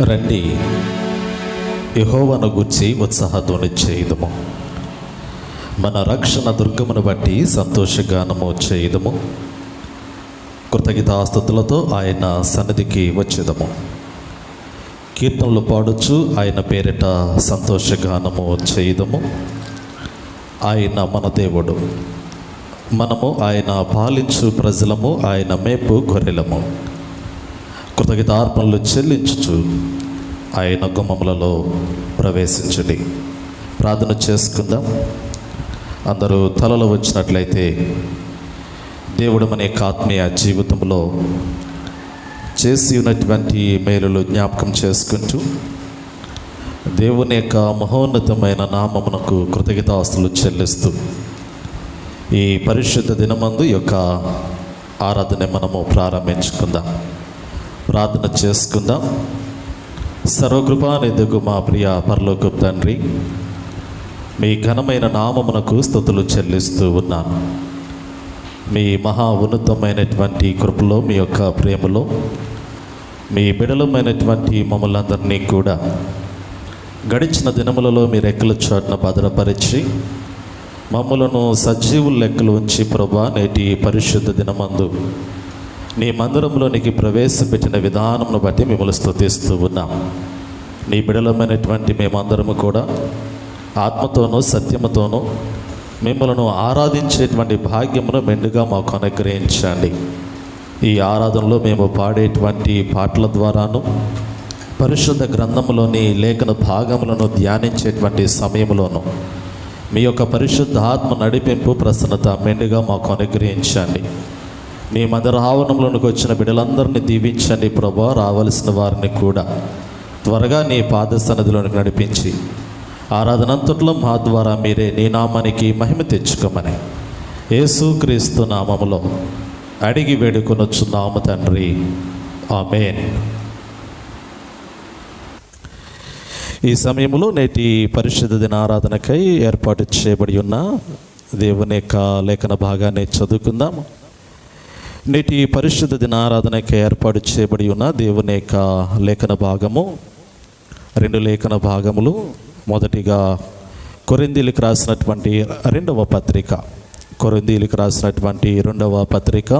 రండి, యెహోవాను గూర్చి ఉత్సాహధ్వని చేయుదము. మన రక్షణ దుర్గమును బట్టి సంతోషగానము చేయుదము. కృతజ్ఞతాస్తుతులతో ఆయన సన్నిధికి వచ్చేదము. కీర్తనలు పాడుచు ఆయన పేరిట సంతోషగానము చేయుదము. ఆయన మన దేవుడు, మనము ఆయన పాలించు ప్రజలము, ఆయన మేపు గొర్రెలము. కృతజ్ఞతార్పణలు చెల్లించుచు ఆయన గుమ్మములలో ప్రవేశించండి. ప్రార్థన చేసుకుందాం. అందరూ తలలో వచ్చినట్లయితే దేవుడు మన యొక్క ఆత్మీయ జీవితంలో చేసి ఉన్నటువంటి మేలులు జ్ఞాపకం చేసుకుంటూ దేవుని యొక్క మహోన్నతమైన నామమునకు కృతజ్ఞతాస్తులు చెల్లిస్తూ ఈ పరిశుద్ధ దినమందు యొక్క ఆరాధన మనము ప్రారంభించుకుందాం. ప్రార్థన చేసుకుందాం. సర్వకృపానిధిగు మా ప్రియ పరలోకపు తండ్రి, మీ ఘనమైన నామమునకు స్తుతులు చెల్లిస్తూ ఉన్నాను. మీ మహా ఉన్నతమైనటువంటి కృపలో, మీ యొక్క ప్రేమలో, మీ బిడలమైనటువంటి మమ్మల్ందరినీ కూడా గడిచిన దినములలో మీ రెక్కల చాటున భద్రపరిచి మమ్మలను సజీవుల లెక్కలు ఉంచి ప్రభా, నేటి పరిశుద్ధ దినమందు నీ మందిరంలోనికి ప్రవేశపెట్టిన విధానమును బట్టి మిమ్మల్ని స్తుతిస్తూ ఉన్నాం. నీ బిడలమైనటువంటి మేమందరము కూడా ఆత్మతోనూ సత్యముతోనూ మిమ్మల్ని ఆరాధించేటువంటి భాగ్యమును మెండుగా మాకు అనుగ్రహించండి. ఈ ఆరాధనలో మేము పాడేటువంటి పాటల ద్వారాను, పరిశుద్ధ గ్రంథములోని లేఖన భాగములను ధ్యానించేటువంటి సమయంలోనూ మీ యొక్క పరిశుద్ధ ఆత్మ నడిపింపు, ప్రసన్నత మెండుగా మాకు అనుగ్రహించండి. మీ మందిర ఆవరణంలోనికి వచ్చిన బిడ్డలందరినీ దీవించండి ప్రభా. రావలసిన వారిని కూడా త్వరగా నీ పాద సన్నిధిలోనికి నడిపించి ఆరాధనంతట్లో మా ద్వారా మీరే నీ నామానికి మహిమ తెచ్చుకోమని యేసుక్రీస్తు నామములో అడిగి వేడుకొనొచ్చున్నాము తండ్రి, ఆమేన్. ఈ సమయంలో నేటి పరిశుద్ధ దిన ఆరాధనకై ఏర్పాటు చేయబడి ఉన్న దేవుని యొక్క లేఖన భాగాన్ని చదువుకుందాం. నేటి పరిశుద్ధ దిన ఆరాధనకై ఏర్పాటు చేయబడి ఉన్న దేవుని యొక్క లేఖన భాగము 2 లేఖన భాగములు. మొదటిగా కొరింథీయులకు రాసినటువంటి 2వ పత్రిక, కొరింథీయులకు రాసినటువంటి 2వ పత్రిక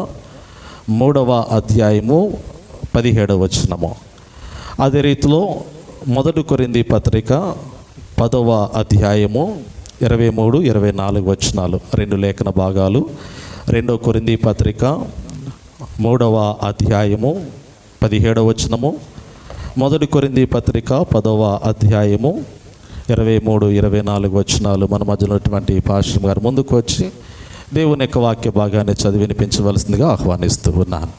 3వ అధ్యాయము 17వ వచనము. అదే రీతిలో 1 కొరింథీ పత్రిక 10వ అధ్యాయము 23, 24 వచనాలు. 2 లేఖన భాగాలు. 2 కొరింథీ పత్రిక 3వ అధ్యాయము 17వ వచనము, 1 కొరింథీ పత్రిక 10వ అధ్యాయము 23, 24 వచనాలు. మన మధ్యలో ఉన్నటువంటి పాస్టర్ గారు ముందుకు వచ్చి దేవుని యొక్క వాక్య భాగాన్ని చదివి వినిపించవలసిందిగా ఆహ్వానిస్తూ ఉన్నాను.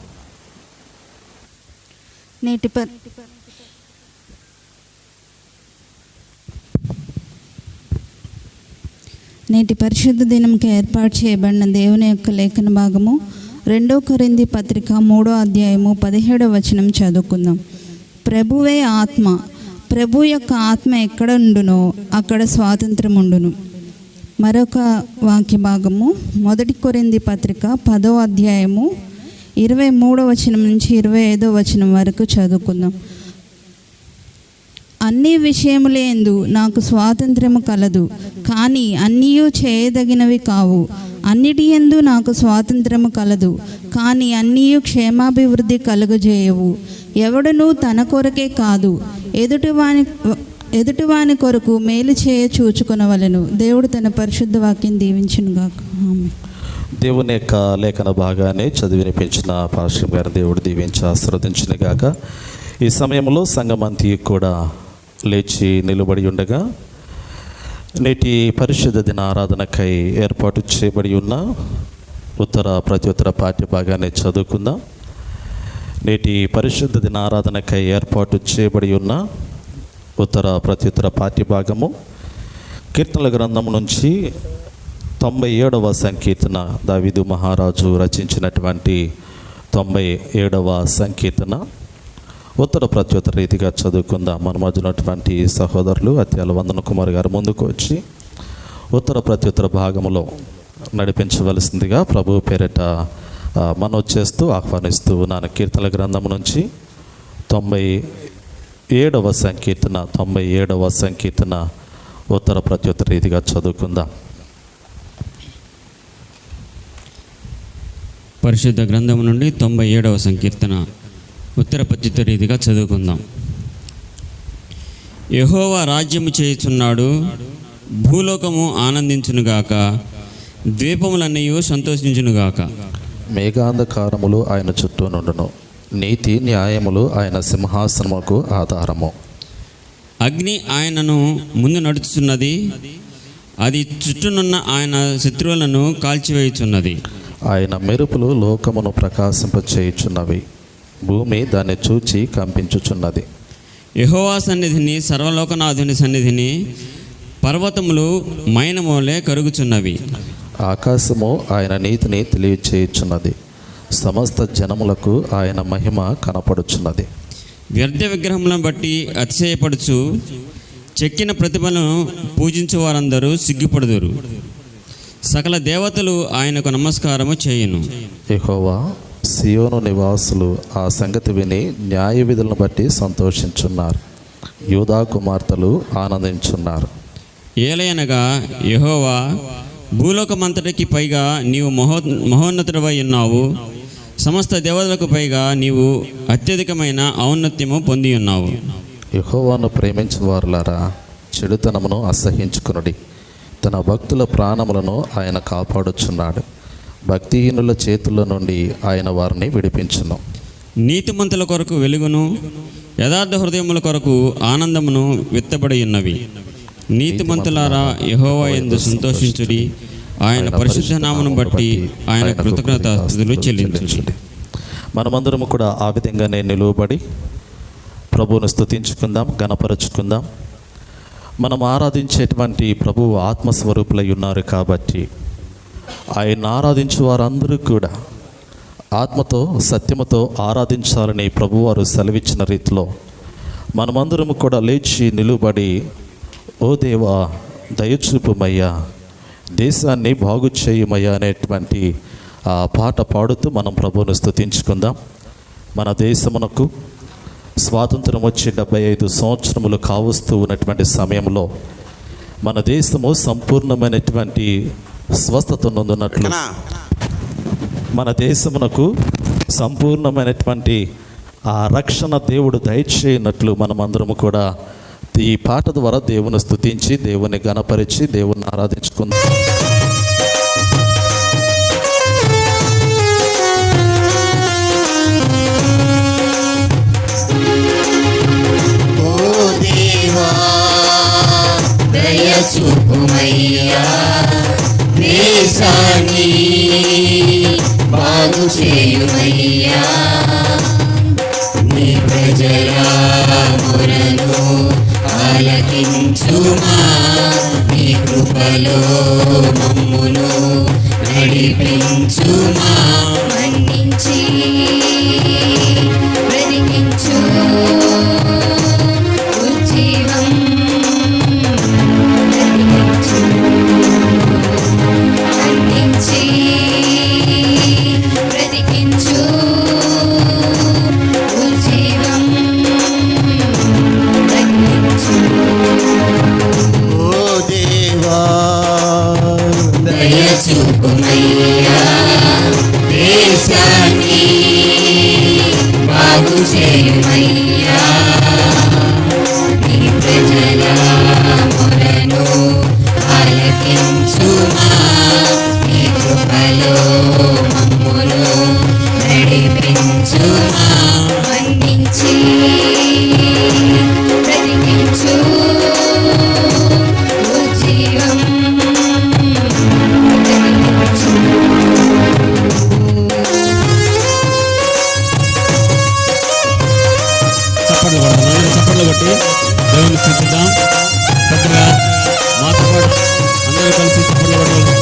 నేటి పరిశుద్ధ దినంకి ఏర్పాటు చేయబడిన దేవుని యొక్క లేఖన భాగము 2 కొరింథీ పత్రిక 3వ అధ్యాయము 17వ వచనం చదువుకుందాం. ప్రభువే ఆత్మ, ప్రభు యొక్క ఆత్మ ఎక్కడ ఉండునో అక్కడ స్వాతంత్రం ఉండును. మరొక వాక్య భాగము 1 కొరింథీ పత్రిక 10వ అధ్యాయము 23వ వచనం నుంచి 25వ వచనం వరకు చదువుకుందాం. అన్ని విషయములందు నాకు స్వాతంత్రము కలదు, కానీ అన్నీయూ చేయదగినవి కావు. అన్నిటి యందు నాకు స్వాతంత్రము కలదు, కానీ అన్నీయూ క్షేమాభివృద్ధి కలుగజేయవు. ఎవడునూ తన కొరకే కాదు, ఎదుటివాని కొరకు మేలు చేయ చూచుకొనవలెను. దేవుడు తన పరిశుద్ధ వాక్యం దీవించునుగాక. ఆమేన్. దేవుని యొక్క లేఖన భాగాన్ని చదివి వినిపించిన పాస్టర్ గారు దేవుడు దీవించి ఆశీర్వదించునుగాక. ఈ సమయంలో సంఘమంతి కూడా లేచి నిలబడి ఉండగా నేటి పరిశుద్ధ దిన ఆరాధనకై ఏర్పాటు చేయబడి ఉన్న ప్రత్యుత్తర పాఠ్య భాగాన్ని చదువుకుందాం. నేటి పరిశుద్ధ దిన ఆరాధనకై ఏర్పాటు చేయబడి ఉన్న ప్రత్యుత్తర పాఠ్య భాగము కీర్తనల గ్రంథం నుంచి 97వ సంకీర్తన, దావీదు మహారాజు రచించినటువంటి 97వ సంకీర్తన ప్రత్యుత్తర రీతిగా చదువుకుందాం. మన మధ్యనటువంటి సహోదరులు అత్యాల వందన కుమార్ గారు ముందుకు వచ్చి ప్రత్యుత్తర భాగంలో నడిపించవలసిందిగా ప్రభు పేరిట మనవి చేస్తూ ఆహ్వానిస్తూ ఉన్నాను. కీర్తనల గ్రంథం నుంచి 97వ సంకీర్తన 97వ సంకీర్తన ఉత్తర ప్రత్యుత్తర రీతిగా చదువుకుందాం. పరిశుద్ధ గ్రంథం నుండి 97వ సంకీర్తన ఉత్తర ప్రత్యుత్తర రీతిగా చదువుకుందాం. యెహోవా రాజ్యము చేయుచున్నాడు, భూలోకము ఆనందించునుగాక, ద్వీపములన్నీ సంతోషించునుగాక. మేఘాంధకారములు ఆయన చుట్టూ నుండును, నీతి న్యాయములు ఆయన సింహాసనముకు ఆధారము. అగ్ని ఆయనను ముందు నడుచుచున్నది, అది చుట్టూనున్న ఆయన శత్రువులను కాల్చివేయుచున్నది. ఆయన మెరుపులు లోకమును ప్రకాశింపచేయుచున్నవి, భూమి దాన్ని చూచి కంపించుచున్నది. యెహోవా సన్నిధిని, సర్వలోకనాథుని సన్నిధిని పర్వతములు మైనమోలే కరుగుచున్నవి. ఆకాశము ఆయన నీతిని తెలియచేయుచున్నది, సమస్త జనములకు ఆయన మహిమ కనపడుచున్నది. వ్యర్థ విగ్రహములను బట్టి అతిశయపడుచు చెక్కిన ప్రతిభలను పూజించు వారందరూ సిగ్గుపడుదురు. సకల దేవతలు ఆయనకు నమస్కారము చేయును. యెహోవా, సియోను నివాసులు ఆ సంగతి విని న్యాయ విధులను బట్టి సంతోషించున్నారు, యూదా కుమార్తెలు ఆనందించున్నారు. ఏలయనగా యెహోవా, భూలోకమంతటికి పైగా నీవు మహోన్నతుడవై ఉన్నావు, సమస్త దేవతలకు పైగా నీవు అత్యధికమైన ఔన్నత్యము పొంది ఉన్నావు. యెహోవాను ప్రేమించిన వారులారా, చెడుతనమును అసహించుకునుడి. తన భక్తుల ప్రాణములను ఆయన కాపాడుచున్నాడు, భక్తిహీనుల చేతుల నుండి ఆయన వారిని విడిపించును. నీతిమంతుల కొరకు వెలుగును, యథార్థ హృదయముల కొరకు ఆనందమును విత్తబడి ఉన్నవి. నీతిమంతులారా, యెహోవా యందు సంతోషించుడి, ఆయన పరిశుద్ధ నామమును బట్టి ఆయన కృతజ్ఞతాస్తుతులు చెల్లించుడి. మనమందరము కూడా ఆ విధంగానే నిలువబడి ప్రభువును స్తుతించుకుందాం, గణపరచుకుందాం. మనం ఆరాధించేటువంటి ప్రభువు ఆత్మస్వరూపులై ఉన్నారు కాబట్టి ఆయన ఆరాధించే వారందరూ కూడా ఆత్మతో సత్యముతో ఆరాధించాలని ప్రభువారు సెలవిచ్చిన రీతిలో మనమందరము కూడా లేచి నిలువబడి, ఓ దేవా దయచూపుమయ్యా, దేశాన్ని బాగు చేయుమయ్యా అనేటువంటి ఆ పాట పాడుతూ మనం ప్రభువును స్తుతించుకుందాం. మన దేశమునకు స్వాతంత్రం వచ్చి 75 సంవత్సరములు కావస్తూ ఉన్నటువంటి సమయంలో మన దేశము సంపూర్ణమైనటువంటి స్వస్థత నొందినట్లు, మన దేశమునకు సంపూర్ణమైనటువంటి ఆ రక్షణ దేవుడు దయచేయనట్లు మనమందరము కూడా ఈ పాట ద్వారా దేవుని స్తుతించి, దేవుని గణపరిచి, దేవుని ఆరాధించుకుందాం. దయచూపుమయ్యా, దేశాన్ని బాగు చేయుమయ్యా, నీ ప్రజల మొరను ఆలకించుమా, నీ కృపలో మమ్మును నడిపించుమా, మన్నించి బ్రతికించు ఉజ్జీవం దయచూపుమయ్యా, దేశాన్ని బాగు చేయుమయ్యా, నీ ప్రజల మొరను ఆలకించుమా, నీ కృపలో మమ్మును నడిపించుమా, మన్నించి బ్రతికించు ఉజ్జీవం చప్పట్లు కొట్టి దేవుని స్తుతిద్దాం. పెద్దగా మాతో పాటు అందరూ కలిసి చప్పట్లు కొట్టాలి.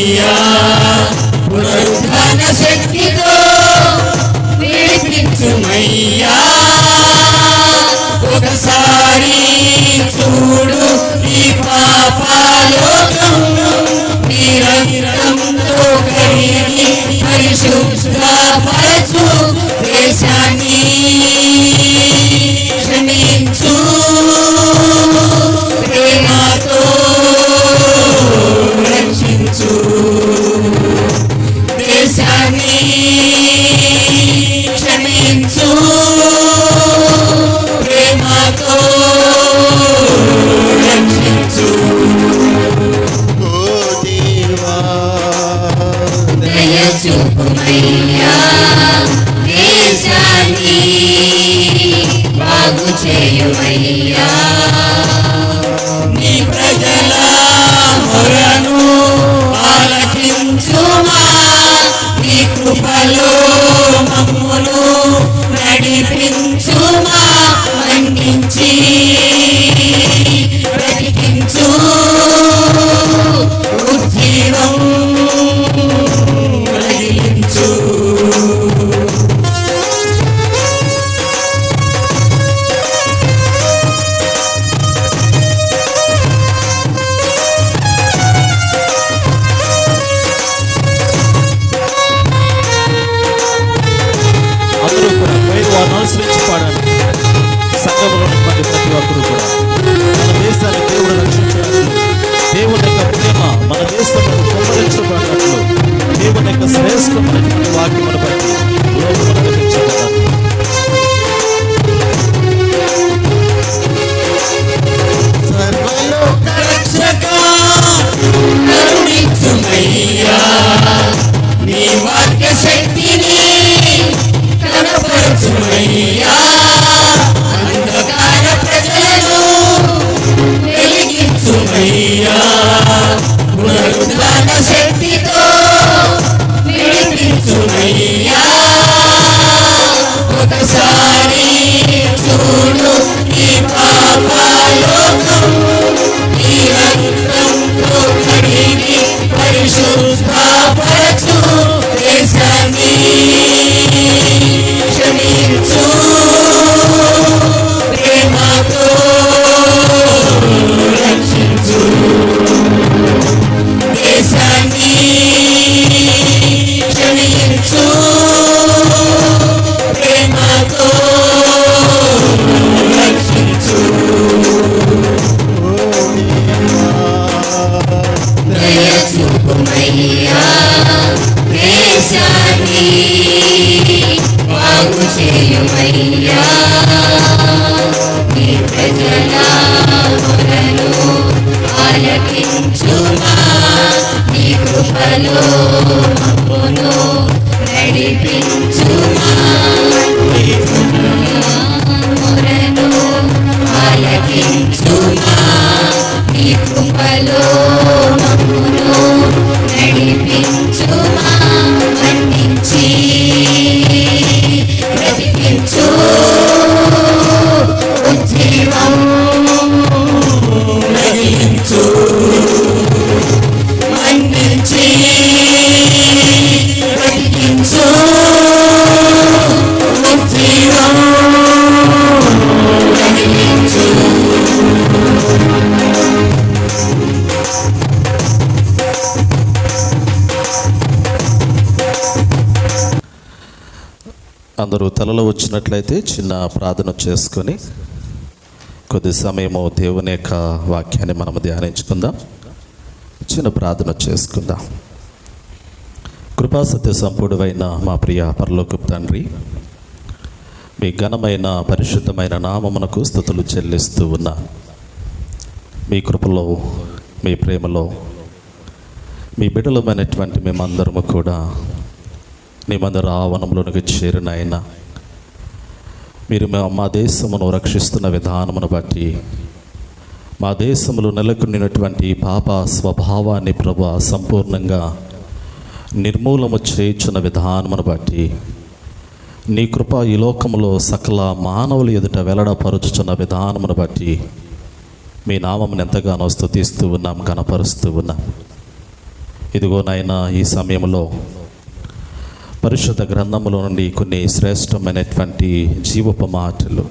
విడిపించుమయ్యా పునరుద్ధాన శక్తితో విడిపించుమయ్యా ఒకసారి చూడు ఈ పాపాలోకం నిరంతరంతో కడిగి పరిశుద్ధపరచు దేశాన్ని క్షమించు ప్రేమతో రక్షించు దేశాన్ని క్షమించు ప్రేమతో రక్షించు దయచూపుమయ్యా దేశాన్ని బాగు చేయుమయ్యా నీ ప్రజల మొరను ఆలకించుమా నీ కృపలో మమ్మును నడిపించుమా మన్నించి బ్రతికించు ఉజ్జీవం కలిగించు అందరూ కూడా పేరు వారిని అనుసరించి పాడండి. సంఘంలో ఉన్నటువంటి ప్రతి ఒక్కరు కూడా మన దేశాన్ని దేవుడు రక్షించినట్లు, దేవుని యొక్క ప్రేమ మన దేశంలో కుమ్మరించబడినట్లు, దేవుని యొక్క శ్రేష్టమైనటువంటి వాక్యమును బట్టి లోకమును రక్షించబడాలి. సర్వలోక రక్షక కరుణించుమయ్యా నీ వాక్య శక్తిని కనపరచుమయ్యా అంధకార ప్రజలను వెలిగించుమయ్యా పునరుద్ధాన శక్తితో విడిపించుమయ్యా ఒకసారి చూడు ఈ పాపాలోకం నిరంతరంతో కడిగి పరిశుద్ధపరచు దేశాన్ని క్షమించు ప్రేమతో రక్షించు దేశాన్ని క్షమించు ప్రేమతో రక్షించు దయచూపుమయ్యా దేశాన్ని బాగు చేయుమయ్యా నీ ప్రజల మొరను ఆలకించుమా నీ కృపలో మమ్మును నడిపించుమా నీ ప్రజల మొరను ఆలకించుమా నీ కృపలో మమ్మును నడిపించుమా మన్నించి బ్రతికించు ఉజ్జీవం రగిలించు మన్నించి బ్రతికించు ఉజ్జీవం రగిలించు అందరూ తలలో వచ్చినట్లయితే చిన్న ప్రార్థన చేసుకొని కొద్ది సమయము దేవుని యొక్క వాక్యాన్ని మనము ధ్యానించుకుందాం. చిన్న ప్రార్థన చేసుకుందాం. కృపా సత్య సంపూర్ణమైన మా ప్రియ పరలోకపు తండ్రి, మీ ఘనమైన పరిశుద్ధమైన నామమునకు స్తుతులు చెల్లిస్తూ ఉన్నా. మీ కృపలో, మీ ప్రేమలో మీ బిడ్డలమైనటువంటి మేమందరము కూడా నీ మందర ఆవనంలోనికి చేరిన ఆయన, మీరు మా దేశమును రక్షిస్తున్న విధానమును బట్టి, మా దేశంలో నెలకొన్నటువంటి పాప స్వభావాన్ని ప్రభు సంపూర్ణంగా నిర్మూలము చేయుచున్న విధానమును బట్టి, నీ కృప ఈ లోకములో సకల మానవులు ఎదుట వెల్లడపరుచుచున్న విధానమును బట్టి మీ నామమును ఎంతగానో స్తుతిస్తూ ఉన్నాం, కనపరుస్తూ ఉన్నాం. ఇదిగో నాయనా, ఈ సమయంలో పరిశుద్ధ గ్రంథములో నుండి కొన్ని శ్రేష్టమైనటువంటి జీవపు మాటలు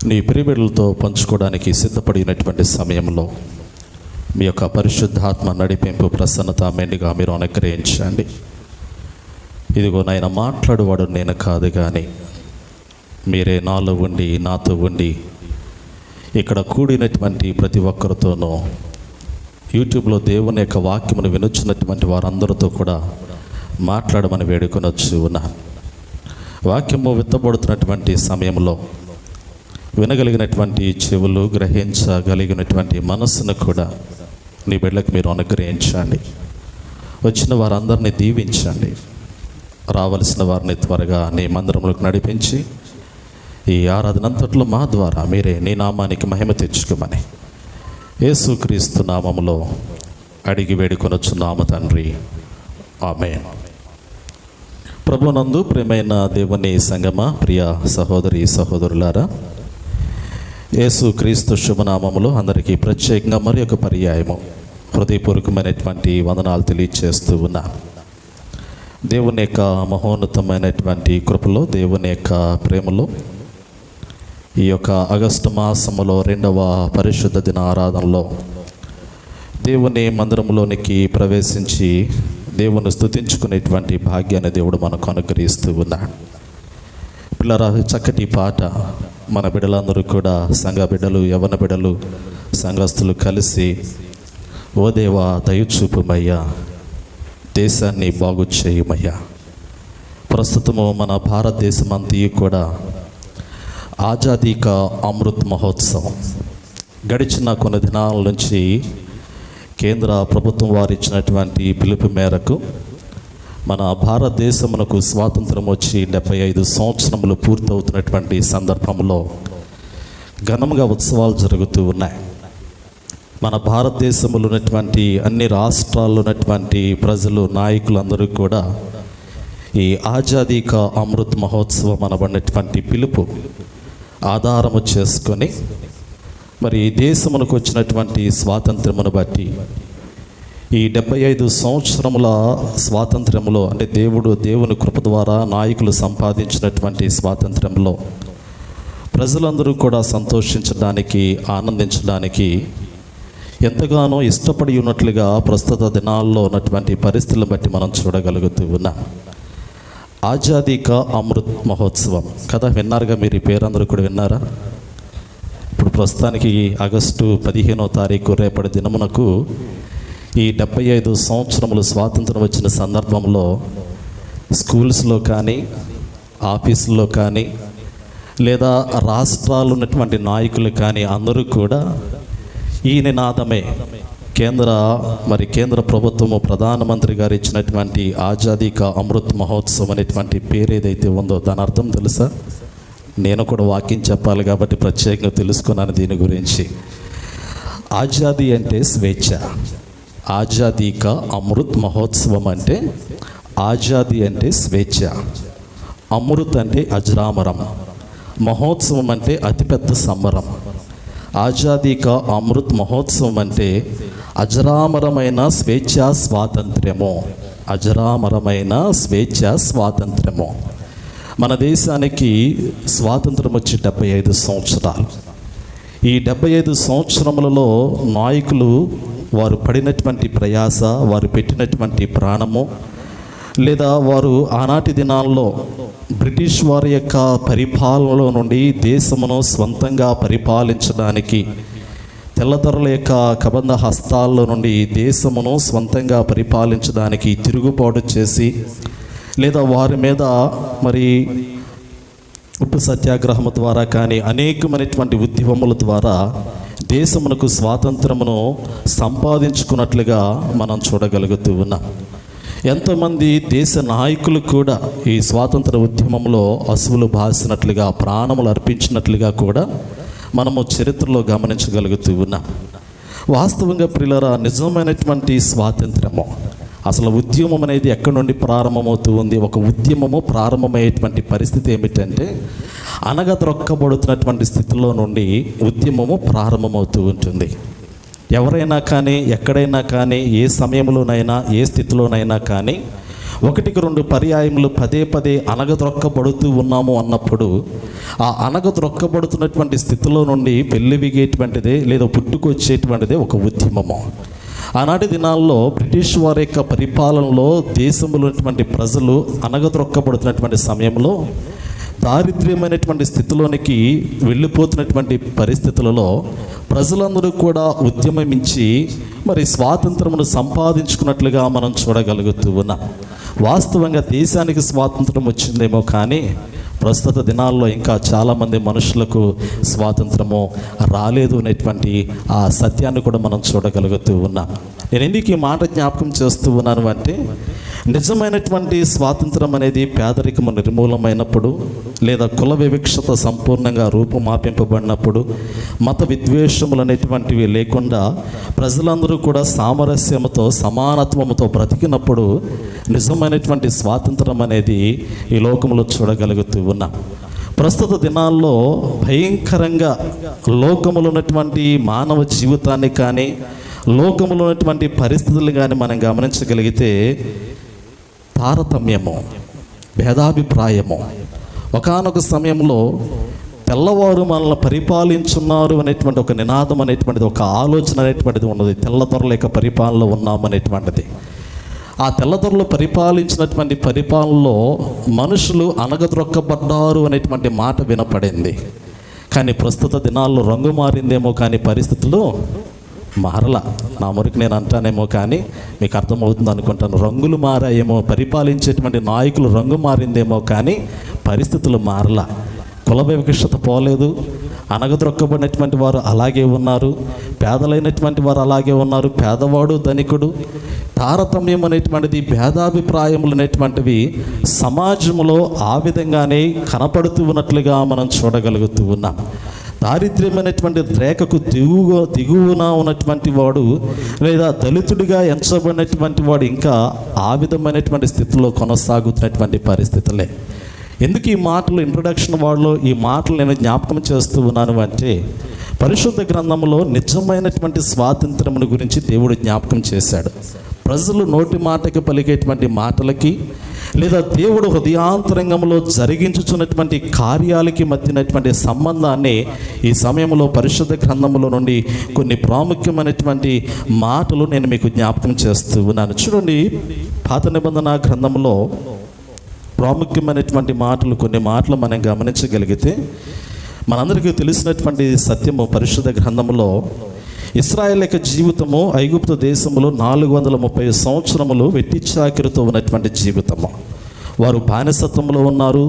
నీ ప్రియబిడ్డలతో పంచుకోవడానికి సిద్ధపడినటువంటి సమయంలో మీ యొక్క పరిశుద్ధాత్మ నడిపింపు, ప్రసన్నత మెండుగా మీరు అనుగ్రహించండి. ఇదిగో నాయన, మాట్లాడువాడు నేను కాదు కానీ మీరే నాలో ఉండి నాతో ఉండి ఇక్కడ కూడినటువంటి ప్రతి ఒక్కరితోనూ యూట్యూబ్లో దేవుని యొక్క వాక్యమును వినుచున్నటువంటి వారందరితో కూడా మాట్లాడమని వేడుకొనొచ్చు ఉన్నాను. వాక్యము విత్తబడుతున్నటువంటి సమయంలో వినగలిగినటువంటి చెవులు, గ్రహించగలిగినటువంటి మనస్సును కూడా నీ బిడ్డలకు మీరు అనుగ్రహించండి. వచ్చిన వారందరినీ దీవించండి. రావలసిన వారిని త్వరగా నీ మందిరంలోకి నడిపించి ఈ ఆరాధనంతట్లో మా ద్వారా మీరే నీ నామానికి మహిమ తెచ్చుకోమని యేసుక్రీస్తు నామములో అడిగి వేడుకొనొచ్చున్నాము తండ్రి, ఆమేన్. ప్రభునందు ప్రియమైన దేవుని సంగమా, ప్రియ సహోదరి సహోదరులారా, యేసుక్రీస్తు శుభనామములో అందరికీ ప్రత్యేకంగా మరి ఒక పర్యాయము హృదయపూర్వకమైనటువంటి వందనాలు తెలియజేస్తూ ఉన్నా. దేవుని యొక్క మహోన్నతమైనటువంటి కృపలో, దేవుని యొక్క ప్రేమలో ఈ యొక్క ఆగస్టు మాసములో 2వ పరిశుద్ధ దిన ఆరాధనలో దేవుని మందిరంలోనికి ప్రవేశించి దేవుని స్తుతించుకునేటువంటి భాగ్యాన్ని దేవుడు మనకు అనుగ్రహిస్తూ ఉన్నాడు. పిల్లరా, చక్కటి పాట మన బిడ్డలందరూ కూడా, సంఘ బిడ్డలు, యవన బిడ్డలు, సంఘస్థులు కలిసి ఓ దేవా దయచూపుమయ్యా, దేశాన్ని బాగు చేయుమయ్యా. ప్రస్తుతము మన భారతదేశం అంతా కూడా ఆజాదీ కా అమృత్ మహోత్సవం గడిచిన కొన్ని దినాల నుంచి కేంద్ర ప్రభుత్వం వారు ఇచ్చినటువంటి పిలుపు మేరకు మన భారతదేశమునకు స్వాతంత్రం వచ్చి 75 సంవత్సరములు పూర్తవుతున్నటువంటి సందర్భంలో ఘనంగా ఉత్సవాలు జరుగుతూ ఉన్నాయి. మన భారతదేశంలో ఉన్నటువంటి అన్ని రాష్ట్రాల్లో ఉన్నటువంటి ప్రజలు, నాయకులందరూ కూడా ఈ ఆజాదీ కా అమృత్ మహోత్సవం అనబడినటువంటి పిలుపు ఆధారము చేసుకొని మరి దేశమునకు వచ్చినటువంటి స్వాతంత్రమును బట్టి ఈ 75 సంవత్సరముల స్వాతంత్రంలో, అంటే దేవుని కృప ద్వారా నాయకులు సంపాదించినటువంటి స్వాతంత్రంలో ప్రజలందరూ కూడా సంతోషించడానికి, ఆనందించడానికి ఎంతగానో ఇష్టపడి ఉన్నట్లుగా ప్రస్తుత దినాల్లో ఉన్నటువంటి పరిస్థితులను బట్టి మనం చూడగలుగుతూ ఉన్నాం. ఆజాదీ కా అమృత్ మహోత్సవం కదా, విన్నారుగా మీరు? ఈ పేరందరూ కూడా విన్నారా? ఇప్పుడు ప్రస్తుతానికి ఆగస్టు 15వ తారీఖు రేపటి దినమునకు ఈ 75 సంవత్సరములు స్వాతంత్రం వచ్చిన సందర్భంలో స్కూల్స్లో కానీ, ఆఫీసుల్లో కానీ, లేదా రాష్ట్రాలు ఉన్నటువంటి నాయకులు కానీ అందరూ కూడా ఈ నినాదమే, కేంద్ర ప్రభుత్వము ప్రధానమంత్రి గారు ఇచ్చినటువంటి ఆజాదీ కా అమృత్ మహోత్సవం అనేటువంటి పేరు ఏదైతే ఉందో దాని అర్థం తెలుసా? నేను కూడా వాక్యం చెప్పాలి కాబట్టి ప్రత్యేకంగా తెలుసుకున్నాను దీని గురించి. ఆజాదీ అంటే స్వేచ్ఛ. ఆజాదీ కా అమృత్ మహోత్సవం అంటే, ఆజాదీ అంటే స్వేచ్ఛ, అమృత్ అంటే అజరామరం, మహోత్సవం అంటే అతిపెద్ద సంబరం. ఆజాదీ కా అమృత్ మహోత్సవం అంటే అజరామరమైన స్వేచ్ఛా స్వాతంత్ర్యము. అజరామరమైన స్వేచ్ఛా స్వాతంత్ర్యము. మన దేశానికి స్వాతంత్రం వచ్చి 75 సంవత్సరాలు. ఈ 75 సంవత్సరములలో నాయకులు వారు పడినటువంటి ప్రయాస, వారు పెట్టినటువంటి ప్రాణము, లేదా వారు ఆనాటి దినాల్లో బ్రిటిష్ వారి యొక్క పరిపాలనలో నుండి దేశమును స్వంతంగా పరిపాలించడానికి, తెల్లదొరల యొక్క కబంధ హస్తాల్లో నుండి దేశమును స్వంతంగా పరిపాలించడానికి తిరుగుబాటు చేసి, లేదా వారి మీద మరి ఉప్పు సత్యాగ్రహము ద్వారా కానీ అనేకమైనటువంటి ఉద్యమముల ద్వారా దేశమునకు స్వాతంత్రమును సంపాదించుకున్నట్లుగా మనం చూడగలుగుతూ ఉన్నాం. ఎంతోమంది దేశ నాయకులు కూడా ఈ స్వాతంత్ర ఉద్యమంలో అసువులు బాసినట్లుగా, ప్రాణములు అర్పించినట్లుగా కూడా మనము చరిత్రలో గమనించగలుగుతూ ఉన్నాం. వాస్తవంగా ప్రియులారా, నిజమైనటువంటి స్వాతంత్రము, అసలు ఉద్యమం అనేది ఎక్కడి నుండి ప్రారంభమవుతూ ఉంది? ఒక ఉద్యమము ప్రారంభమయ్యేటువంటి పరిస్థితి ఏమిటంటే, అనగదొక్కబడుతున్నటువంటి స్థితిలో నుండి ఉద్యమము ప్రారంభమవుతూ ఉంటుంది. ఎవరైనా కానీ, ఎక్కడైనా కానీ, ఏ సమయంలోనైనా, ఏ స్థితిలోనైనా కానీ ఒకటికి రెండు పర్యాయములు పదే పదే అనగదొక్కబడుతూ ఉన్నాము అన్నప్పుడు ఆ అనగదొక్కబడుతున్నటువంటి స్థితిలో నుండి పెళ్ళివిగేటువంటిదే లేదా పుట్టుకొచ్చేటువంటిదే ఒక ఉద్యమము. ఆనాటి దినాల్లో బ్రిటిష్ వారి యొక్క పరిపాలనలో దేశంలో ఉన్నటువంటి ప్రజలు అనగదొక్కబడుతున్నటువంటి సమయంలో దారిద్ర్యమైనటువంటి స్థితిలోనికి వెళ్ళిపోతున్నటువంటి పరిస్థితులలో ప్రజలందరూ కూడా ఉద్యమించి మరి స్వాతంత్రమును సంపాదించుకున్నట్లుగా మనం చూడగలుగుతూ ఉన్నాం. వాస్తవంగా దేశానికి స్వాతంత్రం వచ్చిందేమో కానీ ప్రస్తుత దినాల్లో ఇంకా చాలామంది మనుషులకు స్వాతంత్రము రాలేదు అనేటువంటి ఆ సత్యాన్ని కూడా మనం చూడగలుగుతూ ఉన్నాం. నేను ఎందుకు ఈ మాట జ్ఞాపకం చేస్తూ ఉన్నాను అంటే, నిజమైనటువంటి స్వాతంత్రం అనేది పేదరికము నిర్మూలమైనప్పుడు, లేదా కుల వివక్షత సంపూర్ణంగా రూపుమాపింపబడినప్పుడు, మత విద్వేషములు అనేటువంటివి లేకుండా ప్రజలందరూ కూడా సామరస్యంతో సమానత్వంతో బ్రతికినప్పుడు నిజమైనటువంటి స్వాతంత్రం అనేది ఈ లోకంలో చూడగలుగుతూ ఉన్నాం. ప్రస్తుత దినాల్లో భయంకరంగా లోకములో ఉన్నటువంటి మానవ జీవితాన్ని కానీ, లోకములో ఉన్నటువంటి పరిస్థితులు కానీ మనం గమనించగలిగితే తారతమ్యము, భేదాభిప్రాయము. ఒకానొక సమయంలో తెల్లవారు మనల్ని పరిపాలించున్నారు అనేటువంటి ఒక నినాదం అనేటువంటిది, ఒక ఆలోచన అనేటువంటిది ఉన్నది. తెల్లదొరల యొక్క పరిపాలనలో ఉన్నామనేటువంటిది. ఆ తెల్లదొరలు పరిపాలించినటువంటి పరిపాలనలో మనుషులు అనగదొక్కబడ్డారు అనేటువంటి మాట వినపడింది. కానీ ప్రస్తుత దినాల్లో రంగు మారిందేమో కానీ పరిస్థితులు మారలా. నా మురికి నేను అంటానేమో కానీ మీకు అర్థమవుతుంది అనుకుంటాను. రంగులు మారాయేమో, పరిపాలించేటువంటి నాయకులు రంగు మారిందేమో కానీ పరిస్థితులు మారలా. కుల వివక్షత పోలేదు. అనగదొక్కబడినటువంటి వారు అలాగే ఉన్నారు, పేదలైనటువంటి వారు అలాగే ఉన్నారు, పేదవాడు ధనికుడు. తారతమ్యం అనేటువంటిది, భేదాభిప్రాయములు అనేటువంటివి సమాజంలో ఆ విధంగానే కనపడుతూ ఉన్నట్లుగా మనం చూడగలుగుతూ ఉన్నాం. దారిద్ర్యమైనటువంటి రేఖకు దిగువన ఉన్నటువంటి వాడు, లేదా దళితుడిగా ఎంచబడినటువంటి వాడు ఇంకా ఆ విధమైనటువంటి స్థితిలో కొనసాగుతున్నటువంటి పరిస్థితులే. ఎందుకు ఈ మాటలు ఇంట్రొడక్షన్ వార్డులో ఈ మాటలు నేను జ్ఞాపకం చేస్తూ ఉన్నాను అంటే, పరిశుద్ధ గ్రంథంలో నిజమైనటువంటి స్వాతంత్రమును గురించి దేవుడు జ్ఞాపకం చేశాడు. ప్రజలు నోటి మాటకి పలికేటువంటి మాటలకి, లేదా దేవుడు హృదయాంతరంగంలో జరిగించుచున్నటువంటి కార్యాలకి మధ్యనటువంటి సంబంధాన్ని ఈ సమయంలో పరిశుద్ధ గ్రంథంలో నుండి కొన్ని ప్రాముఖ్యమైనటువంటి మాటలు నేను మీకు జ్ఞాపకం చేస్తూ ఉన్నాను. చూడండి, పాత నిబంధన గ్రంథంలో ప్రాముఖ్యమైనటువంటి మాటలు, కొన్ని మాటలు మనం గమనించగలిగితే మనందరికీ తెలిసినటువంటి సత్యము, పరిశుద్ధ గ్రంథంలో ఇశ్రాయేల్ యొక్క జీవితము ఐగుప్తు దేశంలో 430 సంవత్సరములు వెట్టి చాకిరితో ఉన్నటువంటి జీవితము. వారు బానిసత్వంలో ఉన్నారు.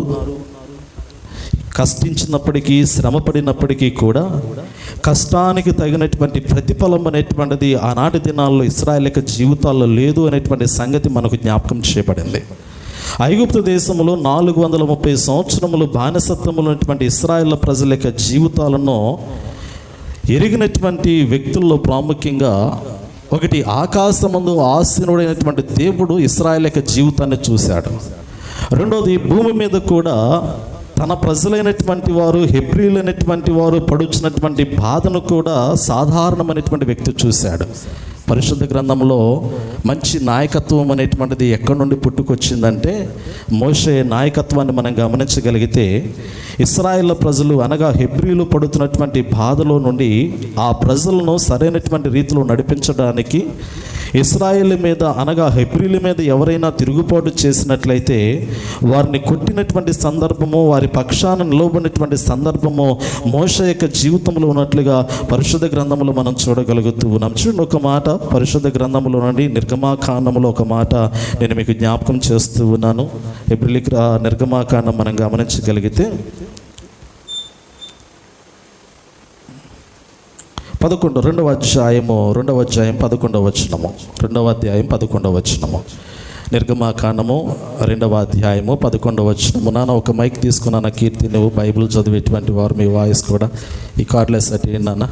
కష్టించినప్పటికీ, శ్రమపడినప్పటికీ కూడా కష్టానికి తగినటువంటి ప్రతిఫలం అనేటువంటిది ఆనాటి దినాల్లో ఇశ్రాయేల్ యొక్క జీవితాల్లో లేదు అనేటువంటి సంగతి మనకు జ్ఞాపకం చేయబడింది. ఐగుప్తు దేశంలో 430 సంవత్సరములు బానిసత్వంలో ఉన్నటువంటి ఇశ్రాయేల్ ప్రజల యొక్క జీవితాలను ఎరిగినటువంటి వ్యక్తుల్లో ప్రాముఖ్యంగా ఒకటి, ఆకాశమందు ఆసీనుడైనటువంటి దేవుడు ఇశ్రాయేల్ యొక్క జీవితాన్ని చూశాడు. రెండోది, భూమి మీద కూడా తన ప్రజలైనటువంటి వారు, హెబ్రీలైనటువంటి వారు పడుచున్నటువంటి బాధను కూడా సాధారణమైనటువంటి వ్యక్తి చూశాడు. పరిశుద్ధ గ్రంథంలో మంచి నాయకత్వం అనేటువంటిది ఎక్కడి నుండి పుట్టుకొచ్చిందంటే, మోషే నాయకత్వాన్ని మనం గమనించగలిగితే ఇశ్రాయేల్ ప్రజలు అనగా హెబ్రీలు పడుతున్నటువంటి బాధలో నుండి ఆ ప్రజలను సరైనటువంటి రీతిలో నడిపించడానికి, ఇశ్రాయేల్ మీద అనగా హెబ్రీల మీద ఎవరైనా తిరుగుబాటు చేసినట్లయితే వారిని కొట్టినటువంటి సందర్భము, వారి పక్షాన నిలవబడినటువంటి సందర్భము మోషే యొక్క జీవితంలో ఉన్నట్లుగా పరిశుద్ధ గ్రంథంలో మనం చూడగలుగుతూ ఉన్నాం. చూడండి, ఒక మాట పరిశుద్ధ గ్రంథంలో నుండి నిర్గమాకాండంలో ఒక మాట నేను మీకు జ్ఞాపకం చేస్తూ ఉన్నాను. హెబ్రీలకు నిర్గమాకాండం మనం గమనించగలిగితే 2వ అధ్యాయం 11వ వచనము. 2వ అధ్యాయం 11వ వచనము. నిర్గమాకాండము 2వ అధ్యాయము 11వ వచనము. నాన్న ఒక మైక్ తీసుకున్నాను. కీర్తి, నువ్వు బైబిల్ చదివేటువంటి వారు, మీ వాయిస్ కూడా ఈ కార్డ్లెస్ అట్టి నాన్న.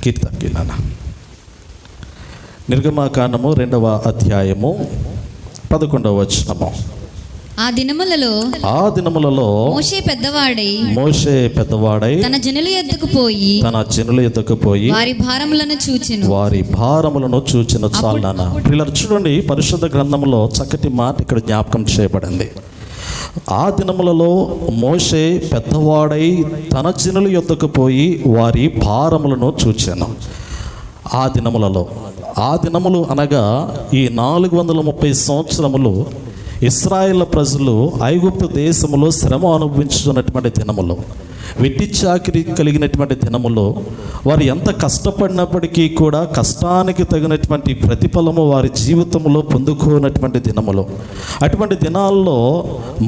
కీర్తి నాన్న. నిర్గమాకాండము 2వ అధ్యాయము 11వ వచనము. ఆ దినములలో మోషే పెద్దవాడై తన జనుల యొద్దకు పోయి వారి భారములను చూచిన చాలు నాన్న. పిల్లలు చూడండి, పరిశుద్ధ గ్రంథంలో చక్కటి మాట ఇక్కడ జ్ఞాపకం చేయబడింది. ఆ దినములలో మోషే పెద్దవాడై తన జనుల యొద్దకు పోయి వారి భారములను చూచెను. ఆ దినములు అనగా ఈ 430 సంవత్సరములు ఇశ్రాయేలు ప్రజలు ఐగుప్తు దేశములో శ్రమ అనుభవించుతున్నటువంటి దినములు, వెట్టి చాకిరీ కలిగినటువంటి దినములో వారు ఎంత కష్టపడినప్పటికీ కూడా కష్టానికి తగినటువంటి ప్రతిఫలము వారి జీవితంలో పొందుకోనటువంటి దినములు. అటువంటి దినాల్లో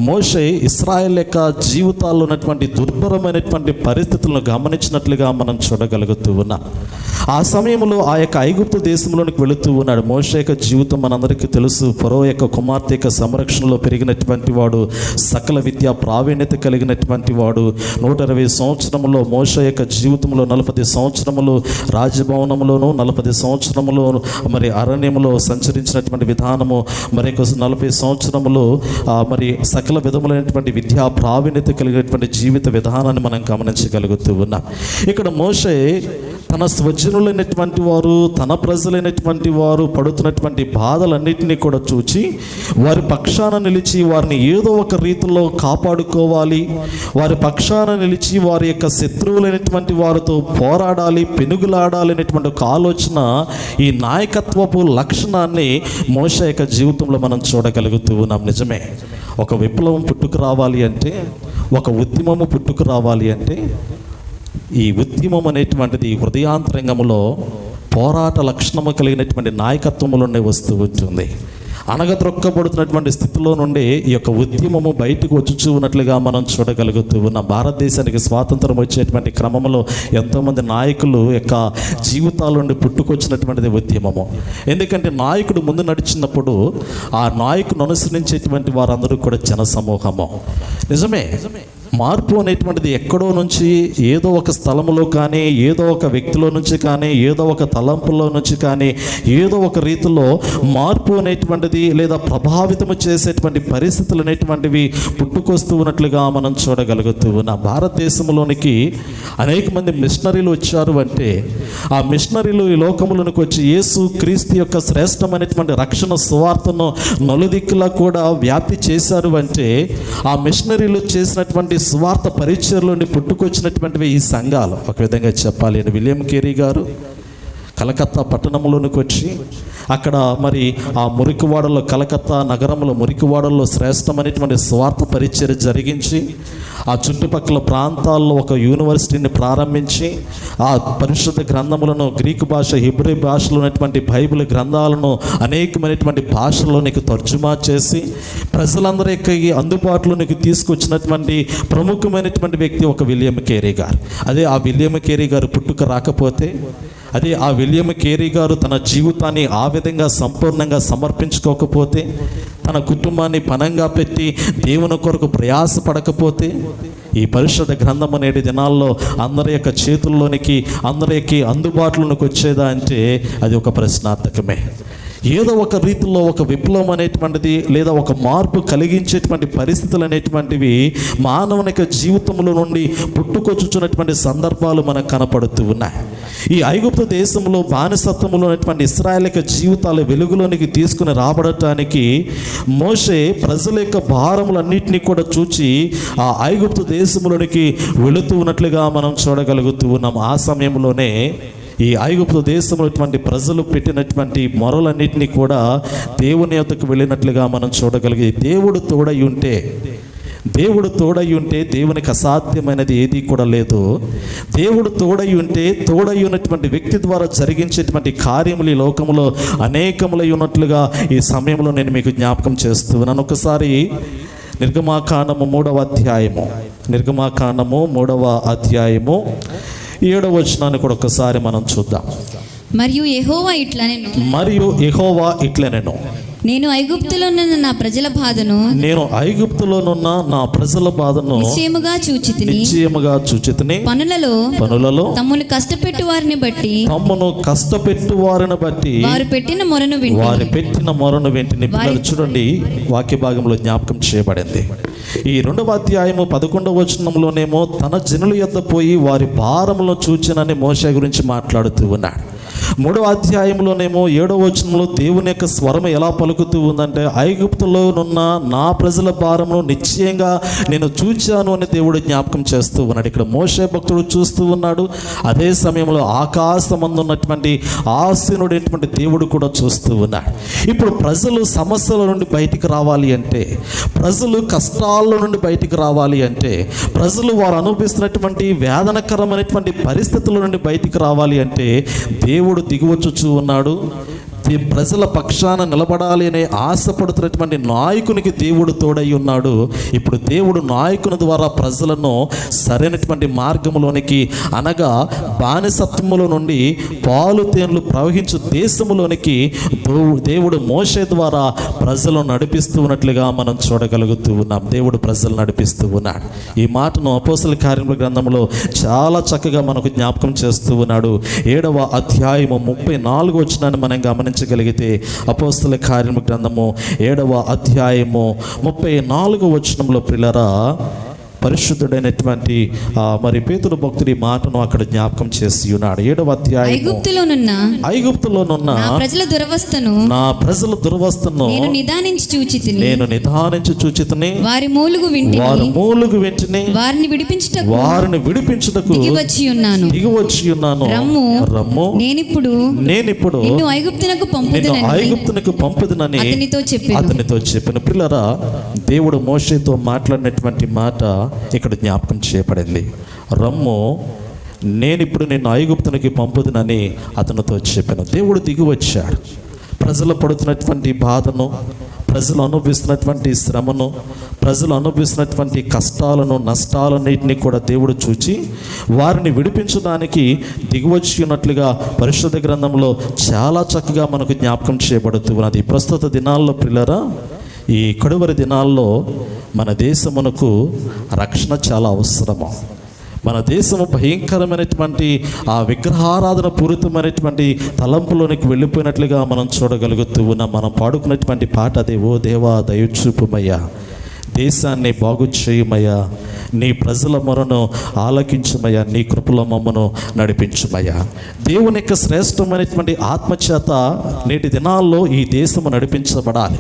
మోషే ఇశ్రాయేల్ యొక్క జీవితాల్లో ఉన్నటువంటి దుర్భరమైనటువంటి పరిస్థితులను గమనించినట్లుగా మనం చూడగలుగుతూ ఉన్నాం. ఆ సమయంలో ఆ యొక్క ఐగుప్తు దేశంలోనికి వెళుతూ ఉన్నాడు. మోషే యొక్క జీవితం మనందరికీ తెలుసు. ఫరో యొక్క కుమార్తె యొక్క సంరక్షణలో పెరిగినటువంటి వాడు, సకల విద్యా ప్రావీణ్యత కలిగినటువంటి వాడు. 120 సంవత్సరములో మోషే యొక్క జీవితంలో 40 సంవత్సరములు రాజభవనంలోను, 40 సంవత్సరములు మరి అరణ్యములో సంచరించినటువంటి విధానము, మరి 40 సంవత్సరములు మరి సకల విధములైనటువంటి విద్యా ప్రావీణ్యత కలిగినటువంటి జీవిత విధానాన్ని మనం గమనించగలుగుతూ ఉన్నాం. ఇక్కడ మోషే తన స్వజనులైనటువంటి వారు, తన ప్రజలైనటువంటి వారు పడుతున్నటువంటి బాధలన్నింటినీ కూడా చూచి వారి పక్షాన నిలిచి వారిని ఏదో ఒక రీతిలో కాపాడుకోవాలి, వారి పక్షాన నిలిచి వారి యొక్క శత్రువులైనటువంటి వారితో పోరాడాలి, పెనుగులాడాలి అనేటువంటి ఒక ఆలోచన, ఈ నాయకత్వపు లక్షణాన్ని మోషే యొక్క జీవితంలో మనం చూడగలుగుతూ ఉన్నాం. నిజమే, ఒక విప్లవం పుట్టుకు రావాలి అంటే, ఒక ఉద్యమము పుట్టుకు రావాలి అంటే, ఈ ఉద్యమం అనేటువంటిది హృదయాంతరంగంలో పోరాట లక్షణము కలిగినటువంటి నాయకత్వంలోనే వస్తూ ఉంటుంది. అనగద్రొక్కబడుతున్నటువంటి స్థితిలో నుండి ఈ యొక్క ఉద్యమము బయటకు వచ్చి ఉన్నట్లుగా మనం చూడగలుగుతూ ఉన్నాం. భారతదేశానికి స్వాతంత్రం వచ్చేటువంటి క్రమంలో ఎంతోమంది నాయకులు యొక్క జీవితాల నుండి పుట్టుకొచ్చినటువంటిది ఉద్యమము. ఎందుకంటే నాయకుడు ముందు నడిచినప్పుడు ఆ నాయకుని అనుసరించేటువంటి వారందరూ కూడా జనసమూహము. నిజమే, మార్పు అనేటువంటిది ఎక్కడో నుంచి ఏదో ఒక స్థలంలో కానీ, ఏదో ఒక వ్యక్తిలో నుంచి కానీ, ఏదో ఒక తలంపులో నుంచి కానీ, ఏదో ఒక రీతిలో మార్పు అనేటువంటిది లేదా ప్రభావితము చేసేటువంటి పరిస్థితులు అనేటువంటివి పుట్టుకొస్తూ ఉన్నట్లుగా మనం చూడగలుగుతూ ఉన్నాం. భారతదేశంలోనికి అనేక మంది మిషనరీలు వచ్చారు అంటే, ఆ మిషనరీలు ఈ లోకములోనికి వచ్చి యేసు క్రీస్తు యొక్క శ్రేష్టమైనటువంటి రక్షణ సువార్తను నలుదిక్కులా కూడా వ్యాప్తి చేశారు అంటే, ఆ మిషనరీలు చేసినటువంటి స్వార్థ పరిచయలోని పుట్టుకొచ్చినటువంటివి ఈ సంఘాలు. ఒక విధంగా చెప్పాలి, విలియం కేరీ గారు కలకత్తా పట్టణంలోనికి వచ్చి అక్కడ మరి ఆ మురికివాడలో, కలకత్తా నగరంలో మురికివాడల్లో శ్రేష్టమైనటువంటి స్వార్థ పరిచర్య జరిగించి ఆ చుట్టుపక్కల ప్రాంతాల్లో ఒక యూనివర్సిటీని ప్రారంభించి ఆ పరిశుద్ధ గ్రంథములను గ్రీకు భాష, హిబ్రీ భాషలో ఉన్నటువంటి బైబిల్ గ్రంథాలను అనేకమైనటువంటి భాషల్లోనికి తర్జుమా చేసి ప్రజలందరికీ అందుబాటులోనికి తీసుకొచ్చినటువంటి ప్రముఖమైనటువంటి వ్యక్తి ఒక విలియం కేరీ గారు. అదే ఆ విలియం కేరీ గారు పుట్టుక రాకపోతే, అదే ఆ విలియం కేరీ గారు తన జీవితాన్ని ఆ విధంగా సంపూర్ణంగా సమర్పించుకోకపోతే, తన కుటుంబాన్ని పణంగా పెట్టి దేవుని కొరకు ప్రయాసపడకపోతే, ఈ పరిశుద్ధ గ్రంథం అనేటి దినాల్లో అందరి యొక్క చేతుల్లోనికి, అందరికి అందుబాటులోనికి వచ్చేదా అంటే అది ఒక ప్రశ్నార్థకమే. ఏదో ఒక రీతిలో ఒక విప్లవం అనేటువంటిది లేదా ఒక మార్పు కలిగించేటువంటి పరిస్థితులు అనేటువంటివి మానవునిక జీవితంలో నుండి పుట్టుకొచ్చుచున్నటువంటి సందర్భాలు మనకు కనపడుతూ ఉన్నాయి. ఈ ఐగుప్తు దేశంలో బానిసత్వంలో ఉన్నటువంటి ఇశ్రాయేల్ యొక్క జీవితాల వెలుగులోనికి తీసుకుని రాబడటానికి మోషే ప్రజల యొక్క భారములన్నింటినీ కూడా చూచి ఆ ఐగుప్తు దేశంలోనికి వెళుతూ ఉన్నట్లుగా మనం చూడగలుగుతూ ఉన్నాం. ఆ సమయంలోనే ఈ ఐగుప్తు దేశంలో ప్రజలు పెట్టినటువంటి మొరలన్నింటినీ కూడా దేవుని యొద్దకు వెళ్ళినట్లుగా మనం చూడగలిగి, దేవుడు తోడై ఉంటే దేవునికి అసాధ్యమైనది ఏది కూడా లేదు. దేవుడు తోడై ఉన్నటువంటి వ్యక్తి ద్వారా జరిగించేటువంటి కార్యములు ఈ లోకంలో అనేకములై ఉన్నట్లుగా ఈ సమయంలో నేను మీకు జ్ఞాపకం చేస్తూ ఉన్నాను. ఒకసారి నిర్గమాకాండము 3వ అధ్యాయము 7వ వచనాన్ని కూడా ఒకసారి మనం చూద్దాం. మరియు యెహోవా ఇట్లనెను, నేను ఐగుప్తులోనున్న నా ప్రజల బాధను నేను ఐగుప్తులోనున్న నా ప్రజల బాధను నిశ్చయముగా చూచితిని. పనులలో తమ్మును కష్టపెట్టు వారిని బట్టి వారు పెట్టిన మొరను వింటిని. పిల్లలు చూడండి, వాక్య భాగంలో జ్ఞాపకం చేయబడింది. ఈ 2వ అధ్యాయము 11వ వచనంలోనేమో తన జనుల యొద్ద పోయి వారి భారములను చూచినని మోషే గురించి మాట్లాడుతూ ఉన్నాడు. 3వ అధ్యాయంలోనేమో 7వ వచనంలో దేవుని యొక్క స్వరం ఎలా పలుకుతూ ఉందంటే, ఐగుప్తులోనున్న నా ప్రజల భారమును నిశ్చయంగా నేను చూచాను అని దేవుడు జ్ఞాపకం చేస్తూ ఉన్నాడు. ఇక్కడ మోషే భక్తుడు చూస్తూ ఉన్నాడు. అదే సమయంలో ఆకాశమందు ఉన్నటువంటి ఆసీనుడైనటువంటి దేవుడు కూడా చూస్తూ ఉన్నాడు. ఇప్పుడు ప్రజలు సమస్యల నుండి బయటికి రావాలి అంటే, ప్రజలు కష్టాల నుండి బయటికి రావాలి అంటే, ప్రజలు వారు అనుభవిస్తున్నటువంటి వేదనకరమైనటువంటి పరిస్థితుల నుండి బయటికి రావాలి అంటే దేవుడు దిగివచ్చుచూ ఉన్నాడు. ప్రజల పక్షాన నిలబడాలి అనే ఆశపడుతున్నటువంటి నాయకునికి దేవుడు తోడై ఉన్నాడు. ఇప్పుడు దేవుడు నాయకుని ద్వారా ప్రజలను సరైనటువంటి మార్గంలోనికి, అనగా బానిసత్వములో నుండి పాలు తేనెలు ప్రవహించు దేశములోనికి దేవుడు మోషే ద్వారా ప్రజలను నడిపిస్తూ ఉన్నట్లుగా మనం చూడగలుగుతూ ఉన్నాం. దేవుడు ప్రజలు నడిపిస్తూ ఉన్నాడు. ఈ మాటను అపోస్తల కార్యముల గ్రంథంలో చాలా చక్కగా మనకు జ్ఞాపకం చేస్తూ ఉన్నాడు. 7వ అధ్యాయము 34వ వచనాన్ని మనం గమనించగలిగితే, అపోస్తల కార్యముల గ్రంథము 7వ అధ్యాయము 34వ వచనంలో ప్రియులారా, పరిశుద్ధుడైనటువంటి మరి పేతురు భక్తుడి మాటను అక్కడ జ్ఞాపకం చేసి ఉన్నాడు. 7వ అధ్యాయం, ఐగుప్తులోనున్న నా ప్రజల దురవస్థను నేను నిదానించి చూచితిని. వారి మూలుగు వింటిని వారిని విడిపించుటకు దిగి వచ్చి ఉన్నాను. రమ్ము నేనిప్పుడు నిన్ను ఐగుప్తునకు పంపుదునని అతనితో చెప్పిన. పిల్లరా, దేవుడు మోషేతో మాట్లాడినటువంటి మాట ఇక్కడ జ్ఞాపకం చేయబడింది. రమ్ము నేనిప్పుడు నిన్ను ఐగుప్తునికి పంపుదునని అతనితో చెప్పాను. దేవుడు దిగి వచ్చాడు. ప్రజలు పడుతున్నటువంటి బాధను, ప్రజలు అనుభవిస్తున్నటువంటి శ్రమను, ప్రజలు అనుభవిస్తున్నటువంటి కష్టాలను, నష్టాలన్నింటినీ కూడా దేవుడు చూచి వారిని విడిపించడానికి దిగివచ్చి ఉన్నట్లుగా పరిశుద్ధ గ్రంథంలో చాలా చక్కగా మనకు జ్ఞాపకం చేయబడుతూ ఉన్నది. ప్రస్తుత దినాల్లో పిల్లరా, ఈ కడువరి దినాల్లో మన దేశమునకు రక్షణ చాలా అవసరము. మన దేశము భయంకరమైనటువంటి ఆ విగ్రహారాధన పూరితమైనటువంటి తలంపులోనికి వెళ్ళిపోయినట్లుగా మనం చూడగలుగుతూ ఉన్నాం. మనం పాడుకున్నటువంటి పాట అదే, ఓ దేవా దయచూపుమయ్యా, దేశాన్ని బాగు చేయుమయ్యా, నీ ప్రజల మొరను ఆలకించుమయ్యా, నీ కృపలో మమ్మను నడిపించుమయ్యా. దేవుని యొక్క శ్రేష్టమైనటువంటి ఆత్మచేత నేటి దినాల్లో ఈ దేశము నడిపించబడాలి.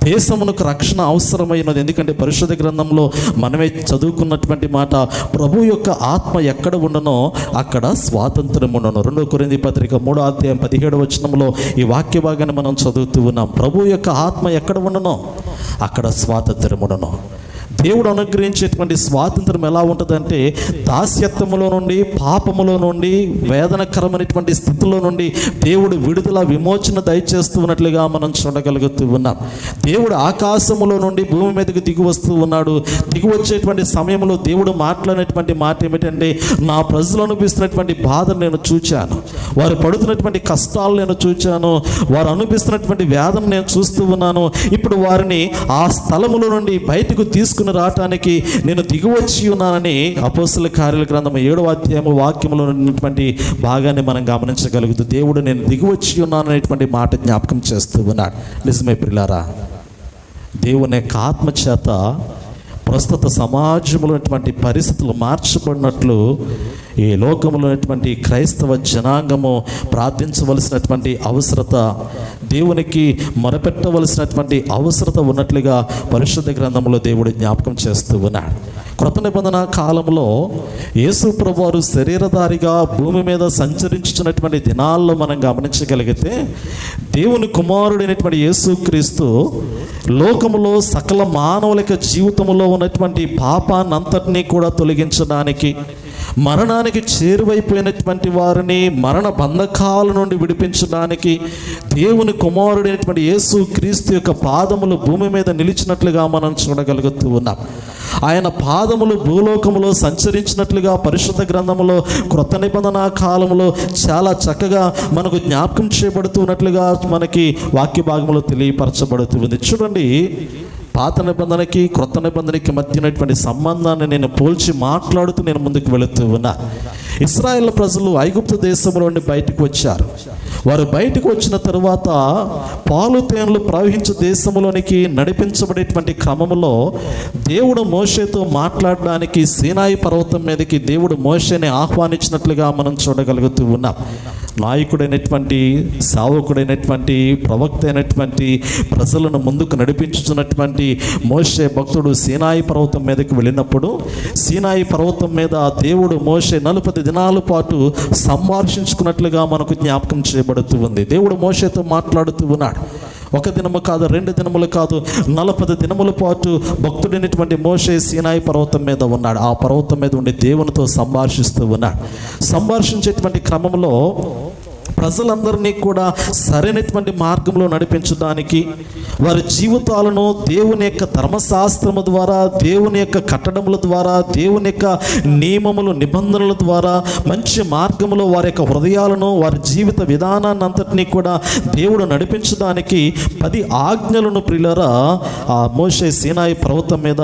దేశమునకు రక్షణ అవసరమైనది. ఎందుకంటే పరిశుద్ధ గ్రంథంలో మనమే చదువుకున్నటువంటి మాట, ప్రభు యొక్క ఆత్మ ఎక్కడ ఉండనో అక్కడ స్వాతంత్రం ఉండను. 2 కొరింథీ పత్రిక 3వ అధ్యాయం 17వ వచనంలో ఈ వాక్య భాగాన్ని మనం చదువుతూ ఉన్నాం. ప్రభు యొక్క ఆత్మ ఎక్కడ ఉండనో అక్కడ స్వాతంత్రం ఉండను. దేవుడు అనుగ్రహించేటువంటి స్వాతంత్రం ఎలా ఉంటుందంటే, దాస్యత్వములో నుండి, పాపములో నుండి, వేదనకరమైనటువంటి స్థితిలో నుండి దేవుడు విడుదల, విమోచన దయచేస్తూ ఉన్నట్లుగా మనం చూడగలుగుతూ ఉన్నాం. దేవుడు ఆకాశములో నుండి భూమి మీదకి దిగి వస్తూ ఉన్నాడు. దిగి వచ్చేటువంటి సమయంలో దేవుడు మాట్లాడినటువంటి మాట ఏమిటంటే, నా ప్రజలు అనుభవిస్తున్నటువంటి బాధను నేను చూచాను, వారు పడుతున్నటువంటి కష్టాలు నేను చూచాను, వారు అనుభవిస్తున్నటువంటి వేదన నేను చూస్తూ ఉన్నాను. ఇప్పుడు వారిని ఆ స్థలములో నుండి బయటకు తీసుకుని రావటానికి నేను దిగివచ్చి ఉన్నానని అపోస్తల కార్యాల గ్రంథం 7వ అధ్యాయము వాక్యములో ఉన్నటువంటి భాగాన్ని మనం గమనించగలుగుతూ, దేవుడు నేను దిగివచ్చి ఉన్నాను అనేటువంటి మాట జ్ఞాపకం చేస్తూ ఉన్నాడు. నిజమే ప్రియులారా, దేవుని యొక్క ఆత్మ చేత ప్రస్తుత సమాజంలో ఉన్నటువంటి పరిస్థితులు మార్చబడినట్లు ఈ లోకంలో ఉన్నటువంటి క్రైస్తవ జనాంగము ప్రార్థించవలసినటువంటి అవసరత, దేవునికి మొరపెట్టవలసినటువంటి అవసరత ఉన్నట్లుగా పరిశుద్ధ గ్రంథంలో దేవుడు జ్ఞాపకం చేస్తూ ఉన్నాడు. కృత నిబంధన కాలంలో యేసు ప్రభువారు శరీరధారిగా భూమి మీద సంచరించుతున్నటువంటి దినాల్లో మనం గమనించగలిగితే, దేవుని కుమారుడైనటువంటి యేసుక్రీస్తు లోకములో సకల మానవుల జీవితంలో ఉన్నటువంటి పాపాన్నంతటినీ కూడా తొలగించడానికి, మరణానికి చేరువైపోయినటువంటి వారిని మరణ బంధకాల నుండి విడిపించడానికి దేవుని కుమారుడైనటువంటి యేసు క్రీస్తు యొక్క పాదములు భూమి మీద నిలిచినట్లుగా మనం చూడగలుగుతూ ఉన్నాం. ఆయన పాదములు భూలోకములో సంచరించినట్లుగా పరిశుద్ధ గ్రంథములో క్రొత్త నిబంధన కాలంలో చాలా చక్కగా మనకు జ్ఞాపకం చేయబడుతున్నట్లుగా మనకి వాక్య భాగంలో తెలియపరచబడుతుంది. చూడండి, పాత నిబంధనకి క్రొత్త నిబంధనకి మధ్య ఉన్నటువంటి సంబంధాన్ని నేను పోల్చి మాట్లాడుతూ నేను ముందుకు వెళుతూ ఉన్నా. ఇశ్రాయేల్ ప్రజలు ఐగుప్తు దేశంలో నుండి బయటకు వచ్చారు. వారు బయటకు వచ్చిన తరువాత పాలు తేనెలు ప్రవహించే దేశంలోనికి నడిపించబడేటువంటి క్రమంలో దేవుడు మోషేతో మాట్లాడడానికి సీనాయి పర్వతం మీదకి దేవుడు మోషేని ఆహ్వానించినట్లుగా మనం చూడగలుగుతూ ఉన్నాం. నాయకుడైనటువంటి, సావకుడైనటువంటి, ప్రవక్త అయినటువంటి ప్రజలను ముందుకు నడిపించుతున్నటువంటి మోషే భక్తుడు సీనాయి పర్వతం మీదకి వెళ్ళినప్పుడు సీనాయి పర్వతం మీద దేవుడు మోషే 40 దినాల పాటు సంభాషించుకున్నట్లుగా మనకు జ్ఞాపకం చేయబడుతూ ఉంది. దేవుడు మోషేతో మాట్లాడుతూ ఉన్నాడు. 1 దినము కాదు, 2 దినములు కాదు, 40 దినముల పాటు భక్తుడైనటువంటి మోషే సీనాయి పర్వతం మీద ఉన్నాడు. ఆ పర్వతం మీద ఉండి దేవునితో సంభాషిస్తూ ఉన్నాడు. సంభాషించేటువంటి క్రమంలో ప్రజలందరినీ కూడా సరైనటువంటి మార్గంలో నడిపించడానికి, వారి జీవితాలను దేవుని యొక్క ధర్మశాస్త్రము ద్వారా, దేవుని యొక్క కట్టడముల ద్వారా, దేవుని యొక్క నియమములు నిబంధనల ద్వారా మంచి మార్గంలో వారి యొక్క హృదయాలను, వారి జీవిత విధానాన్ని అంతటినీ కూడా దేవుడు నడిపించడానికి 10 ఆజ్ఞలను ప్రియులారా ఆ మోషే సీనాయి పర్వతం మీద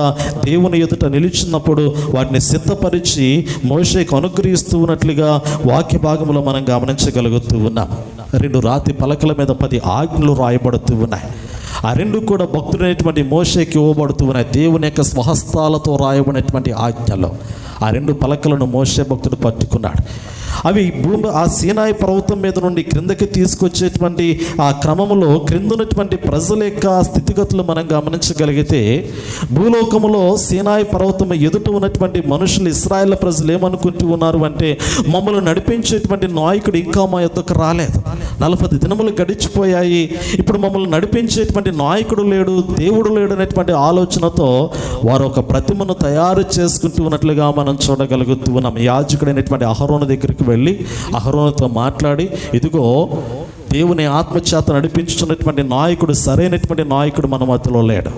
దేవుని ఎదుట నిలిచినప్పుడు వాటిని సిద్ధపరిచి మోషేకు అనుగ్రహిస్తూ ఉన్నట్లుగా వాక్య భాగంలో మనం గమనించగలుగుతూ ఉన్నాం. 2 రాతి పలకల మీద 10 ఆజ్ఞలు రాయబడుతూ ఉన్నాయి. ఆ 2 కూడా భక్తుడైనటువంటి మోషేకి ఇవ్వబడుతూ ఉన్నాయి. దేవుని యొక్క స్వహస్తాలతో రాయబడినటువంటి ఆజ్ఞలు. ఆ 2 పలకలను మోషే భక్తుడు పట్టుకున్నాడు. అవి ఆ సీనాయి పర్వతం మీద నుండి క్రిందకి తీసుకొచ్చేటువంటి ఆ క్రమంలో క్రిందున్నటువంటి ప్రజల యొక్క స్థితిగతులు మనం గమనించగలిగితే, భూలోకములో సీనాయి పర్వతం ఎదుట ఉన్నటువంటి మనుషులు, ఇశ్రాయేల్ ప్రజలు ఏమనుకుంటూ ఉన్నారు అంటే, మమ్మల్ని నడిపించేటువంటి నాయకుడు ఇంకా మా యొద్దకు రాలేదు, 40 దినములు గడిచిపోయాయి, ఇప్పుడు మమ్మల్ని నడిపించేటువంటి నాయకుడు లేడు, దేవుడు లేడు అనేటువంటి ఆలోచనతో వారు ఒక ప్రతిమను తయారు చేసుకుంటూ ఉన్నట్లుగా మనం చూడగలుగుతూ ఉన్నాం. యాజకుడైనటువంటి అహరోను దగ్గరికి వెళ్ళి అహరోనుతో మాట్లాడి, ఇదిగో దేవుని ఆత్మచేత నడిపించుతున్నటువంటి నాయకుడు, సరైనటువంటి నాయకుడు మన మధ్యలో లేడు,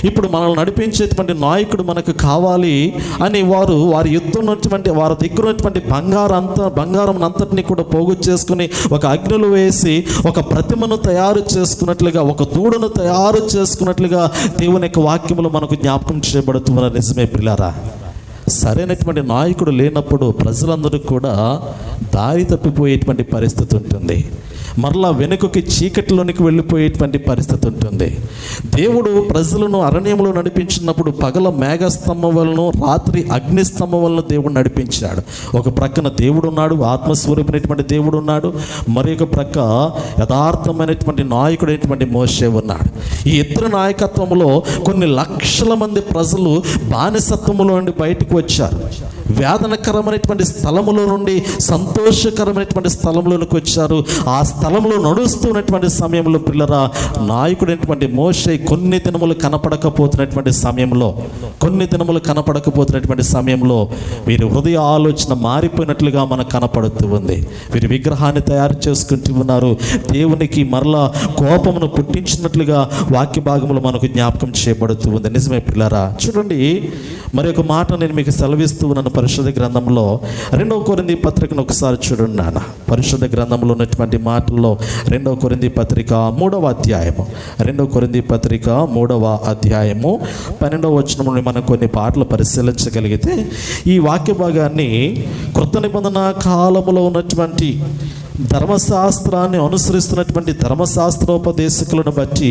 ఇప్పుడు మనల్ని నడిపించేటువంటి నాయకుడు మనకు కావాలి అని వారి యుద్ధమైనటువంటి వారి దగ్గర ఉన్నటువంటి బంగారం అంతటిని కూడా పోగు చేసుకుని ఒక అగ్నిలో వేసి ఒక ప్రతిమను తయారు చేసుకున్నట్లుగా, ఒక దూడను తయారు చేసుకున్నట్లుగా దేవుని యొక్క వాక్యములు మనకు జ్ఞాపకం చేయబడుతున్న నిజమే ప్రియులారా. సరైనటువంటి నాయకుడు లేనప్పుడు ప్రజలందరూ కూడా దారి తప్పిపోయేటువంటి పరిస్థితి ఉంటుంది. మరలా వెనుకకి చీకటిలోనికి వెళ్ళిపోయేటువంటి పరిస్థితి ఉంటుంది. దేవుడు ప్రజలను అరణ్యంలో నడిపించినప్పుడు పగల మేఘస్తంభం వలన, రాత్రి అగ్నిస్తంభం వలన దేవుడు నడిపించాడు. ఒక ప్రక్కన దేవుడు ఉన్నాడు, ఆత్మస్వరూపమైనటువంటి దేవుడు ఉన్నాడు, మరొక ప్రక్క యథార్థమైనటువంటి నాయకుడైనటువంటి మోషే ఉన్నాడు. ఈ ఇద్దరు నాయకత్వంలో కొన్ని లక్షల మంది ప్రజలు బానిసత్వంలో నుండి బయటకు వచ్చారు. వేదనకరమైనటువంటి స్థలములో నుండి సంతోషకరమైనటువంటి స్థలంలోనికి వచ్చారు. ఆ స్థలంలో నడుస్తున్నటువంటి సమయంలో పిల్లరా, నాయకుడైనటువంటి మోషే కొన్ని దినములు కనపడకపోతున్నటువంటి సమయంలో వీరి హృదయ ఆలోచన మారిపోయినట్లుగా మనకు కనపడుతూ ఉంది. వీరి విగ్రహాన్ని తయారు చేసుకుంటూ ఉన్నారు. దేవునికి మరలా కోపమును పుట్టించినట్లుగా వాక్య భాగంలో మనకు జ్ఞాపకం చేయబడుతూ ఉంది. నిజమే పిల్లరా. చూడండి, మరి ఒక మాట నేను మీకు సెలవిస్తూ ఉన్నాను. పరిశుద్ధ గ్రంథంలో 2 కొరింథీ పత్రికను ఒకసారి చూడండి నాన్న. పరిశుద్ధ గ్రంథంలో ఉన్నటువంటి మాటల్లో 2 కొరింథీ పత్రిక 3వ అధ్యాయము, 2 కొరింథీ పత్రిక 3వ అధ్యాయము 12వ వచనం నుండి మనం కొన్ని పాటలు పరిశీలించగలిగితే, ఈ వాక్య భాగాన్ని కృత నిబంధన కాలంలో ఉన్నటువంటి ధర్మశాస్త్రాన్ని అనుసరిస్తున్నటువంటి ధర్మశాస్త్రోపదేశకులను బట్టి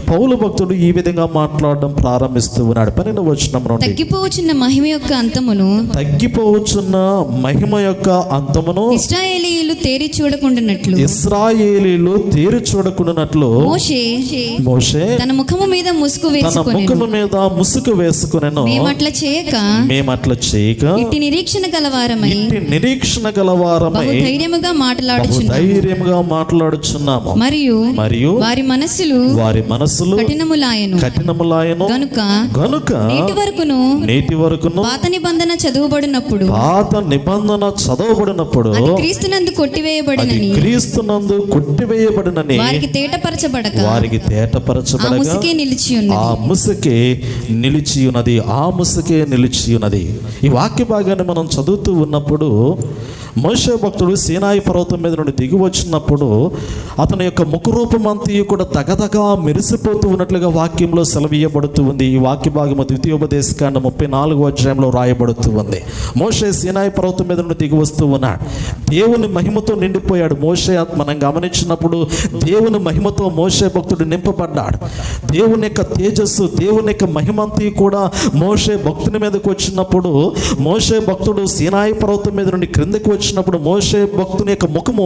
పౌలు భక్తుడు ఈ విధంగా మాట్లాడడం ప్రారంభిస్తూ ఉన్నాడు. 12వ వచనం నుండి, తగ్గిపోవచ్చున్న మహిమ యొక్క అంతమును ఇశ్రాయేలీయులు తేరి చూడకుండానట్లు మోషే తన ముఖము మీద ముసుగు వేసుకొనెను. మేమట్ల చేయక ఇట్టి నిరీక్షణ గలవారమై ధైర్యముగా మాట్లాడుచున్నాము. ధైర్యంగా మాట్లాడుచున్నాము. మరియు వారి మనస్సులు కఠినములాయెను గనుక నేటి వరకును పాత నిబంధన చదువబడినప్పుడు అది క్రీస్తునందు కొట్టివేయబడినని వారికి తేటపరచబడక ఆ ముసుకే నిలిచి ఉన్నది. ఈ వాక్య భాగాన్ని మనం చదువుతూ ఉన్నప్పుడు మోషే భక్తుడు సీనాయి పర్వతం మీద నుండి దిగి వచ్చినప్పుడు అతని యొక్క ముఖరూపమంతా కూడా దగదగా మెరిసిపోతూ ఉన్నట్లుగా వాక్యంలో సెలవీయబడుతూ ఉంది. ఈ వాక్య భాగము ద్వితీయోపదేశకాండం 34వ అధ్యాయంలో రాయబడుతూ ఉంది. మోషే సీనాయి పర్వతం మీద నుండి దిగి వస్తూ ఉన్నాడు. దేవుని మహిమతో నిండిపోయాడు. మోషే మనం గమనించినప్పుడు దేవుని మహిమతో మోషే భక్తుడు నింపబడ్డాడు. దేవుని యొక్క తేజస్సు, దేవుని యొక్క మహిమంతా కూడా మోషే భక్తుని మీదకి వచ్చినప్పుడు మోషే భక్తుడు సీనాయి పర్వతం మీద నుండి క్రిందకి వచ్చినప్పుడు మోషే భక్తుని యొక్క ముఖము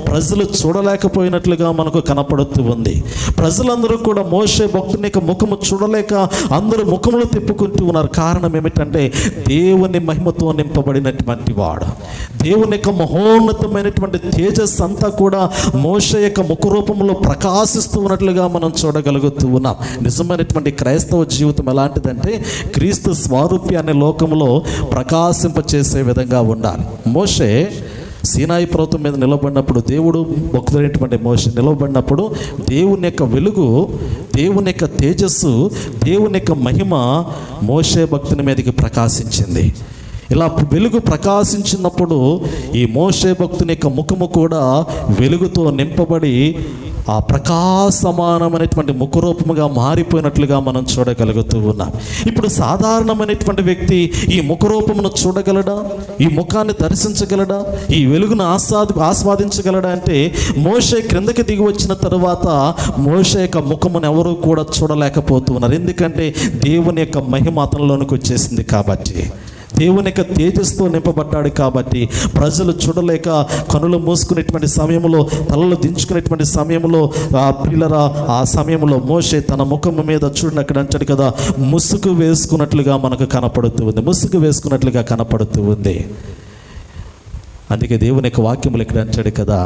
ప్రజలు చూడలేకపోయినట్లుగా మనకు కనపడుతూ ఉంది. ప్రజలందరూ కూడా మోషే భక్తుని యొక్క ముఖము చూడలేక అందరూ ముఖములు తిప్పుకుంటూ ఉన్నారు. కారణం ఏమిటంటే దేవుని మహిమతో నింపబడినటువంటి వాడు, దేవుని యొక్క మహోన్నతమైనటువంటి తేజస్సు అంతా కూడా మోషే యొక్క ముఖ రూపంలో ప్రకాశిస్తూ ఉన్నట్లుగా మనం చూడగలుగుతూ ఉన్నాం. నిజమైనటువంటి క్రైస్తవ జీవితం ఎలాంటిదంటే క్రీస్తు స్వారూప్యాన్ని లోకంలో ప్రకాశింపచేసే విధంగా ఉండాలి. మోషే సీనాయి పర్వతం మీద నిలబడినప్పుడు, దేవుడు భక్తుడైనటువంటి మోషే నిలబడినప్పుడు దేవుని యొక్క వెలుగు, దేవుని యొక్క తేజస్సు, దేవుని యొక్క మహిమ మోషే భక్తుని మీదకి ప్రకాశించింది. ఇలా వెలుగు ప్రకాశించినప్పుడు ఈ మోషే భక్తుని యొక్క ముఖము కూడా వెలుగుతో నింపబడి ఆ ప్రకాశమానమైనటువంటి ముఖరూపముగా మారిపోయినట్లుగా మనం చూడగలుగుతూ ఉన్నాం. ఇప్పుడు సాధారణమైనటువంటి వ్యక్తి ఈ ముఖరూపమును చూడగలడా? ఈ ముఖాన్ని దర్శించగలడా? ఈ వెలుగును ఆస్వాదించగలడా? అంటే మోషే క్రిందకి దిగి వచ్చిన తరువాత మోషే యొక్క ముఖమును ఎవరూ కూడా చూడలేకపోతున్నారు. ఎందుకంటే దేవుని యొక్క మహిమ అతనిలోనికి వచ్చేసింది కాబట్టి, దేవుని యొక్క తేజస్తో నింపబడ్డాడు కాబట్టి ప్రజలు చూడలేక కనులు మూసుకునేటువంటి సమయంలో, తలలు దించుకునేటువంటి సమయంలో పిల్లరా ఆ సమయంలో మోషే తన ముఖము మీద చూడండి అక్కడ అంటాడు కదా, ముసుగు వేసుకున్నట్లుగా మనకు కనపడుతూ ఉంది. ముసుగు వేసుకున్నట్లుగా కనపడుతూ ఉంది. అందుకే దేవుని యొక్క వాక్యములు ఇక్కడ అంటాడు కదా,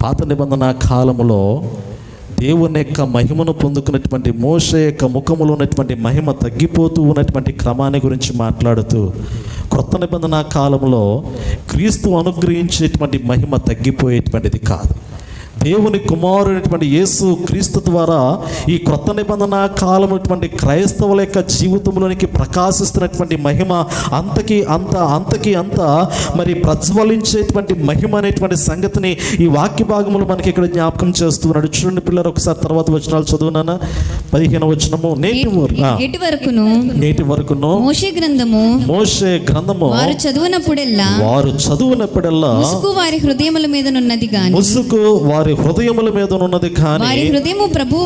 పాత నిబంధన కాలములో దేవుని యొక్క మహిమను పొందుకున్నటువంటి మోషే యొక్క ముఖములో ఉన్నటువంటి మహిమ తగ్గిపోతూ ఉన్నటువంటి క్రమాన్ని గురించి మాట్లాడుతూ, క్రొత్త నిబంధన కాలంలో క్రీస్తు అనుగ్రహించేటువంటి మహిమ తగ్గిపోయేటువంటిది కాదు. దేవుని కుమారుడైనటువంటి యేసు క్రీస్తు ద్వారా ఈ క్రొత్త నిబంధన కాలమైనటువంటి క్రైస్తవుల యొక్క జీవితంలోనికి ప్రకాశిస్తున్నటువంటి మహిమ అంతకి అంత మరి ప్రజ్వలించేటువంటి మహిమ అనేటువంటి సంగతిని ఈ వాక్య భాగములు మనకి ఇక్కడ జ్ఞాపకం చేస్తున్నాడు. చూడండి పిల్లలు, ఒకసారి తర్వాత వచనాలు చదువునానా. 15వ వచనము, నేటి వరకును మోషే గ్రంథము వారు చదువునప్పుడెల్లా ముసుగు వారి హృదయముల మీద ఉన్నది కానీ వారి హృదయము ప్రభువు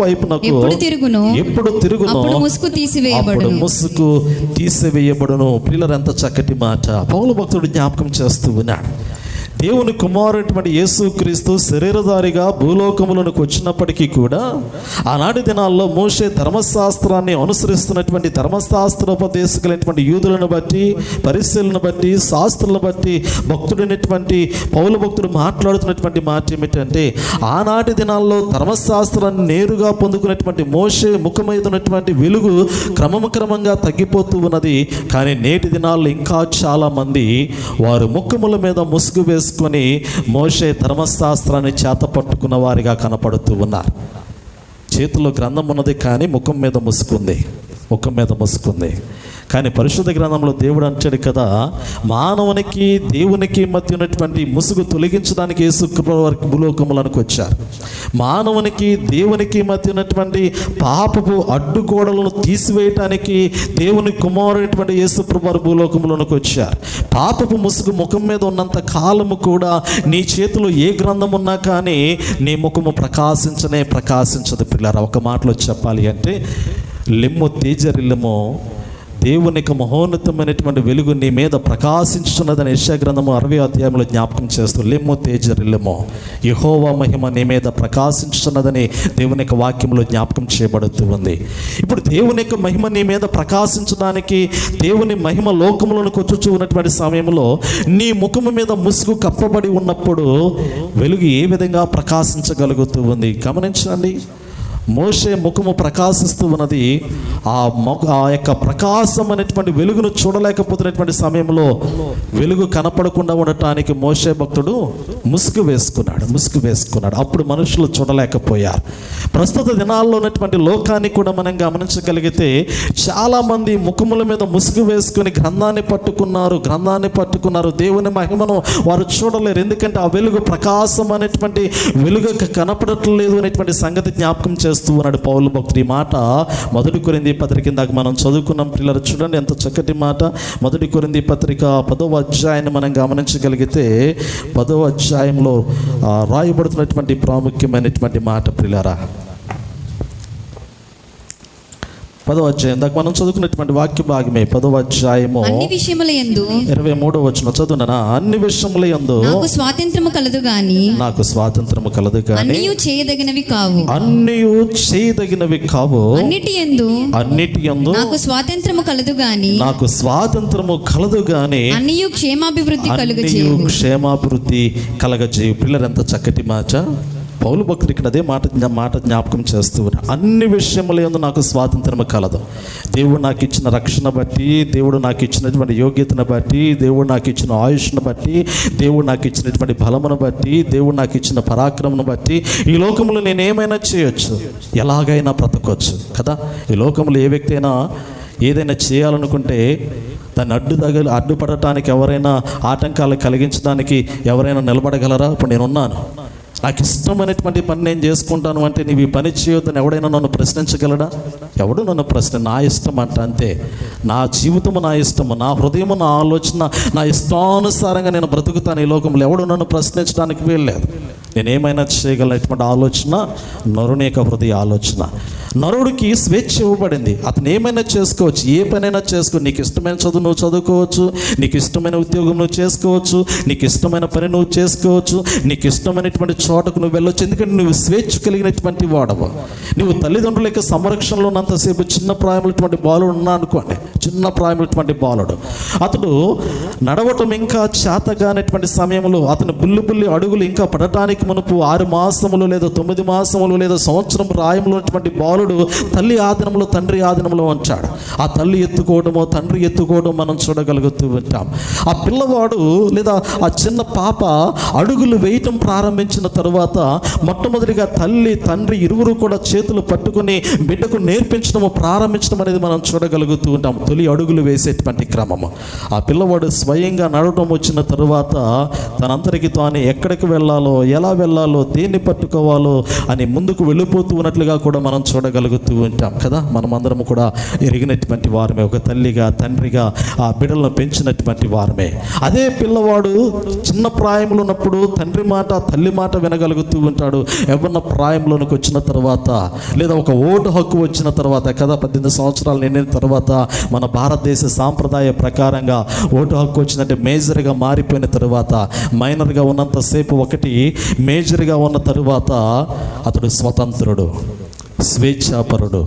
వైపునకు ఎప్పుడు తిరుగును అప్పుడు ముసుగు తీసివేయబడును. పిల్లలు ఎంత చక్కటి మాట పౌలు భక్తుడు జ్ఞాపకం చేస్తూ ఉన్నాడు. దేవుని కుమారుడైనటువంటి యేసు క్రీస్తు శరీరధారిగా భూలోకములకు వచ్చినప్పటికీ కూడా ఆనాటి దినాల్లో మోషే ధర్మశాస్త్రాన్ని అనుసరిస్తున్నటువంటి ధర్మశాస్త్రోపదేశకులైనటువంటి యూదులను బట్టి, పరిశీలన బట్టి, శాస్త్రులను బట్టి భక్తుడైనటువంటి పౌలు భక్తుడు మాట్లాడుతున్నటువంటి మాట ఏమిటంటే, ఆనాటి దినాల్లో ధర్మశాస్త్రాన్ని నేరుగా పొందుకున్నటువంటి మోషే ముఖం మీద ఉన్నటువంటి వెలుగు క్రమంగా తగ్గిపోతూ ఉన్నది. కానీ నేటి దినాల్లో ఇంకా చాలామంది వారు ముఖముల మీద ముసుగు వేసుకొని మోషే ధర్మశాస్త్రాన్ని చేత పట్టుకున్న వారిగా కనపడుతూ ఉన్నారు. చేతిలో గ్రంథం ఉన్నది కానీ ముఖం మీద ముసుకుంది. కానీ పరిశుద్ధ గ్రంథంలో దేవుడు అంటాడు కదా, మానవునికి దేవునికి మధ్య ఉన్నటువంటి ముసుగు తొలగించడానికి యేసుక్రీస్తు వారి భూలోకములకు వచ్చారు. మానవునికి దేవునికి మధ్య ఉన్నటువంటి పాపపు అడ్డుగోడలను తీసివేయటానికి దేవుని కుమారుడైనటువంటి యేసుక్రీస్తు వారి భూలోకములకు వచ్చారు. పాపపు ముసుగు ముఖం మీద ఉన్నంత కాలము కూడా నీ చేతిలో ఏ గ్రంథం ఉన్నా కానీ నీ ముఖము ప్రకాశించదు పిల్లరా. ఒక మాటలో చెప్పాలి అంటే, లెమ్ము తేజరిల్లము దేవుని యొక్క మహోన్నతమైనటువంటి వెలుగు నీ మీద ప్రకాశించున్నదని యెషయా గ్రంథము 60వ అధ్యాయంలో జ్ఞాపకం చేస్తూ లెమ్ము తేజరిల్లెమో, యెహోవా మహిమ నీ మీద ప్రకాశించున్నదని దేవుని యొక్క వాక్యంలో జ్ఞాపకం చేయబడుతూ ఉంది. ఇప్పుడు దేవుని యొక్క మహిమ నీ మీద ప్రకాశించడానికి, దేవుని మహిమ లోకములోనికి వచ్చుచూ ఉన్నటువంటి సమయంలో నీ ముఖము మీద ముసుగు కప్పబడి ఉన్నప్పుడు వెలుగు ఏ విధంగా ప్రకాశించగలుగుతూ ఉంది గమనించండి. మోషే ముఖము ప్రకాశిస్తూ ఉన్నది. ఆ యొక్క ప్రకాశం అనేటువంటి వెలుగును చూడలేకపోతున్నటువంటి సమయంలో వెలుగు కనపడకుండా ఉండటానికి మోషే భక్తుడు ముసుగు వేసుకున్నాడు. అప్పుడు మనుషులు చూడలేకపోయారు. ప్రస్తుత దినాల్లో ఉన్నటువంటి లోకాన్ని కూడా మనం గమనించగలిగితే చాలామంది ముఖముల మీద ముసుగు వేసుకుని గ్రంథాన్ని పట్టుకున్నారు. దేవుని మహిమను వారు చూడలేరు. ఎందుకంటే ఆ వెలుగు ప్రకాశం అనేటువంటి వెలుగు కనపడట్లేదు అనేటువంటి సంగతి జ్ఞాపకం చేస్తూ ఉన్నాడు పౌలు భక్తుడు. ఈ మాట 1 కొరింథీ పత్రిక కింద మనం చదువుకున్నాం. పిల్లలు చూడండి ఎంత చక్కటి మాట. 1 కొరింథీ పత్రిక 10వ అధ్యాయాన్ని మనం గమనించగలిగితే 10వ అధ్యాయంలో రాయబడుతున్నటువంటి ప్రాముఖ్యమైనటువంటి మాట పిల్లరా. 10వ అధ్యాయం దాకా మనం చదువుకున్నటువంటి వాక్య భాగమే. 10వ అధ్యాయము అన్ని విషయములయందు 23వ వచనం చదువునా. అన్ని విషయములయందు నాకు స్వాతంత్రము కలదు గాని అన్నియు చేయదగినవి కావు. అన్నిటి యందు నాకు స్వాతంత్రము కలదు గాని అన్నియు క్షేమాభివృద్ధి కలగజేయు. పిల్లలు ఎంత చక్కటి మాట. పౌలు భక్తుడు ఇక్కడ అదే మాట జ్ఞాపకం చేస్తూ ఉన్నారు. అన్ని విషయములందు నాకు స్వాతంత్రము కలదు. దేవుడు నాకు ఇచ్చిన రక్షణ బట్టి, దేవుడు నాకు ఇచ్చినటువంటి యోగ్యతను బట్టి, దేవుడు నాకు ఇచ్చిన ఆయుష్ను బట్టి, దేవుడు నాకు ఇచ్చినటువంటి బలమును బట్టి, దేవుడు నాకు ఇచ్చిన పరాక్రమను బట్టి ఈ లోకంలో నేను ఏమైనా చేయొచ్చు, ఎలాగైనా బ్రతకొచ్చు కదా. ఈ లోకంలో ఏ వ్యక్తి అయినా ఏదైనా చేయాలనుకుంటే దాన్ని అడ్డుపడటానికి ఎవరైనా ఆటంకాలు కలిగించడానికి ఎవరైనా నిలబడగలరా? ఇప్పుడు నేనున్నాను, నాకు ఇష్టమైనటువంటి పని నేను చేసుకుంటాను అంటే నీవు ఈ పని చేయొద్దని ఎవడైనా నన్ను ప్రశ్నించగలడా? ఎవడు నన్ను నా ఇష్టం అంట, అంతే. నా జీవితము నా ఇష్టము, నా హృదయము నా ఆలోచన, నా ఇష్టానుసారంగా నేను బ్రతుకుతాను. ఈ లోకంలో ఎవడు నన్ను ప్రశ్నించడానికి వీల్లేదు. నేనేమైనా చేయగలిగినటువంటి ఆలోచన నరుని యొక్క హృదయ ఆలోచన. నరుడికి స్వేచ్ఛ ఇవ్వబడింది. అతను ఏమైనా చేసుకోవచ్చు, ఏ పనైనా చేసుకో. నీకు ఇష్టమైన చదువు నువ్వు చదువుకోవచ్చు, నీకు ఇష్టమైన ఉద్యోగం నువ్వు చేసుకోవచ్చు, నీకు ఇష్టమైన పని నువ్వు చేసుకోవచ్చు, నీకు ఇష్టమైనటువంటి చోటకు నువ్వు వెళ్ళొచ్చు. ఎందుకంటే నువ్వు స్వేచ్ఛ కలిగినటువంటి వాడవు. నువ్వు తల్లిదండ్రుల యొక్క సంరక్షణలో ఉన్నంతసేపు చిన్న ప్రాయమైనటువంటి బాలుడు ఉన్నా అనుకోండి, చిన్న ప్రాయమైనటువంటి బాలుడు అతడు నడవటం ఇంకా చేతగానటువంటి సమయంలో అతను బుల్లి అడుగులు ఇంకా పడటానికి మునుపు 6 మాసములు లేదా 9 మాసములు లేదా సంవత్సరం ప్రాయంలో ఉన్నటువంటి బాలుడు తల్లి ఆధీనంలో తండ్రి ఆధీనంలో ఉంచాడు. ఆ తల్లి ఎత్తుకోవడమో తండ్రి ఎత్తుకోవడం మనం చూడగలుగుతూ ఉంటాం. ఆ పిల్లవాడు లేదా ఆ చిన్న పాప అడుగులు వేయటం ప్రారంభించిన తరువాత మొట్టమొదటిగా తల్లి తండ్రి ఇరువురు కూడా చేతులు పట్టుకుని బిడ్డకు నేర్పించడము ప్రారంభించడం అనేది మనం చూడగలుగుతూ ఉంటాం. తొలి అడుగులు వేసేటువంటి క్రమము. ఆ పిల్లవాడు స్వయంగా నడవడం వచ్చిన తరువాత తనంతరికి తాను ఎక్కడికి వెళ్ళాలో, ఎలా వెళ్ళాలో, దేన్ని పట్టుకోవాలో అని ముందుకు వెళ్ళిపోతూ ఉన్నట్లుగా కూడా మనం చూడగలుగుతూ ఉంటాం కదా. మనమందరం కూడా ఎరిగినటువంటి వారమే. ఒక తల్లిగా తండ్రిగా ఆ బిడ్డలను పెంచినటువంటి వారమే. అదే పిల్లవాడు చిన్న ప్రాయంలో ఉన్నప్పుడు తండ్రి మాట తల్లి మాట వినగలుగుతూ ఉంటాడు. యవ్వన ప్రాయంలోనికి వచ్చిన తర్వాత లేదా ఒక ఓటు హక్కు వచ్చిన తర్వాత కదా, 18 సంవత్సరాలు నిండిన తర్వాత మన భారతదేశ సాంప్రదాయ ప్రకారంగా ఓటు హక్కు వచ్చిందంటే మేజర్గా మారిపోయిన తర్వాత, మైనర్గా ఉన్నంతసేపు ఒకటి, మేజర్గా ఉన్న తరువాత అతడు స్వతంత్రుడు, స్వేచ్ఛాపరుడు,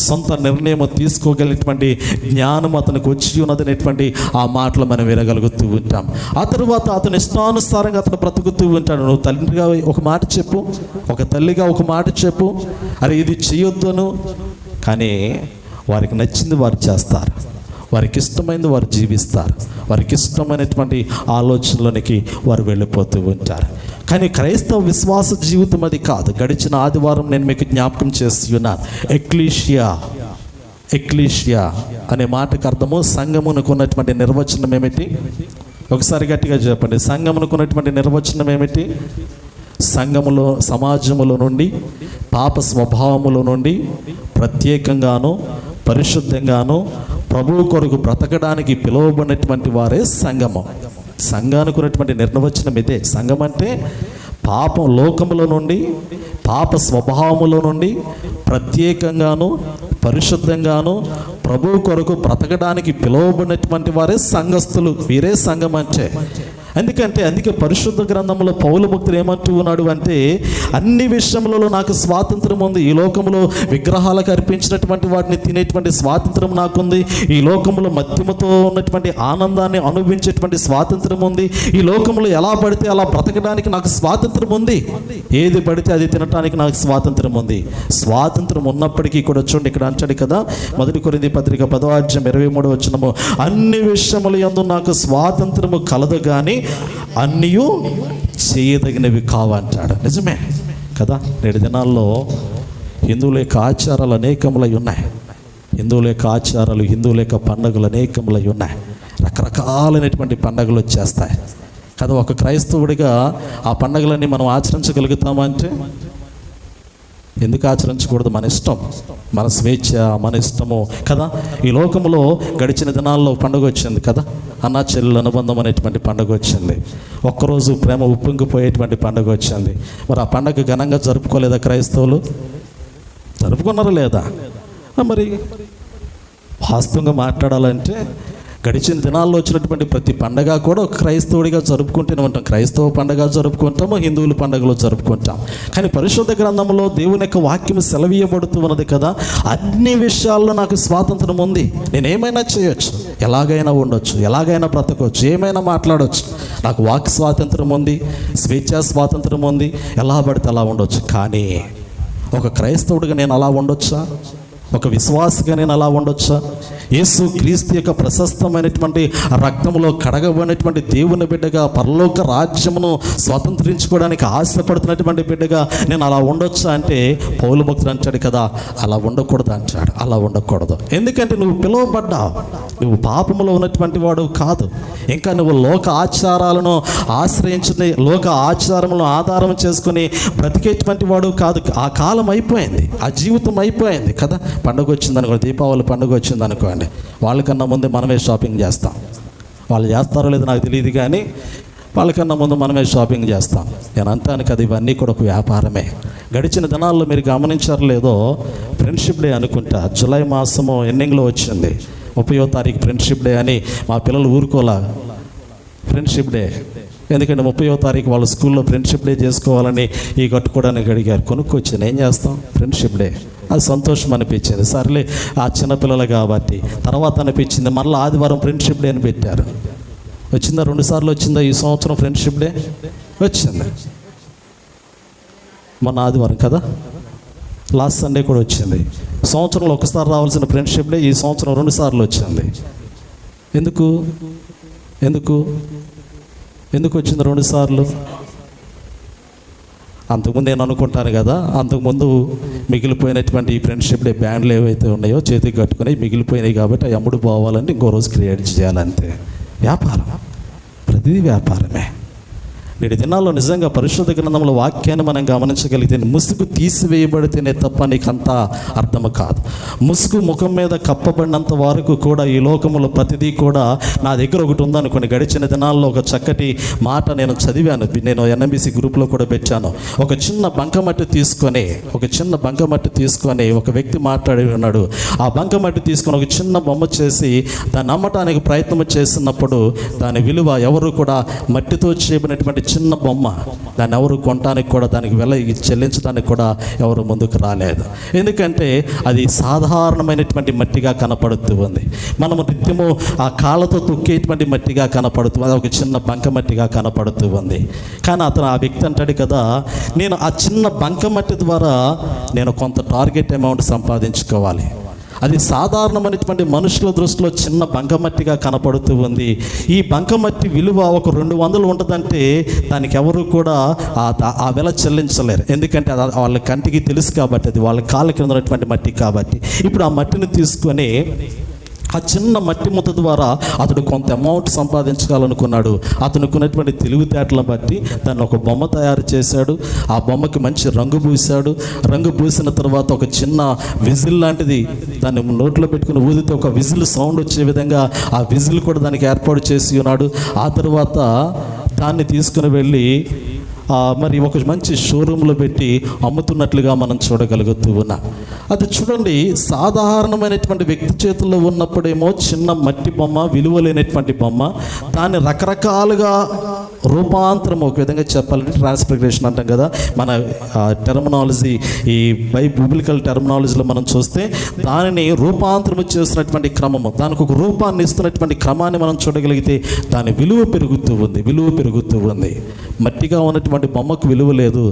సొంత నిర్ణయం తీసుకోగలిగినటువంటి జ్ఞానం అతనికి వచ్చి ఉన్నదనేటువంటి ఆ మాటలు మనం వినగలుగుతూ ఉంటాం. ఆ తరువాత అతని ఇష్టానుసారంగా అతను బ్రతుకుతూ ఉంటాడు. నువ్వు తండ్రిగా ఒక మాట చెప్పు, ఒక తల్లిగా ఒక మాట చెప్పు, అరే ఇది చేయొద్దను. కానీ వారికి నచ్చింది వారు చేస్తారు, వారికి ఇష్టమైనది వారు జీవిస్తారు, వారికి ఇష్టమైనటువంటి ఆలోచనలోనికి వారు వెళ్ళిపోతూ ఉంటారు. కానీ క్రైస్తవ విశ్వాస జీవితం అది కాదు. గడిచిన ఆదివారం నేను మీకు జ్ఞాపకం చేస్తూ ఉన్నాను. ఎక్లీషియా అనే మాటకు అర్థము సంఘమునకు ఉన్నటువంటి నిర్వచనం ఏమిటి? ఒకసారి గట్టిగా చెప్పండి. సంఘమునకు ఉన్నటువంటి నిర్వచనం ఏమిటి? సంఘములో, సమాజములో నుండి, పాప స్వభావములో నుండి ప్రత్యేకంగాను పరిశుద్ధంగాను ప్రభువు కొరకు బ్రతకడానికి పిలువబడినటువంటి వారే సంఘము. సంఘానికి ఉన్నటువంటి నిర్వచనం ఇదే. సంఘం అంటే లోకములో నుండి, పాప స్వభావములో నుండి ప్రత్యేకంగాను పరిశుద్ధంగాను ప్రభు కొరకు బ్రతకడానికి పిలువబడినటువంటి వారే సంఘస్థులు, వీరే సంఘం అంటే. అందుకే పరిశుద్ధ గ్రంథంలో పౌలు భక్తుడు ఏమంటూ ఉన్నాడు అంటే, అన్ని విషయములలో నాకు స్వాతంత్రం ఉంది. ఈ లోకంలో విగ్రహాలకు అర్పించినటువంటి వాటిని తినేటువంటి స్వాతంత్రం నాకుంది. ఈ లోకంలో మద్యముతో ఉన్నటువంటి ఆనందాన్ని అనుభవించేటువంటి స్వాతంత్రం ఉంది. ఈ లోకంలో ఎలా పడితే అలా బ్రతకడానికి నాకు స్వాతంత్రం ఉంది. ఏది పడితే అది తినడానికి నాకు స్వాతంత్రం ఉంది. స్వాతంత్రం ఉన్నప్పటికీ కూడా చూడండి, ఇక్కడ అంటాడు కదా, 1 కొరింథీ పత్రిక 10:23 అన్ని విషయముల యందు నాకు స్వాతంత్రము కలదు కానీ అన్నీయు చేయదగినవి కావంటాడు. నిజమే కదా. నేటి దినాల్లో హిందువుల యొక్క ఆచారాలు అనేకములై ఉన్నాయి. హిందువుల యొక్క ఆచారాలు, హిందువుల యొక్క పండుగలు అనేకములై ఉన్నాయి. రకరకాలైనటువంటి పండుగలు వచ్చేస్తాయి కదా. ఒక క్రైస్తవుడిగా ఆ పండుగలన్నీ మనం ఆచరించగలుగుతామంటే ఎందుకు ఆచరించకూడదు? మన ఇష్టం, మన స్వేచ్ఛ, మన ఇష్టము కదా. ఈ లోకంలో గడిచిన దినాల్లో పండుగ వచ్చింది కదా, అన్నా చెల్లెల అనుబంధం అనేటువంటి పండుగ వచ్చింది. ఒక్కరోజు ప్రేమ ఉప్పొంగిపోయేటువంటి పండుగ వచ్చింది. మరి ఆ పండుగ ఘనంగా జరుపుకోలేదా క్రైస్తవులు? జరుపుకున్నారా లేదా? మరి వాస్తవంగా మాట్లాడాలంటే గడిచిన దినాల్లో వచ్చినటువంటి ప్రతి పండగ కూడా ఒక క్రైస్తవుడిగా జరుపుకుంటూనే ఉంటాం. క్రైస్తవ పండగ జరుపుకుంటాము, హిందువుల పండుగలు జరుపుకుంటాం. కానీ పరిశుద్ధ గ్రంథంలో దేవుని యొక్క వాక్యం సెలవీయబడుతూ ఉన్నది కదా, అన్ని విషయాల్లో నాకు స్వాతంత్రం ఉంది. నేను ఏమైనా చేయొచ్చు, ఎలాగైనా ఉండొచ్చు, ఎలాగైనా బ్రతకొచ్చు, ఏమైనా మాట్లాడవచ్చు. నాకు వాక్ స్వాతంత్రం ఉంది, స్వేచ్ఛా స్వాతంత్రం ఉంది, ఎలా పడితే అలా ఉండొచ్చు. కానీ ఒక క్రైస్తవుడిగా నేను అలా ఉండొచ్చా? ఒక విశ్వాసగా నేను అలా ఉండొచ్చా? యేసు క్రీస్తు యొక్క ప్రశస్తమైనటువంటి రక్తంలో కడగబడినటువంటి దేవుని బిడ్డగా, పరలోక రాజ్యమును స్వతంత్రించుకోవడానికి ఆశపడుతున్నటువంటి బిడ్డగా నేను అలా ఉండొచ్చా అంటే పౌలు భక్తుడు అంటాడు కదా, అలా ఉండకూడదు అంటాడు. అలా ఉండకూడదు. ఎందుకంటే నువ్వు పిలువబడ్డావు, నువ్వు పాపములో ఉన్నటువంటి వాడు కాదు. ఇంకా నువ్వు లోక ఆచారాలను ఆశ్రయించుకుని, లోక ఆచారములను ఆధారం చేసుకుని బ్రతికేటువంటి వాడు కాదు. ఆ కాలం అయిపోయింది, ఆ జీవితం అయిపోయింది కదా. పండుగ వచ్చిందనుకో, దీపావళి పండుగ వచ్చిందనుకోండి, వాళ్ళకన్నా ముందే మనమే షాపింగ్ చేస్తాం. వాళ్ళు చేస్తారో లేదో నాకు తెలియదు, కానీ వాళ్ళకన్నా ముందు మనమే షాపింగ్ చేస్తాం. నేను అంటాను కదా, ఇవన్నీ కూడా ఒక వ్యాపారమే. గడిచిన దినాల్లో మీరు గమనించారు లేదో, ఫ్రెండ్షిప్ డే అనుకుంటా జూలై మాసము ఎండింగ్లో వచ్చింది. 30వ తారీఖు ఫ్రెండ్షిప్ డే అని మా పిల్లలు ఊరుకోలా. ఫ్రెండ్షిప్ డే ఎందుకంటే 30వ తారీఖు వాళ్ళు స్కూల్లో ఫ్రెండ్షిప్ డే చేసుకోవాలని ఈ కట్టుకోవడానికి అడిగారు. కొనుక్కొచ్చాను, ఏం చేస్తాం, ఫ్రెండ్షిప్ డే. అది సంతోషం అనిపించింది. సర్లే ఆ చిన్నపిల్లలు కాబట్టి. తర్వాత అనిపించింది మళ్ళీ ఆదివారం ఫ్రెండ్షిప్ డే అని పెట్టారు. వచ్చిందా? 2 సార్లు వచ్చిందా ఈ సంవత్సరం ఫ్రెండ్షిప్ డే? వచ్చింది. మొన్న ఆదివారం కదా, లాస్ట్ సండే కూడా వచ్చింది. సంవత్సరంలో ఒకసారి రావాల్సిన ఫ్రెండ్షిప్ డే ఈ సంవత్సరం 2 సార్లు వచ్చింది. ఎందుకు ఎందుకు ఎందుకు వచ్చింది 2 సార్లు? అంతకుముందు నేను అనుకుంటాను కదా, అంతకుముందు మిగిలిపోయినటువంటి ఈ ఫ్రెండ్షిప్ డే బ్యాండ్లు ఏవైతే ఉన్నాయో చేతికి కట్టుకుని మిగిలిపోయినాయి కాబట్టి అవి అమ్ముడు పోవాలంటే ఇంకో రోజు క్రియేట్ చేయాలంతే. వ్యాపారం, ప్రతిదీ వ్యాపారమే. నేటి దినాల్లో నిజంగా పరిశుద్ధ గ్రంథంలో వాక్యాన్ని మనం గమనించగలిగితే, ముసుగు తీసివేయబడితేనే తప్ప నీకంతా అర్థము కాదు. ముసుగు ముఖం మీద కప్పబడినంత వరకు కూడా ఈ లోకంలో ప్రతిదీ కూడా నా దగ్గర ఒకటి ఉందనుకోండి. గడిచిన దినాల్లో ఒక చక్కటి మాట నేను చదివాను, నేను NMBC గ్రూప్లో కూడా పెట్టాను. ఒక చిన్న బంకమట్టి తీసుకొని ఒక వ్యక్తి మాట్లాడి ఉన్నాడు. ఆ బంకమట్టి తీసుకొని ఒక చిన్న బొమ్మ చేసి దాన్ని అమ్మటానికి ప్రయత్నం చేస్తున్నప్పుడు దాని విలువ ఎవరు కూడా, మట్టితో చేయబడినటువంటి చిన్న బొమ్మ, దాన్ని ఎవరు కొనడానికి కూడా, దానికి వెల చెల్లించడానికి కూడా ఎవరు ముందుకు రాలేదు. ఎందుకంటే అది సాధారణమైనటువంటి మట్టిగా కనపడుతూ ఉంది. మనము నిత్యము ఆ కాళ్ళతో తొక్కేటువంటి మట్టిగా కనపడుతూ, అది ఒక చిన్న బంక మట్టిగా కనపడుతూ ఉంది. కానీ అతను, ఆ వ్యక్తి అంటాడు కదా, నేను ఆ చిన్న బంక మట్టి ద్వారా నేను కొంత టార్గెట్ అమౌంట్ సంపాదించుకోవాలి. అది సాధారణమైనటువంటి మనుషుల దృష్టిలో చిన్న బంకమట్టిగా కనపడుతూ ఉంది. ఈ బంకమట్టి విలువ ఒక 200 ఉంటుందంటే దానికి ఎవరు కూడా ఆ వెల చెల్లించలేరు. ఎందుకంటే అది వాళ్ళ కంటికి తెలుసు కాబట్టి, అది వాళ్ళ కాళ్ళ కింద ఉన్నటువంటి మట్టి కాబట్టి. ఇప్పుడు ఆ మట్టిని తీసుకొని ఆ చిన్న మట్టి ముద్ద ద్వారా అతడు కొంత అమౌంట్ సంపాదించాలనుకున్నాడు. అతనుకున్నటువంటి తెలివితేటలను బట్టి దాన్ని ఒక బొమ్మ తయారు చేశాడు. ఆ బొమ్మకి మంచి రంగు పూశాడు. రంగు పూసిన తర్వాత ఒక చిన్న విజిల్ లాంటిది దాన్ని నోట్లో పెట్టుకుని ఊదితే ఒక విజిల్ సౌండ్ వచ్చే విధంగా ఆ విజిల్ కూడా దానికి ఏర్పాటు చేసి ఉన్నాడు. ఆ తర్వాత దాన్ని తీసుకుని వెళ్ళి మరి ఒక మంచి షోరూంలో పెట్టి అమ్ముతున్నట్లుగా మనం చూడగలుగుతూ ఉన్నాం. అది చూడండి, సాధారణమైనటువంటి వ్యక్తి చేతుల్లో ఉన్నప్పుడేమో చిన్న మట్టి బొమ్మ, విలువలేనటువంటి బొమ్మ, దాన్ని రకరకాలుగా రూపాంతరం, ఒక విధంగా చెప్పాలంటే ట్రాన్స్ఫిగరేషన్ అంటాం కదా మన టెర్మినాలజీ, ఈ బిబ్లికల్ టెర్మినాలజీలో మనం చూస్తే దానిని రూపాంతరం చేస్తున్నటువంటి క్రమము, దానికి ఒక రూపాన్ని ఇస్తున్నటువంటి క్రమాన్ని మనం చూడగలిగితే దాని విలువ పెరుగుతూ ఉంది. మట్టిగా ఉన్నటువంటి బొమ్మకు విలువ లేదు.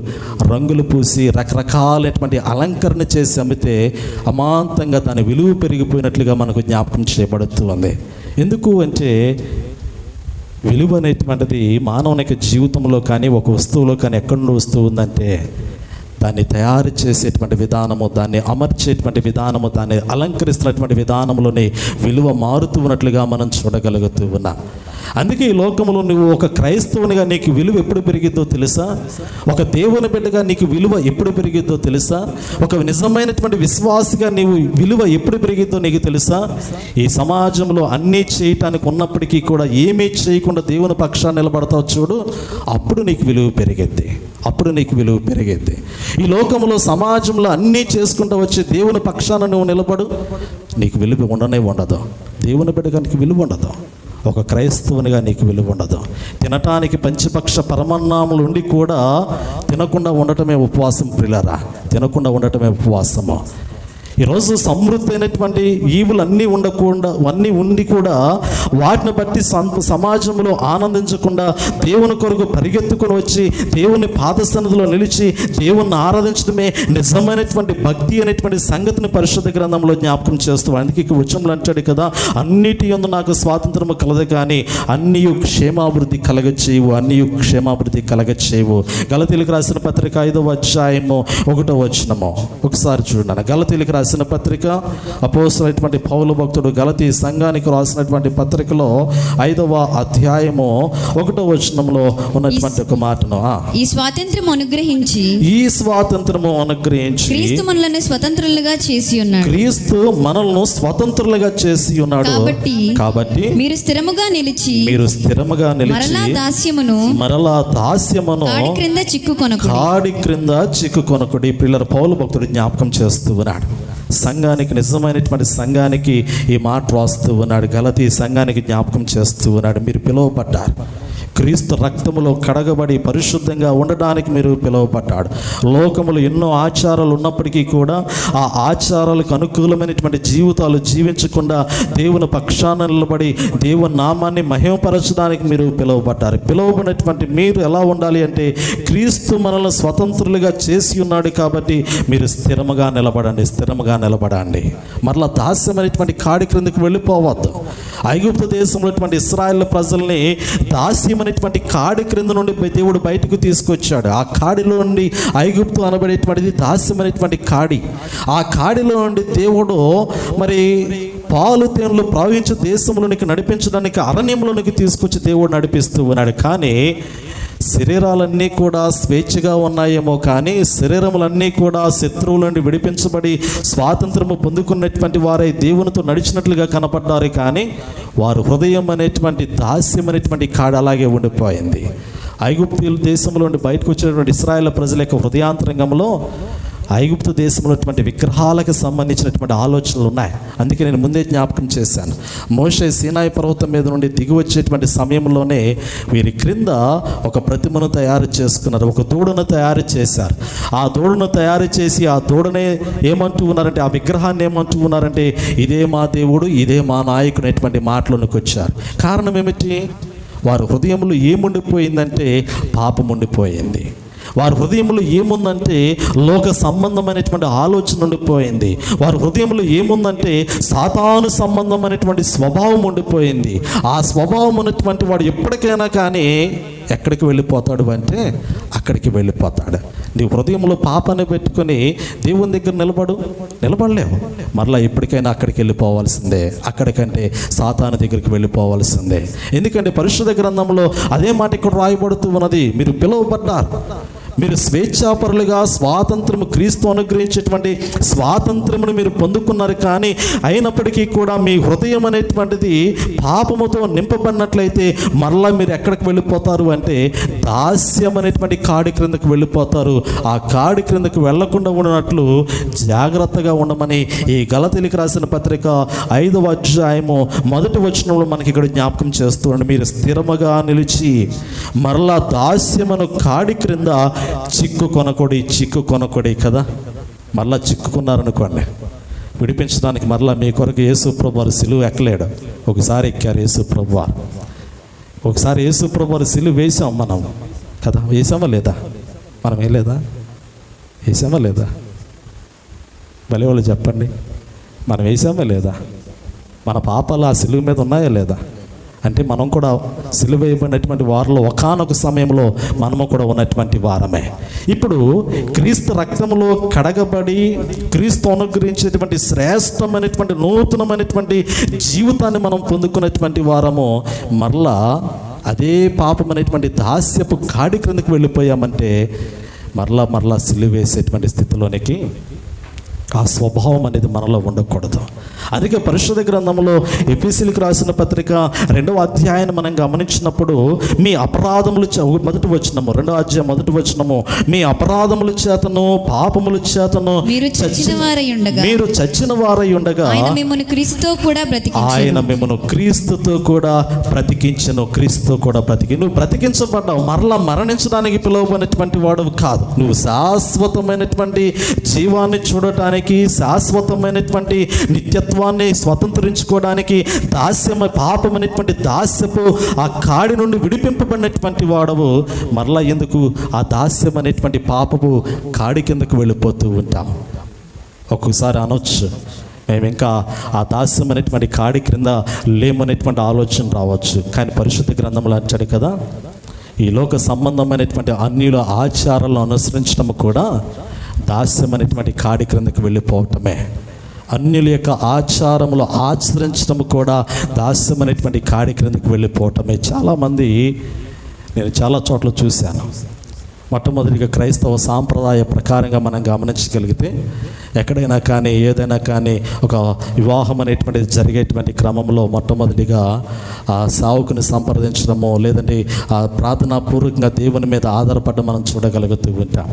రంగులు పూసి రకరకాలైనటువంటి అలంకరణ చేసి అమ్మితే అమాంతంగా దాని విలువ పెరిగిపోయినట్లుగా మనకు జ్ఞాపకం చేయబడుతూ ఉంది. ఎందుకు అంటే విలువ అనేటువంటిది మానవునికి జీవితంలో కానీ ఒక వస్తువులో కానీ ఎక్కడి నుండి వస్తూ ఉందంటే దాన్ని తయారు చేసేటువంటి విధానము, దాన్ని అమర్చేటువంటి విధానము, దాన్ని అలంకరిస్తున్నటువంటి విధానంలోనే విలువ మారుతూ ఉన్నట్లుగా మనం చూడగలుగుతూ ఉన్నాం. అందుకే ఈ లోకంలో నువ్వు ఒక క్రైస్తవునిగా నీకు విలువ ఎప్పుడు పెరిగిద్దో తెలుసా? ఒక దేవుని బిడ్డగా నీకు విలువ ఎప్పుడు పెరిగిద్దో తెలుసా? ఒక నిజమైనటువంటి విశ్వాసిగా నీవు విలువ ఎప్పుడు పెరిగిద్దో నీకు తెలుసా? ఈ సమాజంలో అన్నీ చేయటానికి ఉన్నప్పటికీ కూడా ఏమీ చేయకుండా దేవుని పక్షాన్ని నిలబడతావు చూడు, అప్పుడు నీకు విలువ పెరిగిద్ది. ఈ లోకంలో సమాజంలో అన్నీ చేసుకుంటూ వచ్చి దేవుని పక్షాన నువ్వు నిలబడు, నీకు విలువ ఉండదు. దేవుని బిడ్డగా నీకు విలువ ఉండదు. ఒక క్రైస్తవునిగా నీకు విలువ ఉండదు. తినటానికి పంచపక్ష పరమన్నాములు ఉండి కూడా తినకుండా ఉండటమే ఉపవాసం. ప్రియులారా, తినకుండా ఉండటమే ఉపవాసము. ఈరోజు సమృద్ధి అయినటువంటి ఈవులు అన్నీ ఉండి కూడా వాటిని బట్టి సమాజంలో ఆనందించకుండా దేవుని కొరకు పరిగెత్తుకొని వచ్చి దేవుని పాదసన్నిధిలో నిలిచి దేవుణ్ణి ఆరాధించడమే నిజమైనటువంటి భక్తి అనేటువంటి సంగతిని పరిశుద్ధ గ్రంథంలో జ్ఞాపకం చేస్తూ, అందుకే వచనంలో అంటాడు కదా, అన్నిటి యందు నాకు స్వాతంత్రము కలదు కానీ అన్నీ క్షేమాభివృద్ధి కలగచేయవు. గలతీయులకు రాసిన పత్రిక 5వ అధ్యాయము 1వ వచనము ఒకసారి చూడండి. గలతీయులకు రాసిన పత్రిక, అపోస్తలుడైనటువంటి పౌలు భక్తుడు గలతీ సంఘానికి రాసినటువంటి పత్రికలో 5వ అధ్యాయము 1వ వచనంలో ఉన్నటువంటి ఒక మాటను, ఈ స్వాతంత్రము అనుగ్రహించి క్రీస్తు మనల్ని స్వతంత్రులుగా చేసి ఉన్నాడు. కాబట్టి మీరు స్థిరముగా నిలిచి మరలా దాస్యమును కాడి క్రింద చిక్కుకొనకుడి. పిల్లల పౌలు భక్తుడు జ్ఞాపకం చేస్తూ ఉన్నాడు. సంఘానికి, నిజమైనటువంటి సంఘానికి ఈ మాట రాస్తూ ఉన్నాడు. గలతీ సంఘానికి జ్ఞాపకం చేస్తూ ఉన్నాడు. మీరు పిలువబడ్డారు. క్రీస్తు రక్తములో కడగబడి పరిశుద్ధంగా ఉండడానికి మీరు పిలువబడ్డాడు. లోకములు ఎన్నో ఆచారాలు ఉన్నప్పటికీ కూడా ఆ ఆచారాలకు అనుకూలమైనటువంటి జీవితాలు జీవించకుండా దేవుని పక్షాన నిలబడి దేవుని నామాన్ని మహిమపరచడానికి మీరు పిలువబడ్డారు. పిలువబడినటువంటి మీరు ఎలా ఉండాలి అంటే క్రీస్తు మనల్ని స్వతంత్రులుగా చేసి ఉన్నాడు కాబట్టి మీరు స్థిరముగా నిలబడండి. మరలా దాస్యమైనటువంటి కాడి క్రిందకు వెళ్ళిపోవద్దు. ఐగుప్తు దేశంలో ఇశ్రాయేలు ప్రజల్ని దాస్యమైనటువంటి కాడి క్రింద నుండి దేవుడు బయటకు తీసుకొచ్చాడు. ఆ కాడిలో నుండి, ఐగుప్తు అనబడేటువంటిది దాస్యమైనటువంటి కాడి. ఆ కాడిలో నుండి దేవుడు మరి పాలు తేనెలు ప్రవహించే దేశంలోనికి నడిపించడానికి అరణ్యంలోనికి తీసుకొచ్చి దేవుడు నడిపిస్తూ ఉన్నాడు. కానీ శరీరాలన్నీ కూడా స్వేచ్ఛగా ఉన్నాయేమో కానీ శరీరములన్నీ కూడా శత్రువుల నుండి విడిపించబడి స్వాతంత్రము పొందుకున్నటువంటి వారై దేవునితో నడిచినట్లుగా కనపడ్డారు. కానీ వారు హృదయం అనేటువంటి దాస్యం అనేటువంటి కాడ అలాగే ఉండిపోయింది. ఐగుప్తు దేశంలో నుండి బయటకు వచ్చినటువంటి ఇశ్రాయేలు ప్రజల యొక్క హృదయాంతరంగంలో ఐగుప్తు దేశంలో విగ్రహాలకు సంబంధించినటువంటి ఆలోచనలు ఉన్నాయి. అందుకే నేను ముందే జ్ఞాపకం చేశాను. మోషే సీనాయి పర్వతం మీద నుండి దిగి వచ్చేటువంటి సమయంలోనే వీరి క్రింద ఒక ప్రతిమను తయారు చేసుకున్నారు, ఒక దూడను తయారు చేశారు. ఆ దూడను తయారు చేసి ఆ దూడనే ఏమంటూ ఉన్నారంటే, ఆ విగ్రహాన్ని ఏమంటూ ఉన్నారంటే, ఇదే మా దేవుడు, ఇదే మా నాయకుడు అనేటువంటి మాటలోనికి వచ్చారు. కారణం ఏమిటి? వారి హృదయంలో ఏముండిపోయిందంటే పాపం ఉండిపోయింది. వారి హృదయంలో ఏముందంటే లోక సంబంధమైనటువంటి ఆలోచన ఉండిపోయింది. వారి హృదయంలో ఏముందంటే సాతాను సంబంధమైనటువంటి స్వభావం ఉండిపోయింది. ఆ స్వభావం ఉన్నటువంటి వాడు ఎప్పటికైనా కానీ ఎక్కడికి వెళ్ళిపోతాడు అంటే అక్కడికి వెళ్ళిపోతాడు. నీ హృదయంలో పాపాన్ని పెట్టుకొని దేవుని దగ్గర నిలబడలేవు. మరలా ఎప్పటికైనా అక్కడికి వెళ్ళిపోవాల్సిందే, అక్కడికంటే సాతాను దగ్గరికి వెళ్ళిపోవాల్సిందే. ఎందుకంటే పరిశుద్ధ గ్రంథంలో అదే మాట ఇక్కడ రాయబడుతూ ఉన్నది. మీరు పిలువబడ్డారు, మీరు స్వేచ్ఛాపరులుగా స్వాతంత్రము, క్రీస్తు అనుగ్రహించేటువంటి స్వాతంత్రమును మీరు పొందుకున్నారు. కానీ అయినప్పటికీ కూడా మీ హృదయం అనేటువంటిది పాపముతో నింపబడినట్లయితే మరలా మీరు ఎక్కడికి వెళ్ళిపోతారు అంటే దాస్యం అనేటువంటి కాడి క్రిందకు వెళ్ళిపోతారు. ఆ కాడి క్రిందకు వెళ్లకుండా ఉన్నట్లు జాగ్రత్తగా ఉండమని ఈ గలతీయులకు రాసిన పత్రిక 5వ అధ్యాయము 1వ వచనంలో మనకి ఇక్కడ జ్ఞాపకం చేస్తున్నాడు. మీరు స్థిరముగా నిలిచి మరలా దాస్యమును కాడి క్రింద చిక్కు కదా. మరలా చిక్కుకున్నారనుకోండి, విడిపించడానికి మరలా మీ కొరకు యేసు ప్రభువు వారు సిలువ ఎక్కలేడు. ఒకసారి ఎక్కారు యేసు ప్రభువు వారు. ఒకసారి యేసు ప్రభువు వారు సిలువ వేసాం మనం కదా. వేసామా లేదా? మనం వేయలేదా? వేసామా లేదా? భలే వాళ్ళు చెప్పండి, మనం వేసామా లేదా? మన పాపాలు ఆ సిలువ మీద ఉన్నాయా లేదా? అంటే మనం కూడా సిలువ వేయబడినటువంటి వారిలో ఒకానొక సమయంలో మనము కూడా ఉన్నటువంటి వారమే. ఇప్పుడు క్రీస్తు రక్తంలో కడగబడి క్రీస్తు అనుగ్రహించేటువంటి శ్రేష్టమైనటువంటి నూతనమైనటువంటి జీవితాన్ని మనం పొందుకున్నటువంటి వారము మరలా అదే పాపం అనేటువంటి దాస్యపు కాడి క్రిందకు వెళ్ళిపోయామంటే మరలా సిలువ వేసేటువంటి స్థితిలోనికి ఆ స్వభావం అనేది మనలో ఉండకూడదు. అందుకే పరిశుద్ధ గ్రంథంలో ఎఫెసీయులకు రాసిన పత్రిక 2వ అధ్యాయాన్ని మనం గమనించినప్పుడు మీ అపరాధములు 1వ వచనము 2వ అధ్యాయం 1వ వచనము మీ అపరాధముల చేతను పాపముల చేతను మీరు చచ్చిన వారై ఉండగా ఆయన మిమ్మును క్రీస్తుతో కూడా బ్రతికించెను. క్రీస్తుతో కూడా బ్రతికి నువ్వు బ్రతికించబడ్డావు. మరలా మరణించడానికి పిలువబడినటువంటి వాడు కాదు. నువ్వు శాశ్వతమైనటువంటి జీవాన్ని చూడటానికి, శాశ్వతమైనటువంటి నిత్యత్వాన్ని స్వతంత్రించుకోవడానికి పాపమైనటువంటి దాస్యపు ఆ కాడి నుండి విడిపింపబడినటువంటి వాడవు. మరలా ఎందుకు ఆ దాస్యం అనేటువంటి పాపపు కాడి కిందకు వెళ్ళిపోతూ ఉంటాం. ఒక్కొక్కసారి అనొచ్చు, మేము ఇంకా ఆ దాస్యం అనేటువంటి కాడి క్రింద లేమనేటువంటి ఆలోచన రావచ్చు. కానీ పరిశుద్ధ గ్రంథంలో అంటాడు కదా, ఈ లోక సంబంధమైనటువంటి అన్యుల ఆచారాలను అనుసరించడం కూడా దాస్యం అనేటువంటి కాడి క్రిందకు వెళ్ళిపోవటమే. అన్యుల యొక్క ఆచారములు ఆచరించడం కూడా దాస్యం అనేటువంటి కాడి క్రిందకు వెళ్ళిపోవటమే. చాలామంది నేను చాలా చోట్ల చూశాను. మొట్టమొదటిగా క్రైస్తవ సాంప్రదాయ ప్రకారంగా మనం గమనించగలిగితే ఎక్కడైనా కానీ ఏదైనా కానీ ఒక వివాహం అనేటువంటిది జరిగేటువంటి క్రమంలో మొట్టమొదటిగా ఆ సావుకుని సంప్రదించడము, లేదంటే ఆ ప్రార్థనాపూర్వకంగా దేవుని మీద ఆధారపడడం మనం చూడగలుగుతూ ఉంటాం.